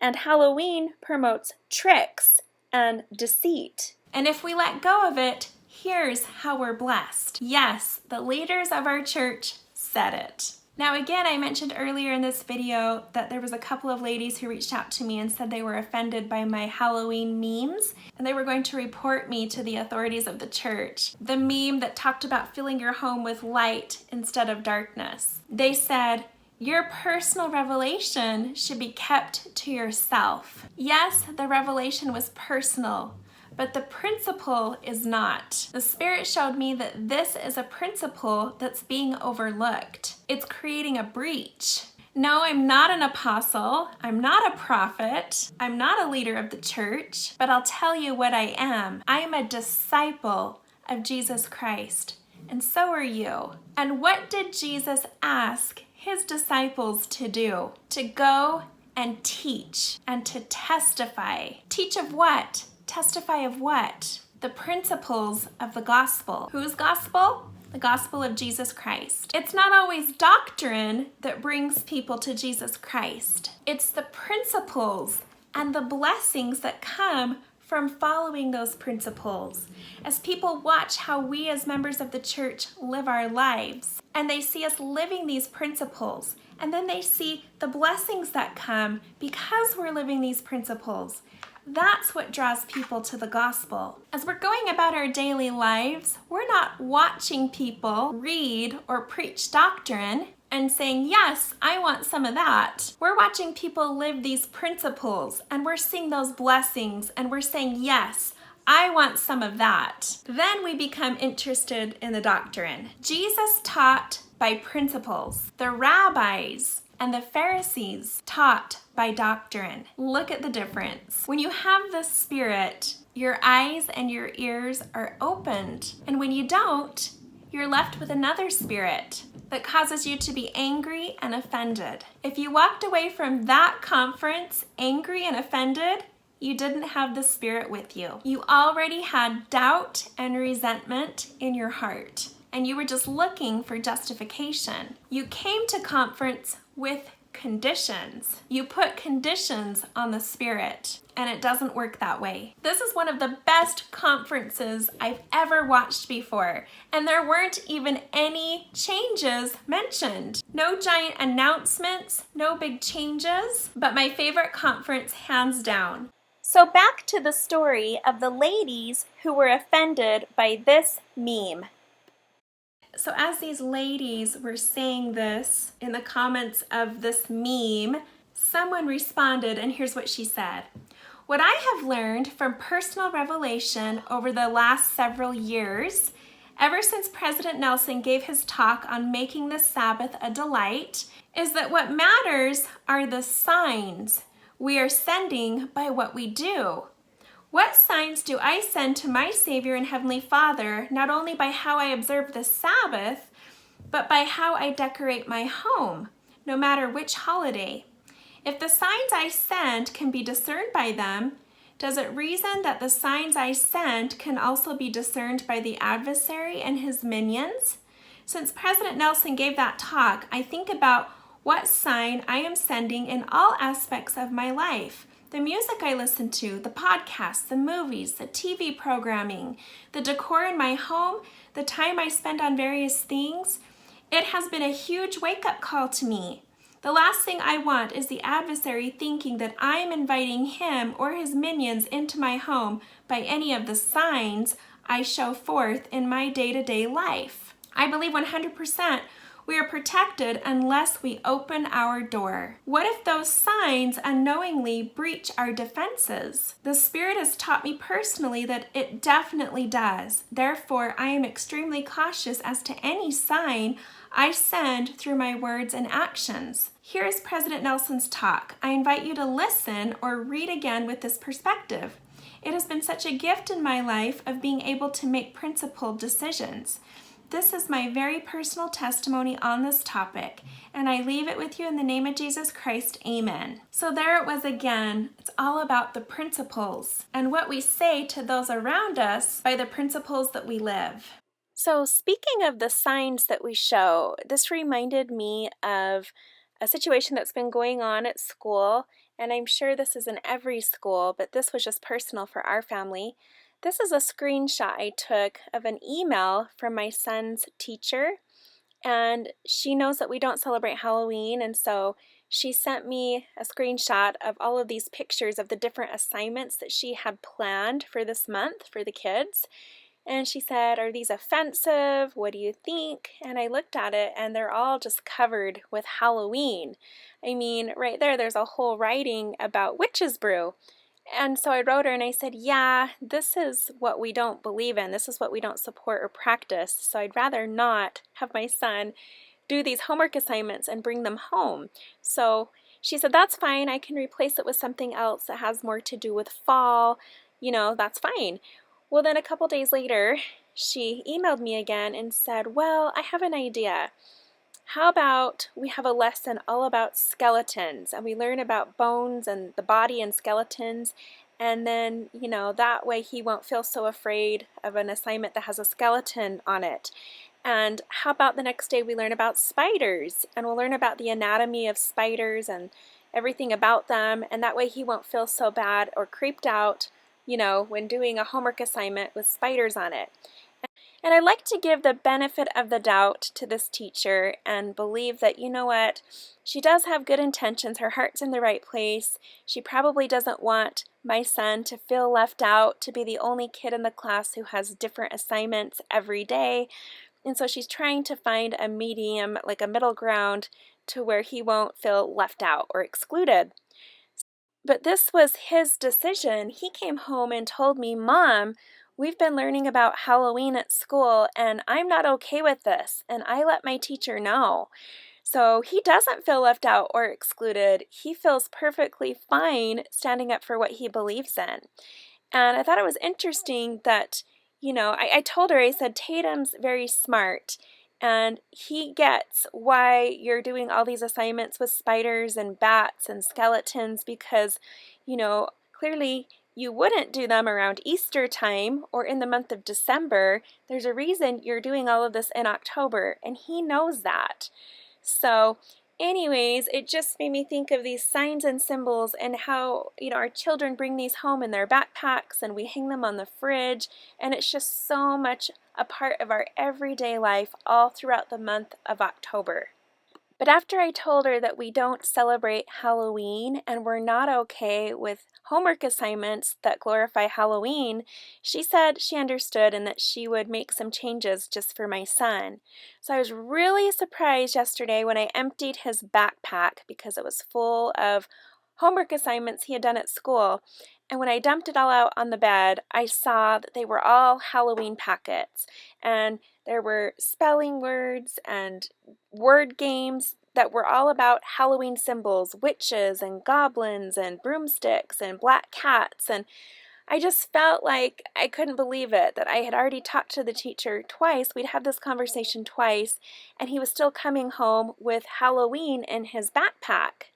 [SPEAKER 1] and Halloween promotes tricks and deceit. And if we let go of it, here's how we're blessed. Yes, the leaders of our church said it. Now again, I mentioned earlier in this video that there was a couple of ladies who reached out to me and said they were offended by my Halloween memes, and they were going to report me to the authorities of the church. The meme that talked about filling your home with light instead of darkness. They said, your personal revelation should be kept to yourself. Yes, the revelation was personal, but the principle is not. The Spirit showed me that this is a principle that's being overlooked. It's creating a breach. No, I'm not an apostle. I'm not a prophet. I'm not a leader of the church, but I'll tell you what I am. I am a disciple of Jesus Christ, and so are you. And what did Jesus ask His disciples to do? To go and teach and to testify. Teach of what? Testify of what? The principles of the gospel. Whose gospel? The gospel of Jesus Christ. It's not always doctrine that brings people to Jesus Christ. It's the principles and the blessings that come from following those principles. As people watch how we as members of the church live our lives, and they see us living these principles, and then they see the blessings that come because we're living these principles. That's what draws people to the gospel. As we're going about our daily lives, we're not watching people read or preach doctrine and saying, yes, I want some of that. We're watching people live these principles, and we're seeing those blessings, and we're saying, yes, I want some of that. Then we become interested in the doctrine. Jesus taught by principles. The rabbis and the Pharisees taught by doctrine. Look at the difference. When you have the Spirit, your eyes and your ears are opened. And when you don't, you're left with another spirit that causes you to be angry and offended. If you walked away from that conference angry and offended, you didn't have the Spirit with you. You already had doubt and resentment in your heart, and you were just looking for justification. You came to conference with conditions. You put conditions on the Spirit, and it doesn't work that way. This is one of the best conferences I've ever watched before, and there weren't even any changes mentioned. No giant announcements, no big changes, but my favorite conference hands down. So back to the story of the ladies who were offended by this meme. So as these ladies were saying this in the comments of this meme, someone responded, and here's what she said. What I have learned from personal revelation over the last several years, ever since President Nelson gave his talk on making the Sabbath a delight, is that what matters are the signs we are sending by what we do. What signs do I send to my Savior and Heavenly Father, not only by how I observe the Sabbath, but by how I decorate my home, no matter which holiday? If the signs I send can be discerned by them, does it reason that the signs I send can also be discerned by the adversary and his minions? Since President Nelson gave that talk, I think about what sign I am sending in all aspects of my life. The music I listen to, the podcasts, the movies, the TV programming, the decor in my home, the time I spend on various things. It has been a huge wake-up call to me. The last thing I want is the adversary thinking that I'm inviting him or his minions into my home by any of the signs I show forth in my day-to-day life. I believe 100% we are protected unless we open our door. What if those signs unknowingly breach our defenses? The Spirit has taught me personally that it definitely does. Therefore, I am extremely cautious as to any sign I send through my words and actions. Here's President Nelson's talk. I invite you to listen or read again with this perspective. It has been such a gift in my life of being able to make principled decisions. This is my very personal testimony on this topic, and I leave it with you in the name of Jesus Christ. Amen. So there it was again. It's all about the principles and what we say to those around us by the principles that we live. So speaking of the signs that we show, this reminded me of a situation that's been going on at school, and I'm sure this is in every school, but this was just personal for our family. This is a screenshot I took of an email from my son's teacher, and she knows that we don't celebrate Halloween, and so she sent me a screenshot of all of these pictures of the different assignments that she had planned for this month for the kids. And she said, "Are these offensive? What do you think?" And I looked at it, and they're all just covered with Halloween. I mean, right there's a whole writing about witch's brew. And so I wrote her and I said, yeah, this is what we don't believe in. This is what we don't support or practice. So I'd rather not have my son do these homework assignments and bring them home. So she said, that's fine. I can replace it with something else that has more to do with fall. That's fine. Well, then a couple days later, she emailed me again and said, well, I have an idea. How about we have a lesson all about skeletons, and we learn about bones and the body and skeletons, and then, that way he won't feel so afraid of an assignment that has a skeleton on it. And how about the next day we learn about spiders, and we'll learn about the anatomy of spiders and everything about them, and that way he won't feel so bad or creeped out, when doing a homework assignment with spiders on it. And I like to give the benefit of the doubt to this teacher and believe that, what, she does have good intentions. Her heart's in the right place. She probably doesn't want my son to feel left out, to be the only kid in the class who has different assignments every day. And so she's trying to find a medium, like a middle ground, to where he won't feel left out or excluded. But this was his decision. He came home and told me, Mom, we've been learning about Halloween at school, and I'm not okay with this, and I let my teacher know. So he doesn't feel left out or excluded. He feels perfectly fine standing up for what he believes in. And I thought it was interesting that, I told her, I said, Tatum's very smart, and he gets why you're doing all these assignments with spiders and bats and skeletons because, clearly you wouldn't do them around Easter time or in the month of December. There's a reason you're doing all of this in October, and he knows that. So anyways, it just made me think of these signs and symbols and how, our children bring these home in their backpacks and we hang them on the fridge, and it's just so much a part of our everyday life all throughout the month of October. But after I told her that we don't celebrate Halloween and we're not okay with homework assignments that glorify Halloween, she said she understood and that she would make some changes just for my son. So I was really surprised yesterday when I emptied his backpack because it was full of homework assignments he had done at school. And when I dumped it all out on the bed, I saw that they were all Halloween packets. And there were spelling words and word games that were all about Halloween symbols, witches and goblins and broomsticks and black cats. And I just felt like I couldn't believe it, that I had already talked to the teacher twice. We'd had this conversation twice, and he was still coming home with Halloween in his backpack.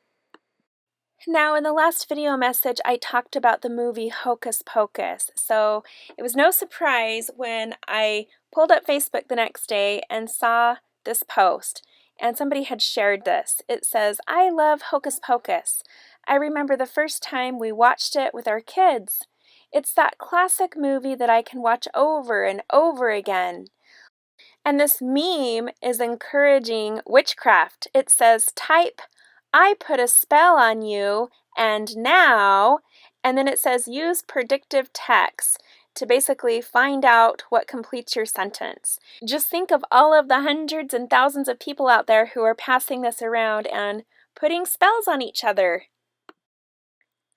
[SPEAKER 1] Now, in the last video message, I talked about the movie Hocus Pocus, so it was no surprise when I pulled up Facebook the next day and saw this post, and somebody had shared this. It says, "I love Hocus Pocus. I remember the first time we watched it with our kids. It's that classic movie that I can watch over and over again." And this meme is encouraging witchcraft. It says, type, "I put a spell on you, and now," and then it says, "use predictive text to basically find out what completes your sentence." Just think of all of the hundreds and thousands of people out there who are passing this around and putting spells on each other.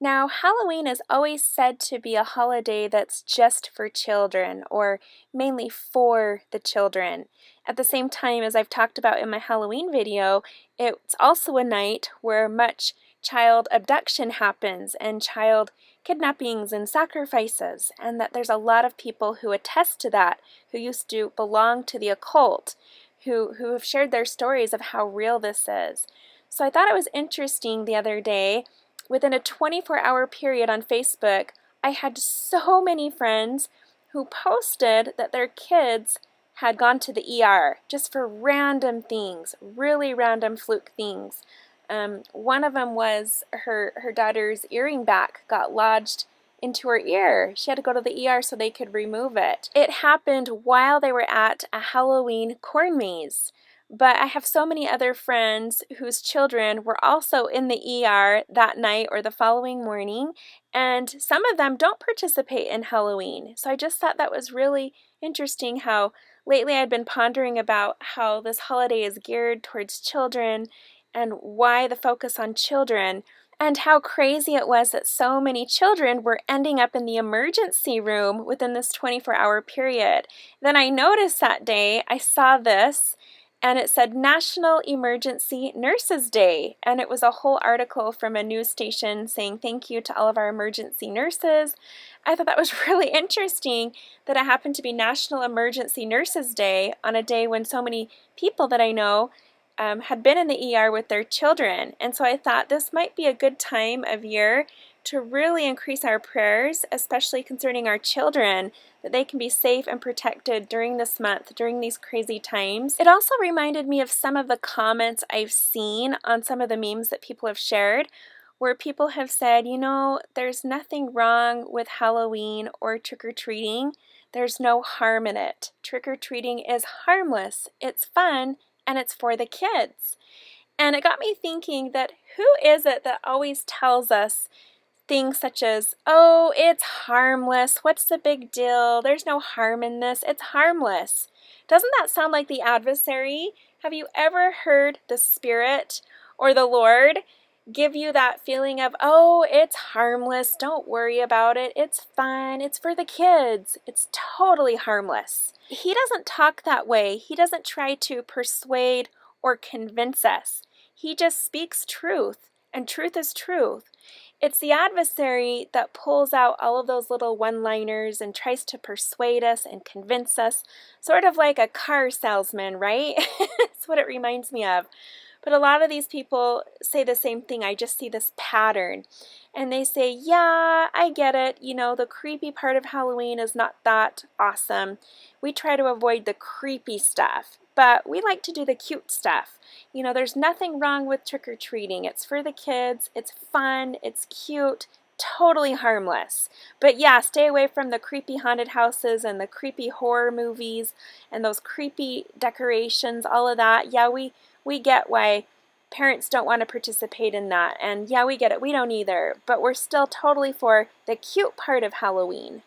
[SPEAKER 1] Now, Halloween is always said to be a holiday that's just for children, or mainly for the children. At the same time, as I've talked about in my Halloween video, it's also a night where much child abduction happens and child kidnappings and sacrifices, and that there's a lot of people who attest to that, who used to belong to the occult, who have shared their stories of how real this is. So I thought it was interesting the other day. Within a 24-hour period on Facebook, I had so many friends who posted that their kids had gone to the ER just for random things, really random fluke things. One of them was her daughter's earring back got lodged into her ear. She had to go to the ER so they could remove it. It happened while they were at a Halloween corn maze. But I have so many other friends whose children were also in the ER that night or the following morning, and some of them don't participate in Halloween. So I just thought that was really interesting how lately I'd been pondering about how this holiday is geared towards children and why the focus on children, and how crazy it was that so many children were ending up in the emergency room within this 24-hour period. Then I noticed that day, I saw this, and it said National Emergency Nurses Day, and it was a whole article from a news station saying thank you to all of our emergency nurses. I thought that was really interesting that it happened to be National Emergency Nurses Day on a day when so many people that I know had been in the ER with their children. And so I thought this might be a good time of year to really increase our prayers, especially concerning our children, that they can be safe and protected during this month, during these crazy times. It also reminded me of some of the comments I've seen on some of the memes that people have shared, where people have said, you know, there's nothing wrong with Halloween or trick-or-treating. There's no harm in it. Trick-or-treating is harmless, it's fun, and it's for the kids. And it got me thinking that who is it that always tells us things such as, oh, it's harmless, what's the big deal, there's no harm in this, it's harmless. Doesn't that sound like the adversary? Have you ever heard the Spirit or the Lord give you that feeling of, oh, it's harmless, don't worry about it, it's fun, it's for the kids, it's totally harmless? He doesn't talk that way. He doesn't try to persuade or convince us. He just speaks truth, and truth is truth. It's the adversary that pulls out all of those little one-liners and tries to persuade us and convince us, sort of like a car salesman, right? That's what it reminds me of. But a lot of these people say the same thing. I just see this pattern. And they say, yeah, I get it. You know, the creepy part of Halloween is not that awesome. We try to avoid the creepy stuff, but we like to do the cute stuff. You know, there's nothing wrong with trick-or-treating. It's for the kids. It's fun. It's cute. Totally harmless. But yeah, stay away from the creepy haunted houses and the creepy horror movies and those creepy decorations, all of that. Yeah, we get why parents don't want to participate in that. And yeah, we get it. We don't either. But we're still totally for the cute part of Halloween.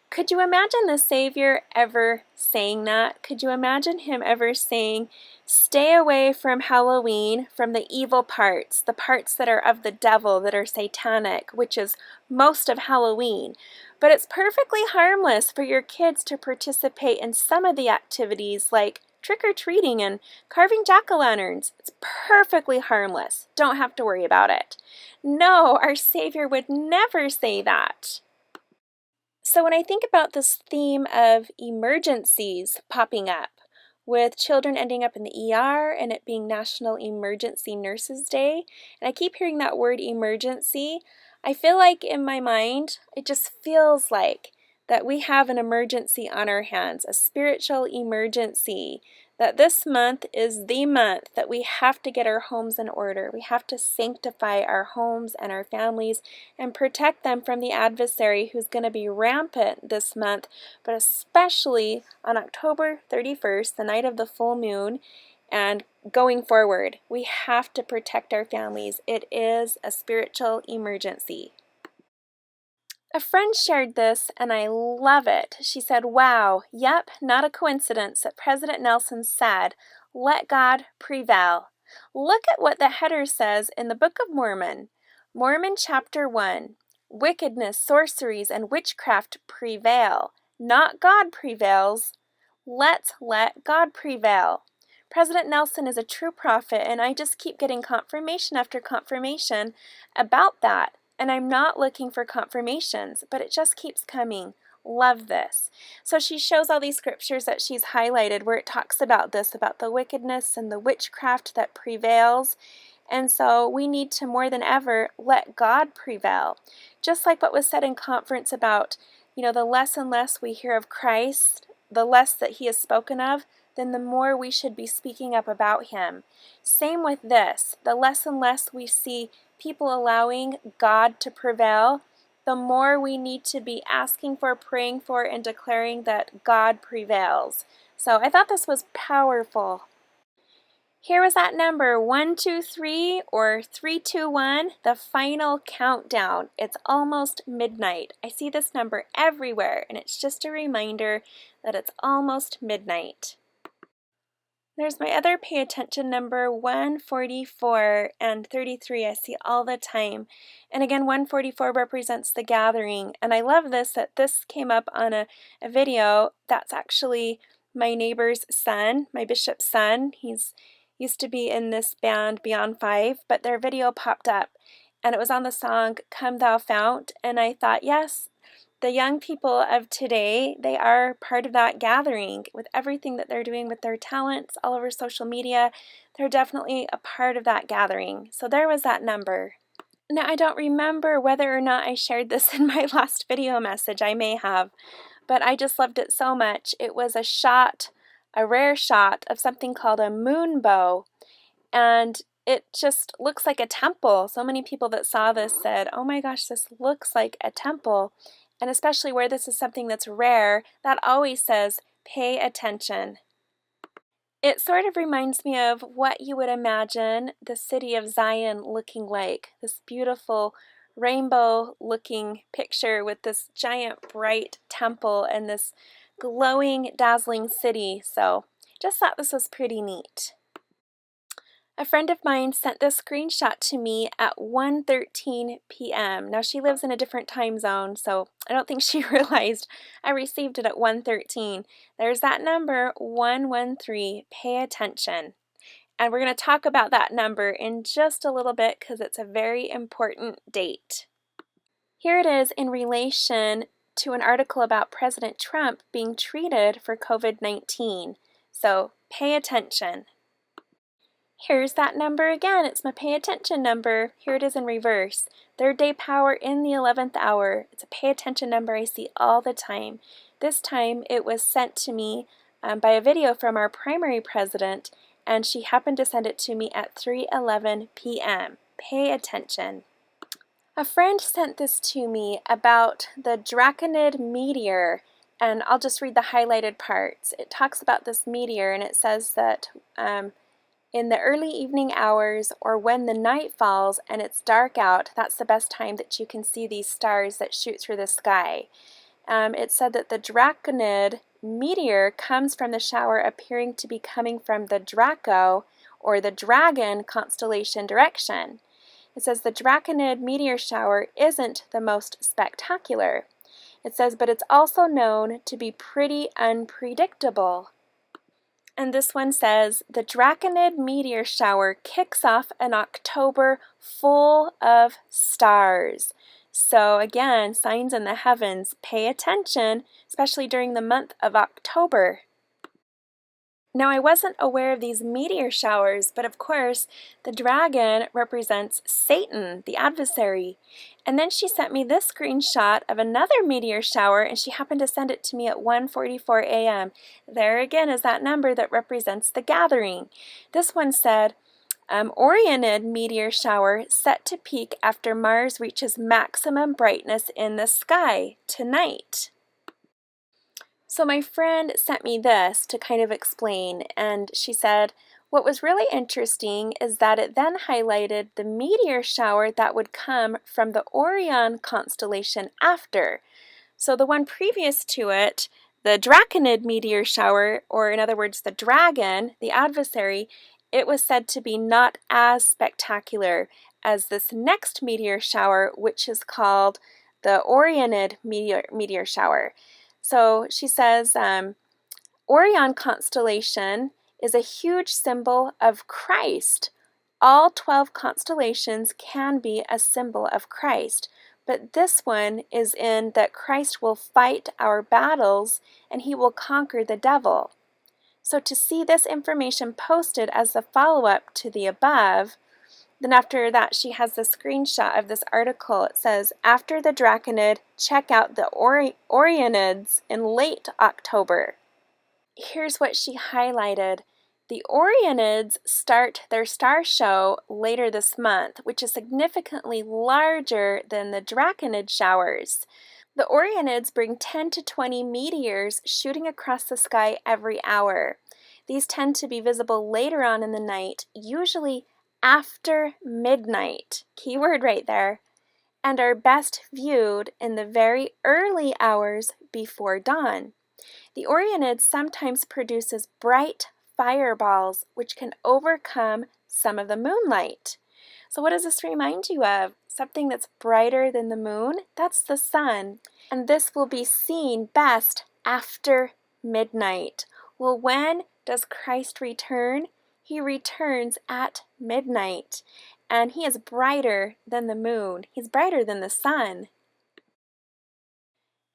[SPEAKER 1] Could you imagine the Savior ever saying that? Could you imagine him ever saying, stay away from Halloween, from the evil parts, the parts that are of the devil, that are satanic, which is most of Halloween. But it's perfectly harmless for your kids to participate in some of the activities like trick-or-treating and carving jack-o'-lanterns. It's perfectly harmless. Don't have to worry about it. No, our Savior would never say that. So when I think about this theme of emergencies popping up, with children ending up in the ER and it being National Emergency Nurses Day, and I keep hearing that word emergency, I feel like in my mind, it just feels like that we have an emergency on our hands, a spiritual emergency, that this month is the month that we have to get our homes in order. We have to sanctify our homes and our families and protect them from the adversary who's going to be rampant this month, but especially on October 31st, the night of the full moon, and going forward. We have to protect our families. It is a spiritual emergency. A friend shared this, and I love it. She said, wow, yep, not a coincidence that President Nelson said, let God prevail. Look at what the header says in the Book of Mormon. Mormon chapter 1, wickedness, sorceries, and witchcraft prevail. Not God prevails. Let's let God prevail. President Nelson is a true prophet, and I just keep getting confirmation after confirmation about that. And I'm not looking for confirmations, but it just keeps coming. Love this. So she shows all these scriptures that she's highlighted where it talks about this, about the wickedness and the witchcraft that prevails. And so we need to more than ever let God prevail. Just like what was said in conference about, the less and less we hear of Christ, the less that he is spoken of, then the more we should be speaking up about him. Same with this. The less and less we see people allowing God to prevail, the more we need to be asking for, praying for, and declaring that God prevails. So I thought this was powerful. Here was that number 123 or 321, the final countdown. It's almost midnight. I see this number everywhere, and it's just a reminder that it's almost midnight. There's my other pay attention number, 144 and 33. I see all the time. And again, 144 represents the gathering. And I love this, that this came up on a video. That's actually my neighbor's son, my bishop's son. He's used to be in this band Beyond Five, but their video popped up. And it was on the song, Come Thou Fount. And I thought, yes, the young people of today, they are part of that gathering with everything that they're doing with their talents all over social media. They're definitely a part of that gathering. So there was that number. Now, I don't remember whether or not I shared this in my last video message. I may have, but I just loved it so much. It was a shot, a rare shot of something called a moon bow, and it just looks like a temple. So many people that saw this said, oh my gosh, this looks like a temple. And especially where this is something that's rare, that always says, pay attention. It sort of reminds me of what you would imagine the city of Zion looking like. This beautiful rainbow-looking picture with this giant bright temple and this glowing, dazzling city. So just thought this was pretty neat. A friend of mine sent this screenshot to me at 1:13 p.m. Now she lives in a different time zone, so I don't think she realized I received it at 1:13. There's that number, 113. Pay attention. And we're going to talk about that number in just a little bit because it's a very important date. Here it is in relation to an article about President Trump being treated for COVID-19. So pay attention. Here's that number again. It's my pay attention number. Here it is in reverse. Third day power in the 11th hour. It's a pay attention number I see all the time. This time it was sent to me by a video from our primary president, and she happened to send it to me at 3:11 p.m. Pay attention. A friend sent this to me about the Draconid meteor, and I'll just read the highlighted parts. It talks about this meteor, and it says that in the early evening hours or when the night falls and it's dark out. That's the best time that you can see these stars that shoot through the sky. It said that the Draconid meteor comes from the shower appearing to be coming from the Draco, or the dragon constellation direction. It says the Draconid meteor shower isn't the most spectacular. It says, but it's also known to be pretty unpredictable. And this one says, the Draconid meteor shower kicks off in October full of stars. So again, signs in the heavens, pay attention, especially during the month of October. Now, I wasn't aware of these meteor showers, but of course, the dragon represents Satan, the adversary. And then she sent me this screenshot of another meteor shower, and she happened to send it to me at 1:44 a.m. There again is that number that represents the gathering. This one said, Orionid meteor shower set to peak after Mars reaches maximum brightness in the sky tonight. So my friend sent me this to kind of explain, and she said, what was really interesting is that it then highlighted the meteor shower that would come from the Orion constellation after. So the one previous to it, the Draconid meteor shower, or in other words, the dragon, the adversary, it was said to be not as spectacular as this next meteor shower, which is called the Orionid meteor shower. So she says, Orion constellation is a huge symbol of Christ. All 12 constellations can be a symbol of Christ, but this one is in that Christ will fight our battles and he will conquer the devil. So to see this information posted as the follow-up to the above, then after that, she has the screenshot of this article. It says, after the Draconid, check out the Orionids in late October. Here's what she highlighted. The Orionids start their star show later this month, which is significantly larger than the Draconid showers. The Orionids bring 10 to 20 meteors shooting across the sky every hour. These tend to be visible later on in the night, usually after midnight, keyword right there, and are best viewed in the very early hours before dawn. The Orionid sometimes produces bright fireballs which can overcome some of the moonlight. So what does this remind you of? Something that's brighter than the moon? That's the sun. And this will be seen best after midnight. Well, when does Christ return? He returns at midnight, and he is brighter than the moon. He's brighter than the sun.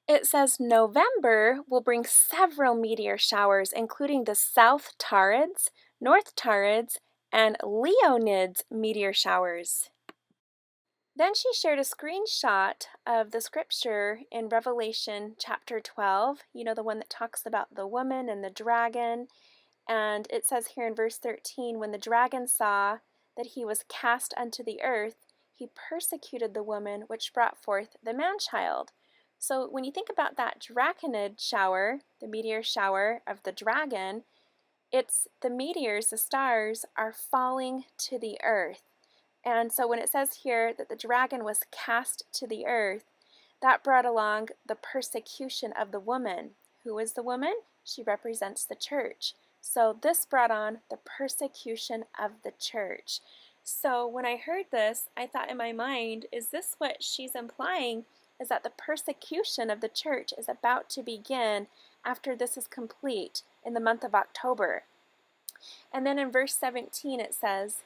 [SPEAKER 1] It says November will bring several meteor showers, including the South Taurids, North Taurids, and Leonids meteor showers. Then she shared a screenshot of the scripture in Revelation chapter 12, you know, the one that talks about the woman and the dragon. And it says here in verse 13, when the dragon saw that he was cast unto the earth, he persecuted the woman which brought forth the man-child. So when you think about that Draconid shower, the meteor shower of the dragon, it's the meteors, the stars, are falling to the earth. And so when it says here that the dragon was cast to the earth, that brought along the persecution of the woman. Who is the woman? She represents the church. So this brought on the persecution of the church. So when I heard this, I thought in my mind, is this what she's implying? Is that the persecution of the church is about to begin after this is complete in the month of October. And then in verse 17 it says,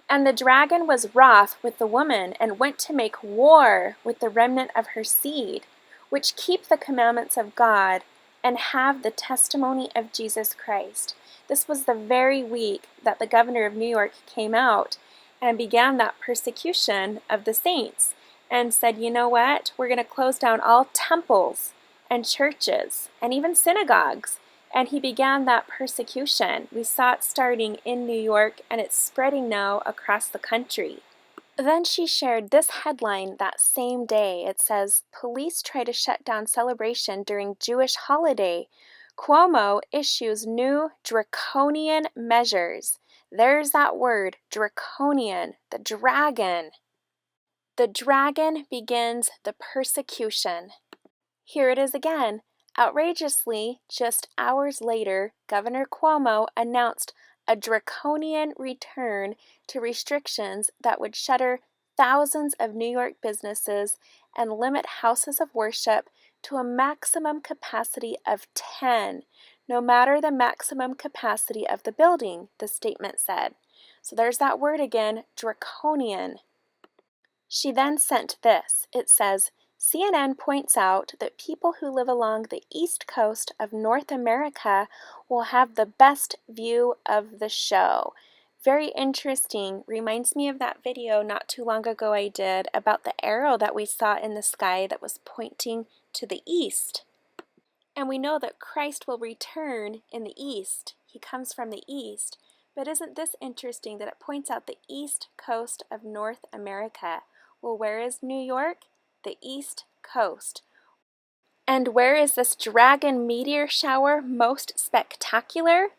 [SPEAKER 1] and the dragon was wroth with the woman and went to make war with the remnant of her seed, which keep the commandments of God and have the testimony of Jesus Christ. This was the very week that the governor of New York came out and began that persecution of the saints and said, you know what, we're going to close down all temples and churches and even synagogues. And he began that persecution. We saw it starting in New York, and it's spreading now across the country. Then she shared this headline that same day. It says, police try to shut down celebration during Jewish holiday. Cuomo issues new draconian measures. There's that word, draconian, the dragon. The dragon begins the persecution. Here it is again. Outrageously, just hours later, Governor Cuomo announced a draconian return to restrictions that would shutter thousands of New York businesses and limit houses of worship to a maximum capacity of 10, no matter the maximum capacity of the building, the statement said. So there's that word again, draconian. She then sent this. It says, CNN points out that people who live along the east coast of North America will have the best view of the show. Very interesting. Reminds me of that video not too long ago I did about the arrow that we saw in the sky that was pointing to the east. And we know that Christ will return in the east. He comes from the east. But isn't this interesting that it points out the east coast of North America? Well, where is New York? The east coast. And where is this dragon meteor shower most spectacular?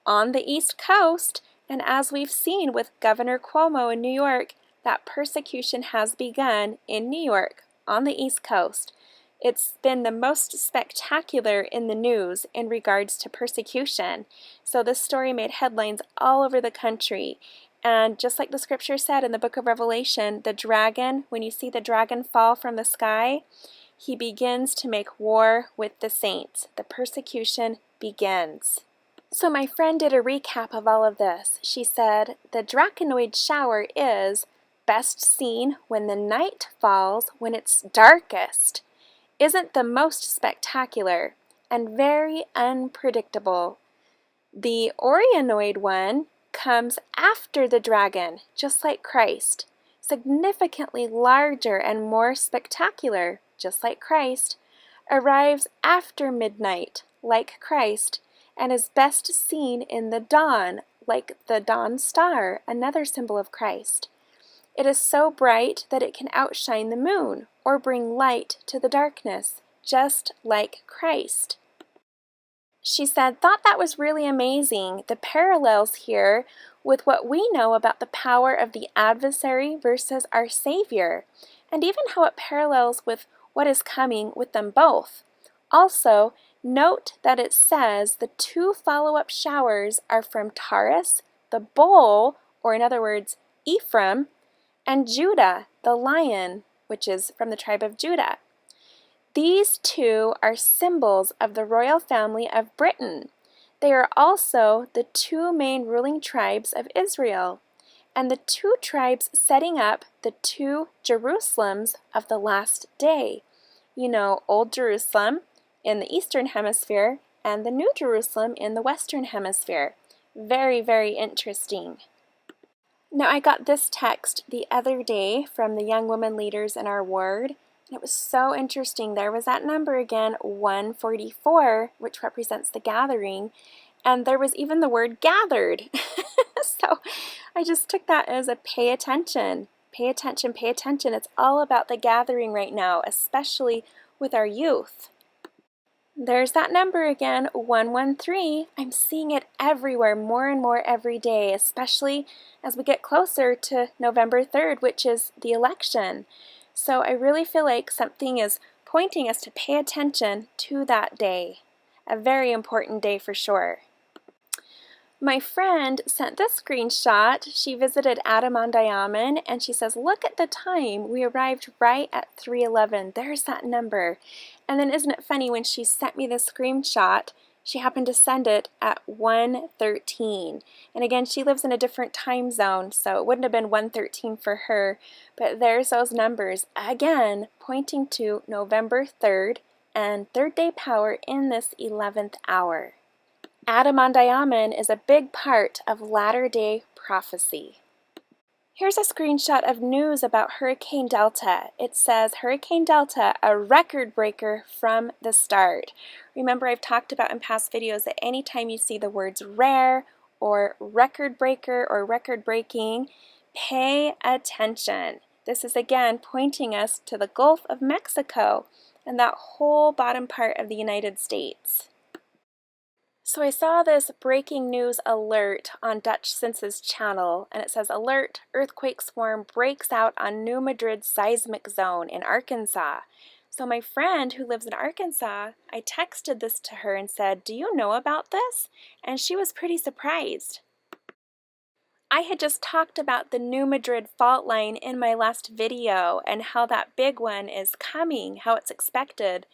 [SPEAKER 1] On the east coast. And as we've seen with Governor Cuomo in New York, that persecution has begun in New York, on the east coast. It's been the most spectacular in the news in regards to persecution. So this story made headlines all over the country. And just like the scripture said in the book of Revelation, the dragon, when you see the dragon fall from the sky, he begins to make war with the saints. The persecution begins. So my friend did a recap of all of this. She said, the draconoid shower is best seen when the night falls, when it's darkest. Isn't the most spectacular and very unpredictable. The Orionoid one comes after the dragon, just like Christ, significantly larger and more spectacular, just like Christ, arrives after midnight, like Christ, and is best seen in the dawn, like the dawn star, another symbol of Christ. It is so bright that it can outshine the moon or bring light to the darkness, just like Christ. She said, thought that was really amazing, the parallels here with what we know about the power of the adversary versus our Savior, and even how it parallels with what is coming with them both. Also, note that it says the two follow-up showers are from Taurus, the bull, or in other words, Ephraim, and Judah, the lion, which is from the tribe of Judah. These two are symbols of the royal family of Britain. They are also the two main ruling tribes of Israel, and the two tribes setting up the two Jerusalems of the last day. You know, Old Jerusalem in the Eastern Hemisphere and the New Jerusalem in the Western Hemisphere. Very, very interesting. Now, I got this text the other day from the young women leaders in our ward. It was so interesting. There was that number again, 144, which represents the gathering, and there was even the word gathered. So I just took that as a pay attention. Pay attention, pay attention. It's all about the gathering right now, especially with our youth. There's that number again, 113. I'm seeing it everywhere, more and more every day, especially as we get closer to November 3rd, which is the election. So I really feel like something is pointing us to pay attention to that day. A very important day for sure. My friend sent this screenshot. She visited Adam-on-Diamond and she says, look at the time. We arrived right at 3:11. There's that number. And then isn't it funny, when she sent me this screenshot, she happened to send it at 1:13. And again, she lives in a different time zone, so it wouldn't have been 1:13 for her. But there's those numbers, again, pointing to November 3rd and third day power in this 11th hour. Adam-on-Diamond is a big part of latter-day prophecy. Here's a screenshot of news about Hurricane Delta. It says, Hurricane Delta, a record breaker from the start. Remember, I've talked about in past videos that anytime you see the words rare or record breaker or record breaking, pay attention. This is again pointing us to the Gulf of Mexico and that whole bottom part of the United States. So I saw this breaking news alert on Dutch Sense's channel, and it says, "Alert, earthquake swarm breaks out on New Madrid seismic zone in Arkansas." So my friend who lives in Arkansas, I texted this to her and said, "Do you know about this?" And she was pretty surprised. I had just talked about the New Madrid fault line in my last video and how that big one is coming, how it's expected.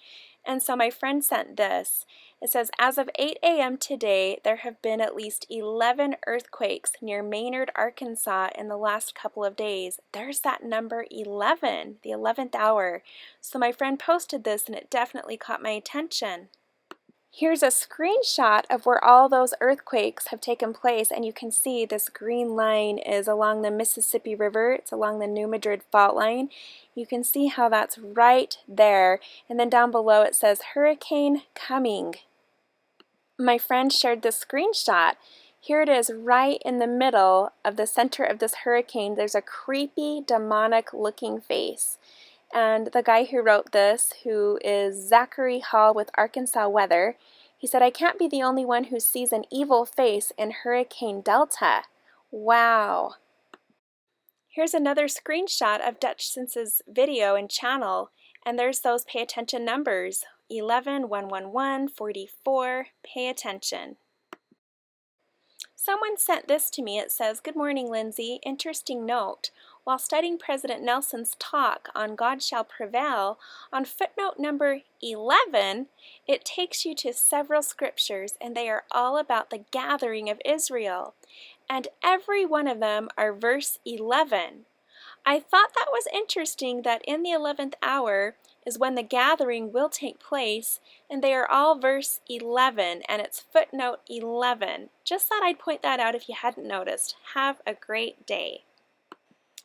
[SPEAKER 1] And so my friend sent this. It says, "As of 8 a.m. today, there have been at least 11 earthquakes near Maynard, Arkansas in the last couple of days." There's that number 11, the 11th hour. So my friend posted this and it definitely caught my attention. Here's a screenshot of where all those earthquakes have taken place, and you can see this green line is along the Mississippi River. It's along the New Madrid fault line. You can see how that's right there, and then down below it says hurricane coming. My friend shared this screenshot. Here it is right in the middle of the center of this hurricane. There's a creepy, demonic looking face. And the guy who wrote this, who is Zachary Hall with Arkansas Weather, he said, "I can't be the only one who sees an evil face in Hurricane Delta." Wow. Here's another screenshot of Dutch Sense's video and channel, and there's those pay attention numbers, 11, 111, 44, pay attention. Someone sent this to me. It says, "Good morning, Lindsay. Interesting note. While studying President Nelson's talk on God Shall Prevail, on footnote number 11, it takes you to several scriptures, and they are all about the gathering of Israel. And every one of them are verse 11. I thought that was interesting that in the 11th hour is when the gathering will take place, and they are all verse 11, and it's footnote 11. Just thought I'd point that out if you hadn't noticed. Have a great day."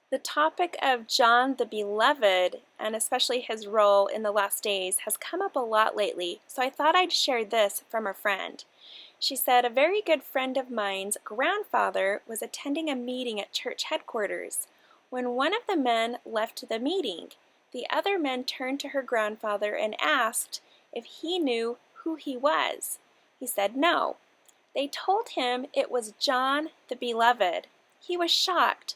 [SPEAKER 1] The topic of John the Beloved, and especially his role in the last days, has come up a lot lately, so I thought I'd share this from a friend. She said, "A very good friend of mine's grandfather was attending a meeting at church headquarters. When one of the men left the meeting, the other men turned to her grandfather and asked if he knew who he was. He said no. They told him it was John the Beloved. He was shocked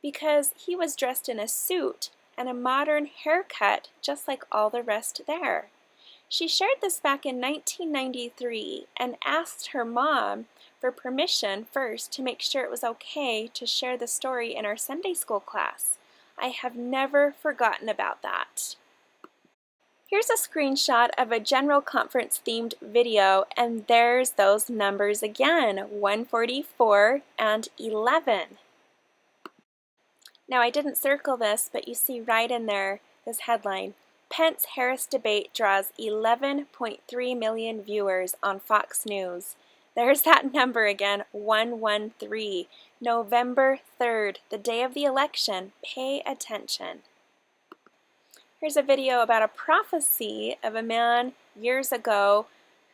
[SPEAKER 1] because he was dressed in a suit and a modern haircut just like all the rest there. She shared this back in 1993 and asked her mom for permission first to make sure it was okay to share the story in our Sunday school class. I have never forgotten about that." Here's a screenshot of a general conference themed video, and there's those numbers again, 144 and 11. Now I didn't circle this, but you see right in there this headline, "Pence-Harris debate draws 11.3 million viewers on Fox News." There's that number again, 113, November 3rd, the day of the election. Pay attention. Here's a video about a prophecy of a man years ago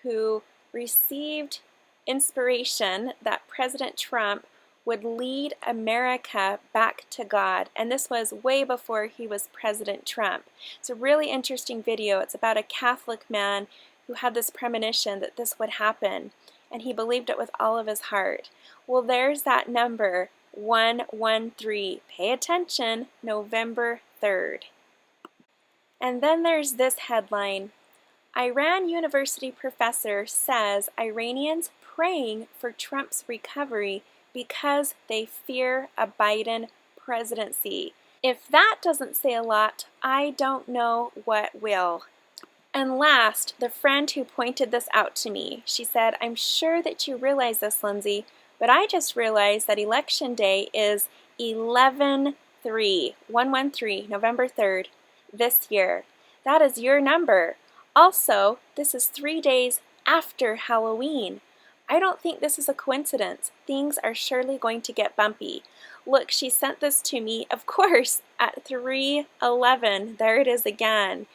[SPEAKER 1] who received inspiration that President Trump would lead America back to God. And this was way before he was President Trump. It's a really interesting video. It's about a Catholic man who had this premonition that this would happen, and he believed it with all of his heart. Well, there's that number, 113. Pay attention, November 3rd. And then there's this headline, "Iran University professor says Iranians praying for Trump's recovery because they fear a Biden presidency." If that doesn't say a lot, I don't know what will. And last, the friend who pointed this out to me, she said, "I'm sure that you realize this, Lindsay, but I just realized that election day is 11/3, 113, November 3rd, this year. That is your number. Also, this is 3 days after Halloween. I don't think this is a coincidence. Things are surely going to get bumpy." Look, she sent this to me, of course, at 3:11. There it is again.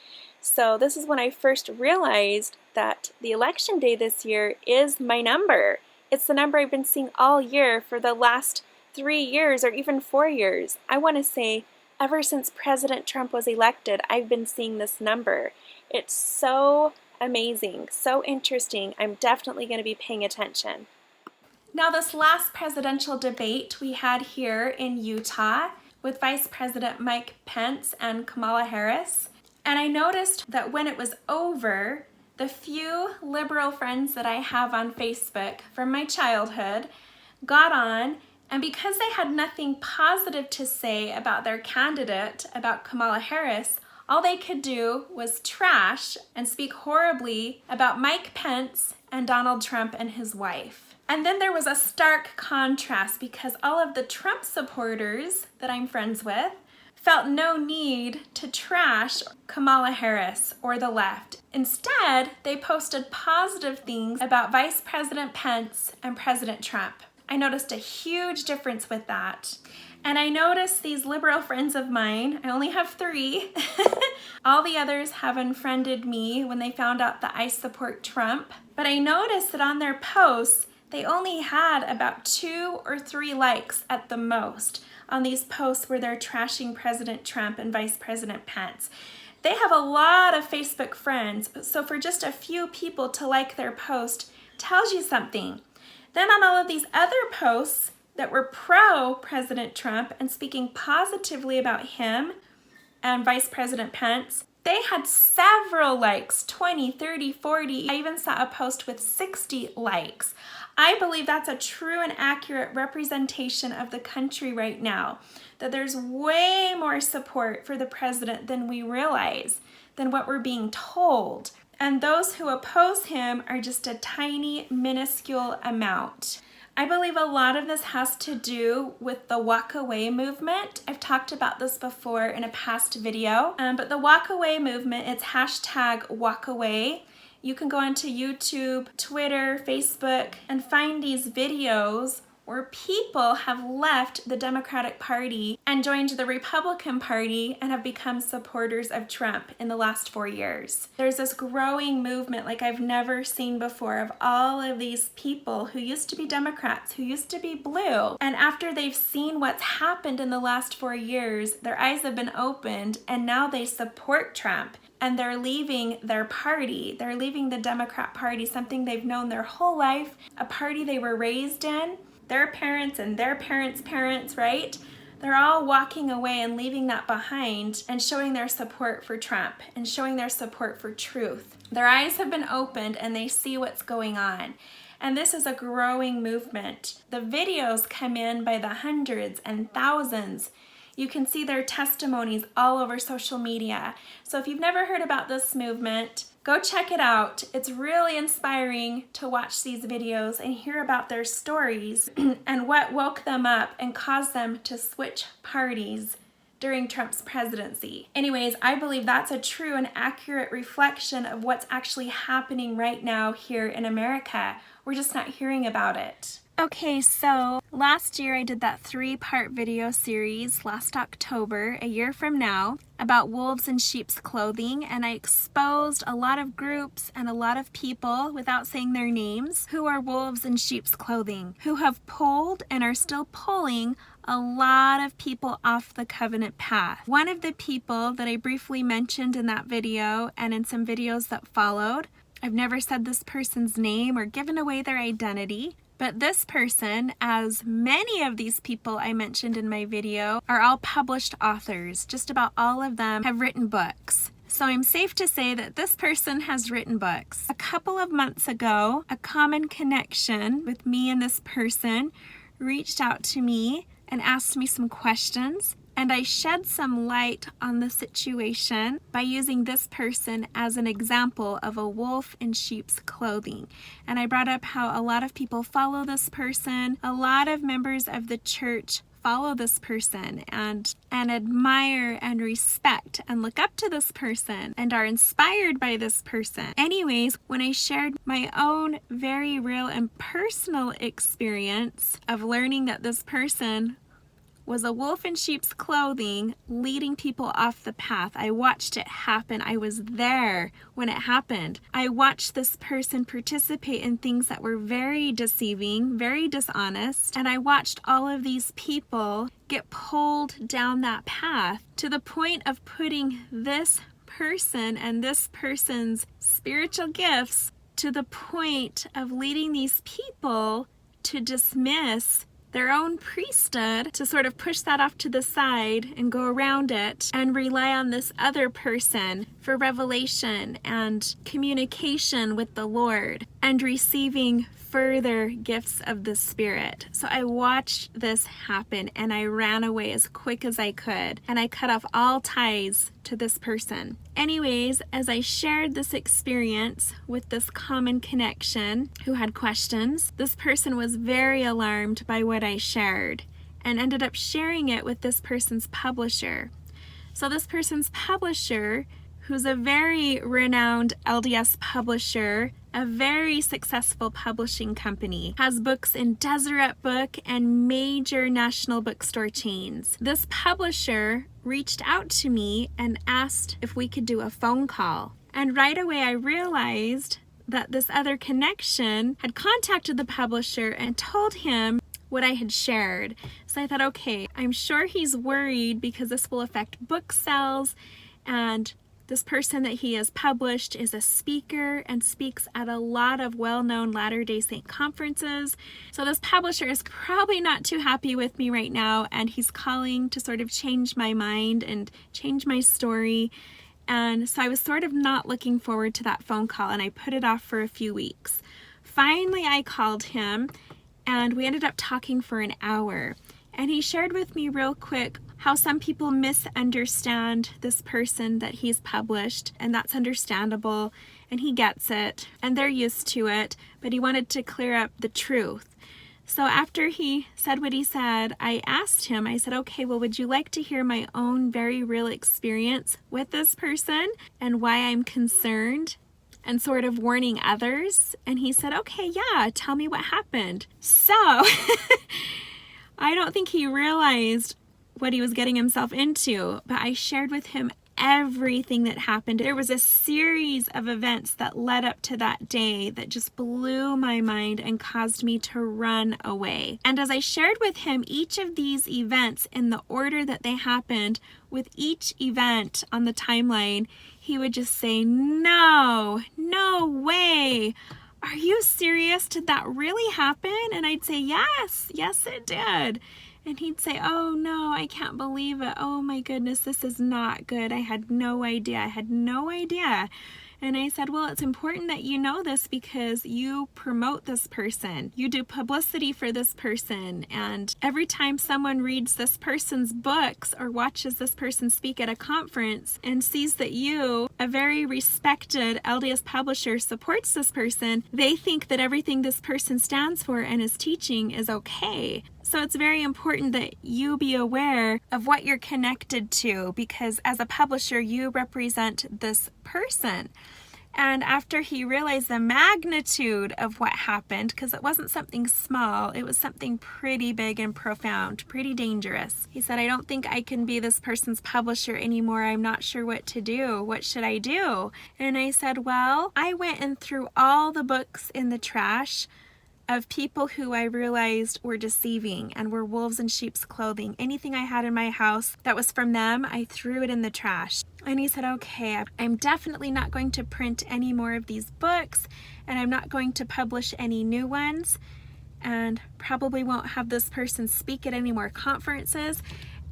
[SPEAKER 1] So this is when I first realized that the election day this year is my number. It's the number I've been seeing all year for the last 3 years or even 4 years. I want to say ever since President Trump was elected, I've been seeing this number. It's so amazing, so interesting. I'm definitely going to be paying attention. Now, this last presidential debate we had here in Utah with Vice President Mike Pence and Kamala Harris. And I noticed that when it was over, the few liberal friends that I have on Facebook from my childhood got on, and because they had nothing positive to say about their candidate, about Kamala Harris, all they could do was trash and speak horribly about Mike Pence and Donald Trump and his wife. And then there was a stark contrast because all of the Trump supporters that I'm friends with felt no need to trash Kamala Harris or the left. Instead, they posted positive things about Vice President Pence and President Trump. I noticed a huge difference with that. And I noticed these liberal friends of mine, I only have 3, all the others have unfriended me when they found out that I support Trump. But I noticed that on their posts, they only had about 2 or 3 likes at the most on these posts where they're trashing President Trump and Vice President Pence. They have a lot of Facebook friends, so for just a few people to like their post tells you something. Then on all of these other posts that were pro-President Trump and speaking positively about him and Vice President Pence, they had several likes, 20, 30, 40. I even saw a post with 60 likes. I believe that's a true and accurate representation of the country right now, that there's way more support for the president than we realize, than what we're being told. And those who oppose him are just a tiny, minuscule amount. I believe a lot of this has to do with the walk away movement. I've talked about this before in a past video, but the walk away movement, it's hashtag walk away. You can go onto YouTube, Twitter, Facebook, and find these videos where people have left the Democratic Party and joined the Republican Party and have become supporters of Trump in the last 4 years. There's this growing movement like I've never seen before of all of these people who used to be Democrats, who used to be blue. And after they've seen what's happened in the last 4 years, their eyes have been opened and now they support Trump. And they're leaving their party. They're leaving the Democrat Party, something they've known their whole life, a party they were raised in. Their parents and their parents' parents, right? They're all walking away and leaving that behind and showing their support for Trump and showing their support for truth. Their eyes have been opened and they see what's going on. And this is a growing movement. The videos come in by the hundreds and thousands. You can see their testimonies all over social media. So if you've never heard about this movement, go check it out. It's really inspiring to watch these videos and hear about their stories and what woke them up and caused them to switch parties during Trump's presidency. Anyways, I believe that's a true and accurate reflection of what's actually happening right now here in America. We're just not hearing about it. Okay, so last year I did that 3-part video series last October, a year from now, about wolves in sheep's clothing, and I exposed a lot of groups and a lot of people, without saying their names, who are wolves in sheep's clothing, who have pulled and are still pulling a lot of people off the covenant path. One of the people that I briefly mentioned in that video and in some videos that followed, I've never said this person's name or given away their identity, but this person, as many of these people I mentioned in my video, are all published authors. Just about all of them have written books. So I'm safe to say that this person has written books. A couple of months ago, a common connection with me and this person reached out to me and asked me some questions. And I shed some light on the situation by using this person as an example of a wolf in sheep's clothing. And I brought up how a lot of people follow this person. A lot of members of the church follow this person and admire and respect and look up to this person and are inspired by this person. Anyways, when I shared my own very real and personal experience of learning that this person was a wolf in sheep's clothing leading people off the path. I watched it happen. I was there when it happened. I watched this person participate in things that were very deceiving, very dishonest, and I watched all of these people get pulled down that path to the point of putting this person and this person's spiritual gifts to the point of leading these people to dismiss their own priesthood, to sort of push that off to the side and go around it and rely on this other person for revelation and communication with the Lord and receiving further gifts of the Spirit. So I watched this happen and I ran away as quick as I could and I cut off all ties to this person. Anyways, as I shared this experience with this common connection who had questions, this person was very alarmed by what I shared and ended up sharing it with this person's publisher. So this person's publisher, who's a very renowned LDS publisher, a very successful publishing company, has books in Deseret Book and major national bookstore chains. This publisher reached out to me and asked if we could do a phone call. And right away I realized that this other connection had contacted the publisher and told him what I had shared. So I thought, okay, I'm sure he's worried because this will affect book sales, and this person that he has published is a speaker and speaks at a lot of well-known Latter-day Saint conferences. So this publisher is probably not too happy with me right now, and he's calling to sort of change my mind and change my story. And so I was sort of not looking forward to that phone call, and I put it off for a few weeks. Finally, I called him, and we ended up talking for an hour. And he shared with me real quick how some people misunderstand this person that he's published, and that's understandable, and he gets it, and they're used to it, but he wanted to clear up the truth. So after he said what he said, I asked him, I said, okay, well, would you like to hear my own very real experience with this person and why I'm concerned and sort of warning others? And he said, okay, yeah, tell me what happened. So I don't think he realized what he was getting himself into, but I shared with him everything that happened. There was a series of events that led up to that day that just blew my mind and caused me to run away. And as I shared with him each of these events in the order that they happened, with each event on the timeline, he would just say, no way. Are you serious? Did that really happen? And I'd say, yes, it did. And he'd say, oh no, I can't believe it. Oh my goodness, this is not good. I had no idea. And I said, well, it's important that you know this because you promote this person. You do publicity for this person. And every time someone reads this person's books or watches this person speak at a conference and sees that you, a very respected LDS publisher, supports this person, they think that everything this person stands for and is teaching is okay. So it's very important that you be aware of what you're connected to, because as a publisher, you represent this person. And after he realized the magnitude of what happened, because it wasn't something small, it was something pretty big and profound, pretty dangerous. He said, I don't think I can be this person's publisher anymore. I'm not sure what to do. What should I do? And I said, well, I went and threw all the books in the trash of people who I realized were deceiving and were wolves in sheep's clothing. Anything I had in my house that was from them, I threw it in the trash. And he said, okay, I'm definitely not going to print any more of these books, and I'm not going to publish any new ones, and probably won't have this person speak at any more conferences.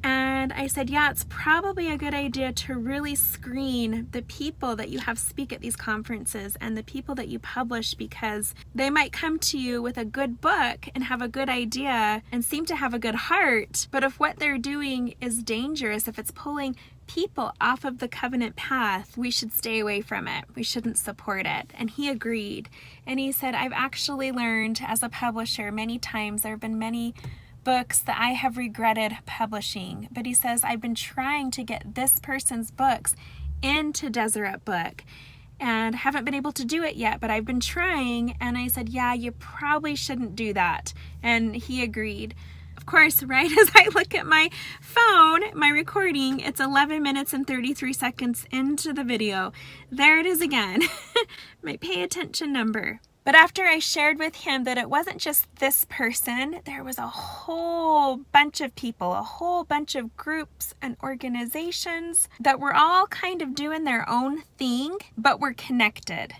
[SPEAKER 1] And I said, yeah, it's probably a good idea to really screen the people that you have speak at these conferences and the people that you publish, because they might come to you with a good book and have a good idea and seem to have a good heart. But if what they're doing is dangerous, if it's pulling people off of the covenant path, we should stay away from it. We shouldn't support it. And he agreed. And he said, I've actually learned as a publisher many times, there have been many books that I have regretted publishing. But he says, I've been trying to get this person's books into Deseret Book and haven't been able to do it yet, but I've been trying. And I said, yeah, you probably shouldn't do that. And he agreed. Of course, right as I look at my phone, my recording, it's 11 minutes and 33 seconds into the video. There it is again, my pay attention number. But after I shared with him that it wasn't just this person, there was a whole bunch of people, a whole bunch of groups and organizations that were all kind of doing their own thing, but were connected.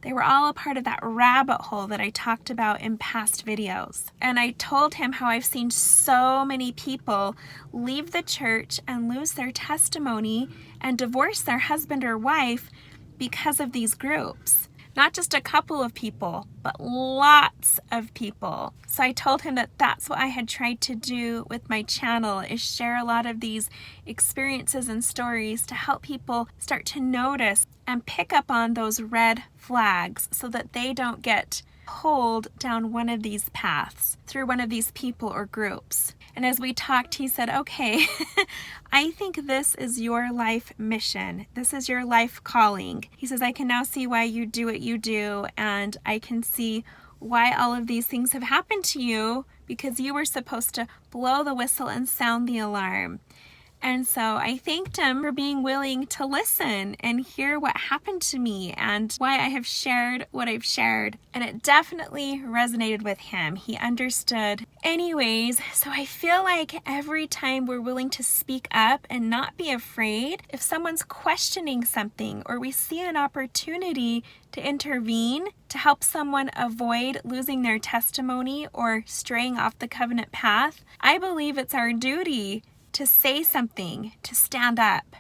[SPEAKER 1] They were all a part of that rabbit hole that I talked about in past videos. And I told him how I've seen so many people leave the church and lose their testimony and divorce their husband or wife because of these groups. Not just a couple of people, but lots of people. So I told him that that's what I had tried to do with my channel, is share a lot of these experiences and stories to help people start to notice and pick up on those red flags so that they don't get pulled down one of these paths through one of these people or groups. And as we talked, he said, okay, I think this is your life mission. This is your life calling. He says, I can now see why you do what you do, and I can see why all of these things have happened to you, because you were supposed to blow the whistle and sound the alarm. And so I thanked him for being willing to listen and hear what happened to me and why I have shared what I've shared. And it definitely resonated with him. He understood. Anyways, so I feel like every time we're willing to speak up and not be afraid, if someone's questioning something or we see an opportunity to intervene to help someone avoid losing their testimony or straying off the covenant path, I believe it's our duty to say something, to stand up.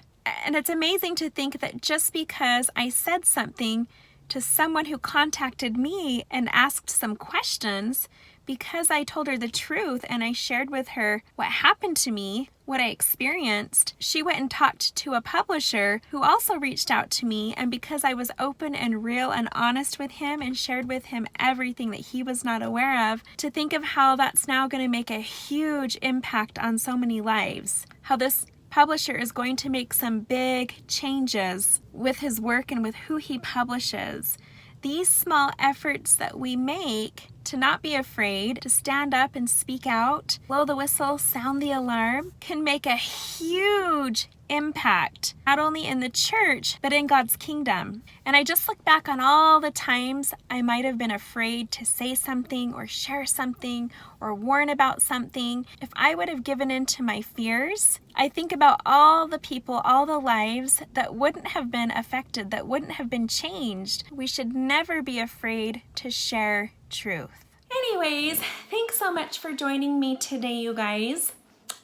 [SPEAKER 1] And it's amazing to think that just because I said something to someone who contacted me and asked some questions, because I told her the truth and I shared with her what happened to me, what I experienced, she went and talked to a publisher who also reached out to me. And because I was open and real and honest with him and shared with him everything that he was not aware of, to think of how that's now going to make a huge impact on so many lives. How this publisher is going to make some big changes with his work and with who he publishes. These small efforts that we make to not be afraid, to stand up and speak out, blow the whistle, sound the alarm, can make a huge impact, not only in the church, but in God's kingdom. And I just look back on all the times I might have been afraid to say something or share something or warn about something. If I would have given in to my fears, I think about all the people, all the lives that wouldn't have been affected, that wouldn't have been changed. We should never be afraid to share truth. Anyways, thanks so much for joining me today, you guys.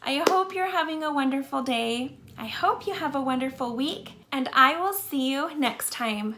[SPEAKER 1] I hope you're having a wonderful day. I hope you have a wonderful week, and I will see you next time.